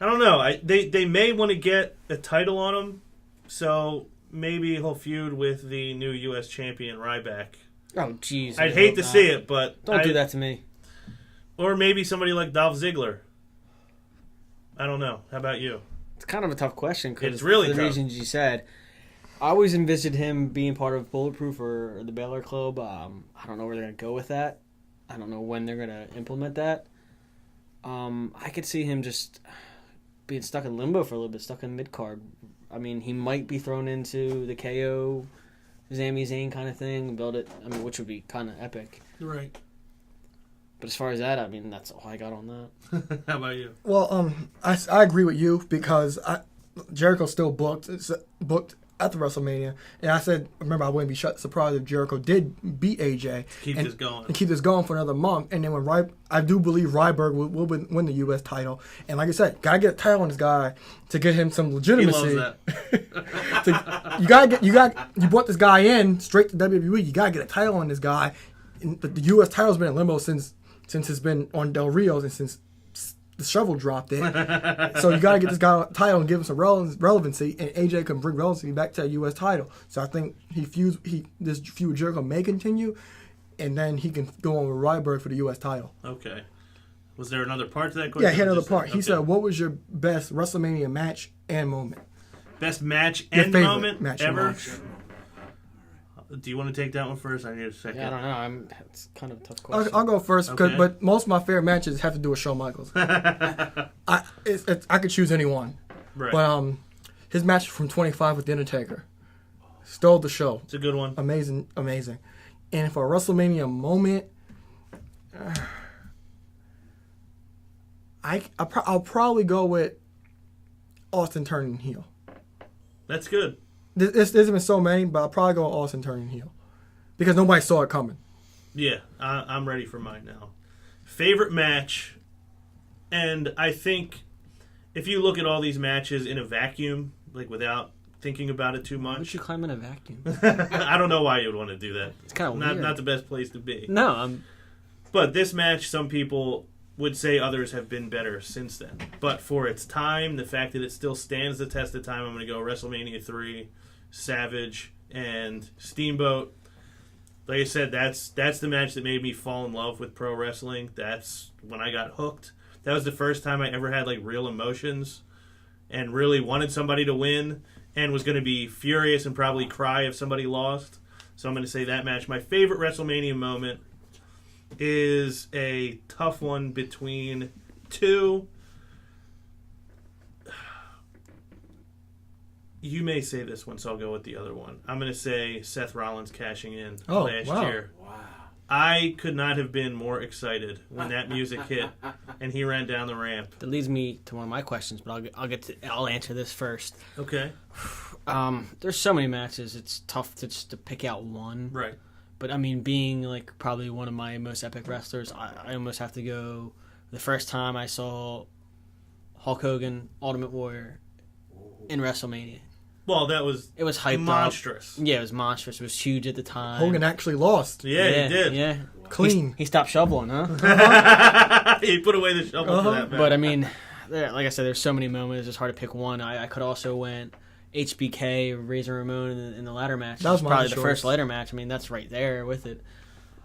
I don't know. They may want to get a title on him, so maybe he'll feud with the new U.S. champion Ryback. Oh, jeez. I'd hate to see it, but Don't do that to me. Or maybe somebody like Dolph Ziggler. I don't know. How about you? It's kind of a tough question because It's really for the tough. reasons you said. I always envisioned him being part of Bulletproof or the Balor Club. I don't know where they're going to go with that. I don't know when they're going to implement that. I could see him just being stuck in limbo for a little bit, stuck in mid-card. I mean, he might be thrown into the KO, Sami Zayn kind of thing, build it, which would be kind of epic. Right. But as far as that, that's all I got on that. How about you? Well, I agree with you because Jericho's still booked. It's booked at the WrestleMania, and I said, remember, I wouldn't be surprised if Jericho did beat AJ Keep and this going. keep this going for another month. And then when I do believe Ryberg will win the U.S. title, and like I said, gotta get a title on this guy to get him some He legitimacy. loves that. You brought this guy in straight to WWE. You gotta get a title on this guy. And the U.S. title's been in limbo since it's been on Del Rio's and since the shovel dropped it. So you got to get this guy a title and give him some relevancy, and AJ can bring relevancy back to a U.S. title. So I think this feud with Jericho may continue, and then he can go on with Ryberg for the U.S. title. Okay. Was there another part to that question? Yeah, he had another Just- part. He okay. said, what was your best WrestleMania match and moment? Best match Your and favorite moment match and ever? moment. Do you want to take that one first? I need a second. Yeah, I don't know. It's kind of a tough question. I'll go first, Okay. but most of my favorite matches have to do with Shawn Michaels. I could choose any one. Right. But his match from 25 with The Undertaker stole the show. It's a good one. Amazing. And for a WrestleMania moment, I'll probably go with Austin turning heel. That's good. There's been so many, but I'll probably go with Austin turning heel because nobody saw it coming. Yeah, I'm ready for mine now. Favorite match, and I think if you look at all these matches in a vacuum, like without thinking about it too Why would much, you climb in a vacuum? I don't know why you would want to do that. It's kind of Not weird. not the best place to be. No, But this match, some people would say others have been better since then. But for its time, the fact that it still stands the test of time, I'm going to go WrestleMania 3, Savage, and Steamboat. Like I said, that's the match that made me fall in love with pro wrestling. That's when I got hooked. That was the first time I ever had like real emotions and really wanted somebody to win and was going to be furious and probably cry if somebody lost. So I'm going to say that match. My favorite WrestleMania moment is a tough one between two. You may say this one, so I'll go with the other one. I'm going to say Seth Rollins cashing in last year. Wow. I could not have been more excited when that music hit and he ran down the ramp. That leads me to one of my questions, but I'll answer this first. Okay. There's so many matches, it's tough to pick out one. Right. But I mean, being like probably one of my most epic wrestlers, I almost have to go. The first time I saw Hulk Hogan, Ultimate Warrior, in WrestleMania. Well, it was hyped monstrous. Up. Yeah, it was monstrous. It was huge at the time. Hogan actually lost. Yeah, he did. Yeah, Clean. He stopped shoveling, huh? He put away the shovel for that match. But I mean, like I said, there's so many moments. It's hard to pick one. I could also went HBK, Razor Ramon in the ladder match. That was probably the first ladder match. I mean, that's right there with it.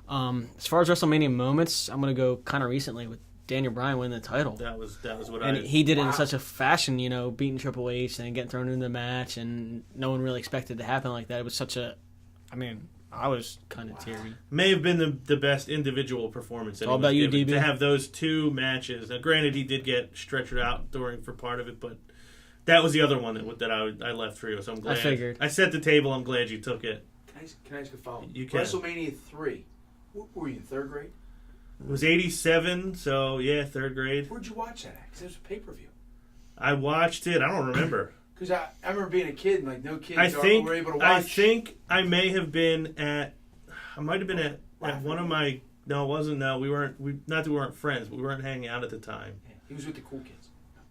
As far as WrestleMania moments, I'm gonna go kind of recently with Daniel Bryan winning the title. That was what and he did it in such a fashion, beating Triple H and getting thrown into the match, and no one really expected it to happen like that. It was such a, I was kind of teary. May have been the best individual performance. All about you, DB. To have those two matches. Now, granted, he did get stretchered out for part of it, but that was the other one that I left for you. So I'm glad. I figured. I set the table. I'm glad you took it. Can I ask a follow-up? You can. WrestleMania 3. What were you in third grade? It was 87, so yeah, third grade. Where'd you watch that at? Because it was a pay-per-view. I watched it. I don't remember. Because I remember being a kid and like no kids were able to watch. I think I may have been at. I might have been at one of my. No, it wasn't. No, we weren't. Not that we weren't friends, but we weren't hanging out at the time. Yeah, he was with the cool kids.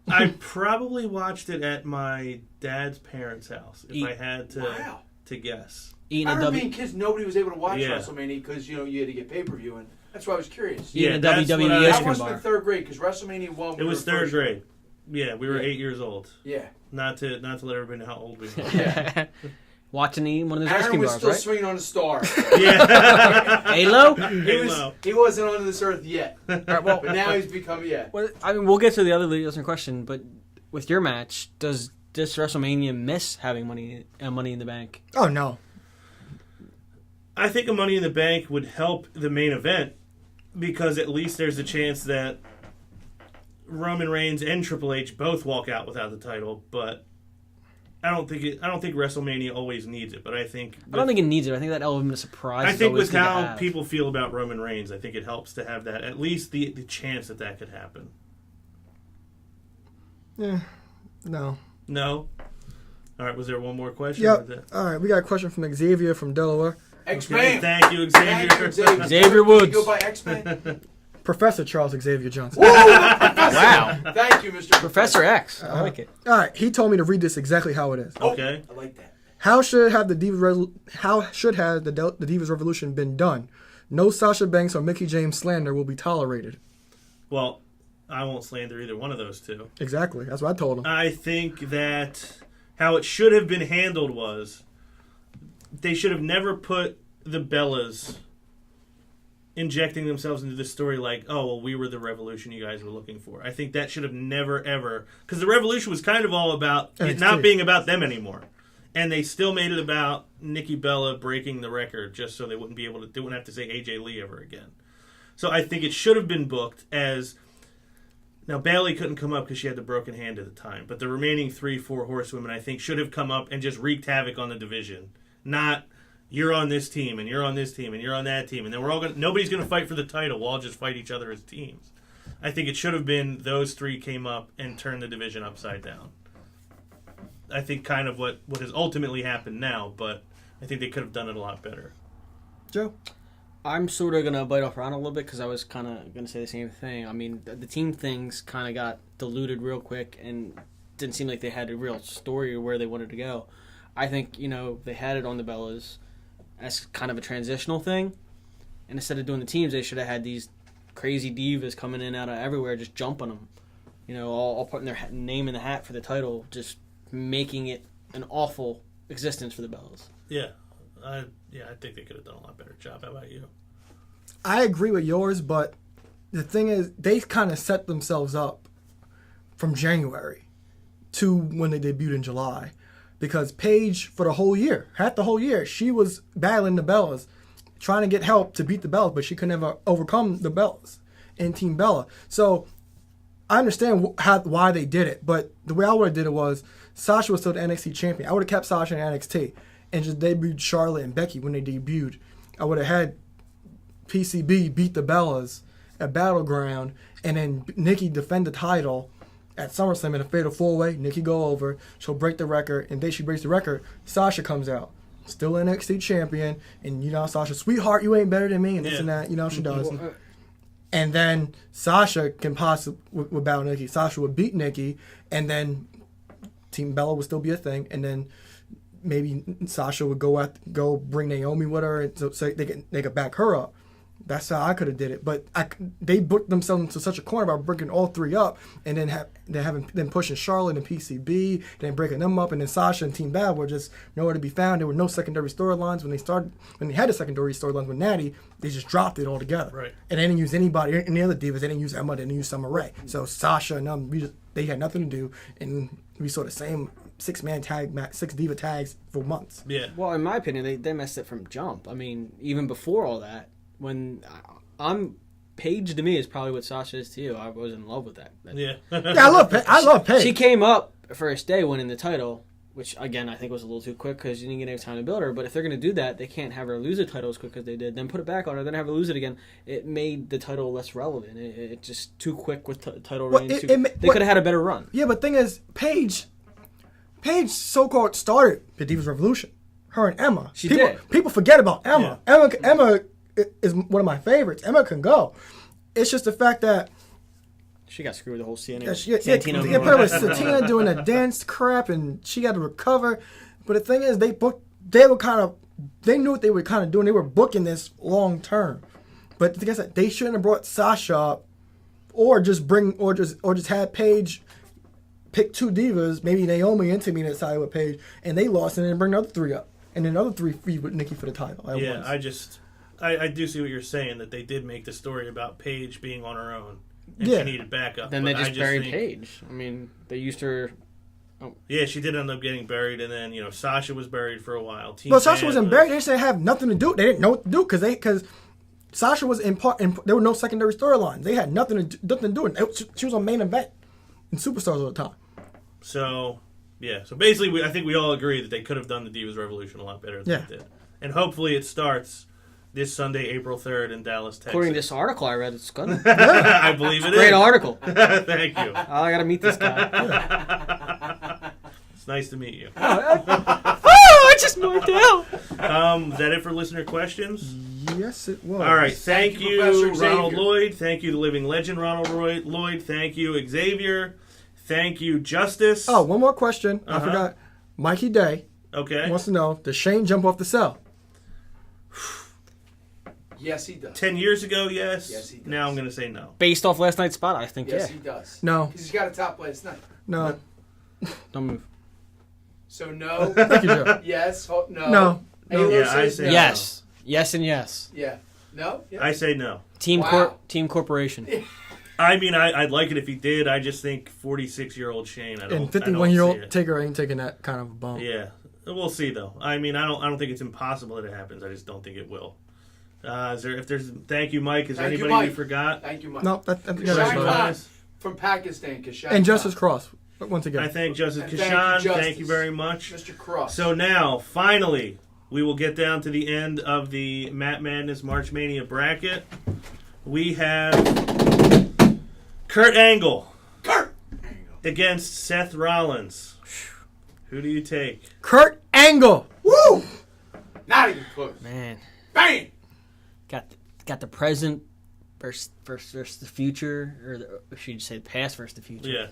I probably watched it at my dad's parents' house if I had to guess. I remember being kids, nobody was able to watch Yeah. WrestleMania because you had to get pay-per-view, and that's why I was curious. Yeah, a that's WWE what I- That Ice cream must have bar. been third grade because WrestleMania 1. It was third grade. Yeah, we were 8 years old. Yeah. Not to let everybody know how old we were. Yeah. Watching one of those ice Aaron cream was bars, still right? swinging on a star. Yeah. Halo? He wasn't on this earth yet. Right, well, But now he's become, Well, we'll get to the other listener question, but with your match, does this WrestleMania miss having Money in the Bank? Oh, no. I think a Money in the Bank would help the main event because at least there's a chance that Roman Reigns and Triple H both walk out without the title, but I don't think WrestleMania always needs it, but I don't think it needs it. I think that element of surprise. I think with how have. people feel about Roman Reigns, I think it helps to have that, at least the chance that could happen. Yeah. No. No? All right, was there one more question? Yep. All right, we got a question from Xavier from Delaware. X-Man. Okay, thank you, Xavier. Thank you, Xavier. Xavier Woods. You go by X-Man? Professor Charles Xavier Johnson. Wow. Thank you, Mr. Professor X. I like it. All right, he told me to read this exactly how it is. Okay. I like that. How should have the Divas Revolution been done? No Sasha Banks or Mickie James slander will be tolerated. Well, I won't slander either one of those two. Exactly. That's what I told him. I think that how it should have been handled was they should have never put the Bellas injecting themselves into this story like, oh, well, we were the revolution you guys were looking for. I think that should have never, ever... Because the revolution was kind of all about it not being about them anymore. And they still made it about Nikki Bella breaking the record just so they wouldn't have to say AJ Lee ever again. So I think it should have been booked as... Now, Bayley couldn't come up because she had the broken hand at the time. But the remaining 3-4 horsewomen, I think, should have come up and just wreaked havoc on the division. Not... You're on this team, and you're on this team, and you're on that team, and then nobody's going to fight for the title. We'll all just fight each other as teams. I think it should have been those three came up and turned the division upside down. I think kind of what has ultimately happened now, but I think they could have done it a lot better. Joe? I'm sort of going to bite off Ron a little bit because I was kind of going to say the same thing. I mean, the team things kind of got diluted real quick and didn't seem like they had a real story or where they wanted to go. I think, they had it on the Bellas as kind of a transitional thing. And instead of doing the teams, they should have had these crazy divas coming in out of everywhere, just jumping them. All putting their name in the hat for the title, just making it an awful existence for the Bellas. Yeah. I think they could have done a lot better job. How about you? I agree with yours, but the thing is, they kind of set themselves up from January to when they debuted in July. Because Paige, for the whole year, half the whole year, she was battling the Bellas, trying to get help to beat the Bellas, but she could never overcome the Bellas in Team Bella. So I understand why they did it, but the way I would have did it was Sasha was still the NXT champion. I would have kept Sasha in NXT and just debuted Charlotte and Becky when they debuted. I would have had PCB beat the Bellas at Battleground, and then Nikki defend the title at SummerSlam in a fatal 4-way. Nikki go over, she'll break the record, and then she breaks the record. Sasha comes out, still NXT champion, and Sasha, sweetheart, you ain't better than me, and this and that, she does. And then Sasha can possibly would battle Nikki. Sasha would beat Nikki, and then Team Bella would still be a thing, and then maybe Sasha would go bring Naomi with her, and so they could back her up. That's how I could have did it, but they booked themselves into such a corner by breaking all three up, and then pushing Charlotte and PCB, then breaking them up, and then Sasha and Team Bad were just nowhere to be found. There were no secondary storylines when they had the secondary storylines with Natty. They just dropped it altogether, right? And they didn't use anybody, any other divas. They didn't use Emma. They didn't use Summer Rae. So Sasha and them, they had nothing to do, and we saw the same 6-man tag, 6 diva tags for months. Yeah. Well, in my opinion, they messed it from jump. I mean, even before all that. When Paige to me is probably what Sasha is to you. I was in love with that. Yeah. I love Paige. She came up first day winning the title, which again I think was a little too quick because you didn't get any time to build her. But if they're going to do that, they can't have her lose the title as quick as they did. Then put it back on her, then have her lose it again. It made the title less relevant. It just too quick with title reigns. They could have had a better run. Yeah, but thing is, Paige so-called started the Divas Revolution. Her and Emma. People forget about Emma. Yeah. Emma is one of my favorites. Emma can go. It's just the fact that she got screwed with the whole Santino. Put her with Santina doing the dance crap, and she had to recover. But the thing is, they knew what they were kind of doing. They were booking this long term. But the thing is that they shouldn't have brought Sasha up, or just had Paige pick 2 divas, maybe Naomi and Tamina side with Paige, and they lost, and then bring the other 3 up, and then another 3 feed with Nikki for the title. I do see what you're saying, that they did make the story about Paige being on her own and she needed backup. Then they just buried Paige. I mean, they used her. Oh. Yeah, she did end up getting buried, and then Sasha was buried for a while. Sasha wasn't buried. They just didn't have nothing to do. They didn't know what to do because Sasha was in part. There were no secondary storylines. They had nothing to do. She was on main event and Superstars all the time. So yeah. So basically, I think we all agree that they could have done the Divas Revolution a lot better than they did, and hopefully it starts this Sunday, April 3rd in Dallas, Texas. According to this article I read, it's good. I believe it is. Great article. Thank you. I got to meet this guy. It's nice to meet you. I just marked out. Is that it for listener questions? Yes, it was. All right. Thank you, Professor Ronald Xavier. Lloyd. Thank you, the living legend, Ronald Lloyd. Thank you, Xavier. Thank you, Justice. Oh, one more question. I forgot. Mikey Day wants to know, does Shane jump off the cell? Yes, he does. 10 years ago, yes. Yes, he does. Now I'm going to say no. Based off last night's spot, I think Yes, he does. No. Because he's got a top last night. No. Don't move. So no. Thank you, Joe. Yes. No. No. Halo Yeah, I says say no. Yes. Yes and yes. Yeah. No? Yeah. I say no. Team Team Corporation. I mean, I'd like it if he did. I just think 46-year-old Shane, And 51-year-old Taker ain't taking that kind of bump. Yeah. We'll see, though. I mean, I don't think it's impossible that it happens. I just don't think it will. Thank you, Mike. Is there Thank you, anybody Mike. we forgot? Thank you, Mike. No, that's Kashan right. Khan from Pakistan. Kashan And Justice Khan. Cross, once again. I thank Justice And thank Kashan. you, Thank you Justice. very much. Mr. Cross. So now, finally, we will get down to the end of the Matt Madness MarchMania bracket. We have Kurt Angle against Seth Rollins. Who do you take? Kurt Angle. Woo! Not even close. Man. Bang! Got the present versus the future, or should you say the past versus the future? Yeah.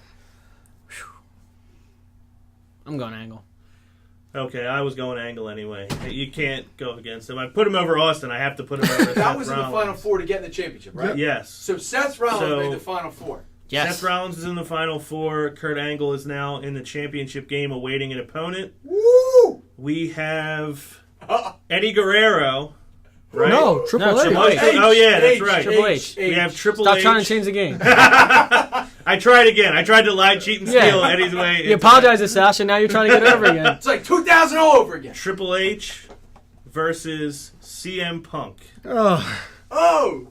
I'm going Angle. Okay, I was going Angle anyway. You can't go against him. I put him over Austin. I have to put him over Seth That was in Rollins. the Final Four to get in the championship, right? Yes. So Seth Rollins So- made the Final Four. Yes. Seth Rollins is in the Final Four. Kurt Angle is now in the championship game awaiting an opponent. Woo! We have Eddie Guerrero. Right? No, Triple H. Oh yeah, that's right. Triple H. We have Triple Stop H. trying to change the game. I tried again. I tried to lie, cheat, and steal Yeah. Eddie's way. You apologize to Sasha, now you're trying to get it over again. It's like 2000 all over again. Triple H versus CM Punk. Oh!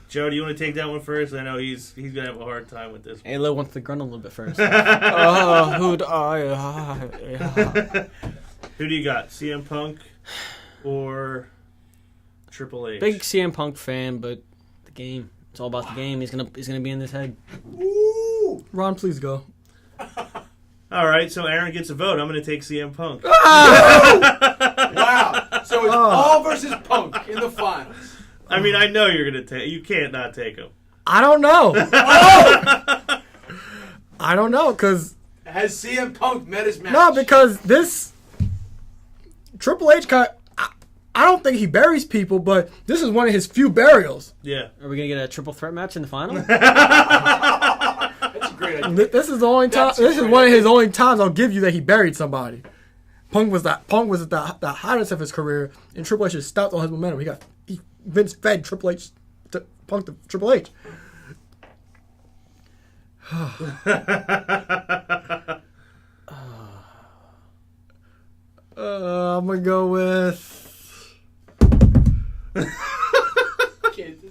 Joe, do you want to take that one first? I know he's gonna have a hard time with this one. Halo wants to grunt a little bit first. Who'd I? Who do you got? CM Punk or Triple H? Big CM Punk fan, but the game. It's all about the game. He's gonna be in this head. Ooh! Ron, please go. All right, so Aaron gets a vote. I'm gonna take CM Punk. Wow. So it's all versus Punk in the finals. I mean, I know you're gonna take. You can't not take him. I don't know. I don't know, because... Has CM Punk met his match? No, because this... Triple H I don't think he buries people, but this is one of his few burials. Yeah. Are we gonna get a triple threat match in the final? That's a great idea. This is the only time. This is one of his only times I'll give you that he buried somebody. Punk was at the hottest of his career, and Triple H just stopped all his momentum. Vince fed Triple H to Punk to Triple H. I'm gonna go with.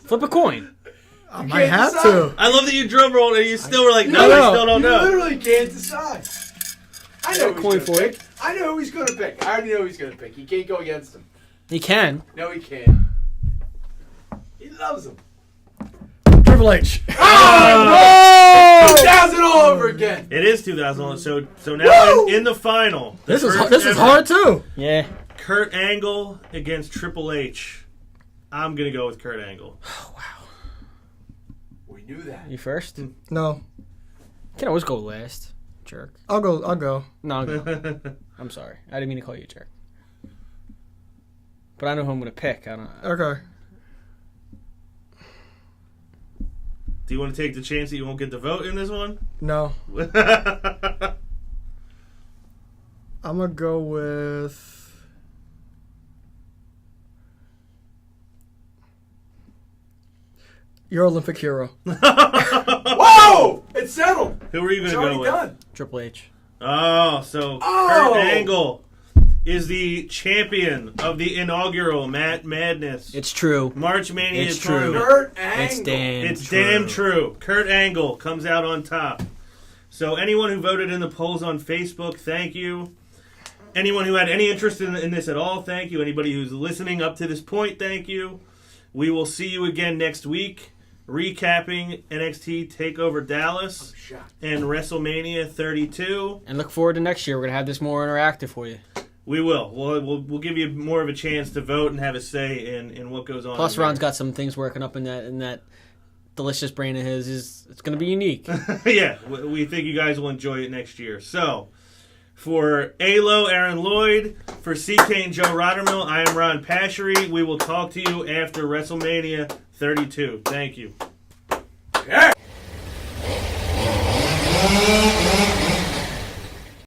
Flip a coin. I might have decide. to. I love that you drum rolled and you still were like, no, I know. I still don't You know. literally can't decide. I know who Coin he's for gonna it. pick. I know who he's going to pick. I already know who he's going to pick. You can't go against him. He can. No, he can't. He loves him. Triple H. Oh! 2000 all over again. It is 2001. So now in the final, This is first ever, hard too. Yeah. Kurt Angle against Triple H. I'm gonna go with Kurt Angle. We knew that. You first? No, You can always go last. Jerk. I'll go. No, I'll go. I'm sorry. I didn't mean to call you a jerk. But I know who I'm gonna pick. I don't. Okay. Do you want to take the chance that you won't get the vote in this one? No. I'm gonna go with. Your Olympic hero. Whoa! It's settled. Who are you It's gonna already go with? done. Triple H. Oh, so Oh! Kurt Angle is the champion of the inaugural Madness. It's true. MarchMania It's true. tournament. Kurt Angle. It's damn. It's damn true. Kurt Angle comes out on top. So anyone who voted in the polls on Facebook, thank you. Anyone who had any interest in this at all, thank you. Anybody who's listening up to this point, thank you. We will see you again next week, recapping NXT Takeover Dallas and WrestleMania 32. And look forward to next year. We're gonna have this more interactive for you. We will. We'll give you more of a chance to vote and have a say in what goes on. Plus, Ron's got some things working up in that delicious brain of his. It's gonna be unique. Yeah, we think you guys will enjoy it next year. So, for ALO, Aaron Lloyd, for CK and Joe Rottermill, I am Ron Pashery. We will talk to you after WrestleMania 32. Thank you. Yeah.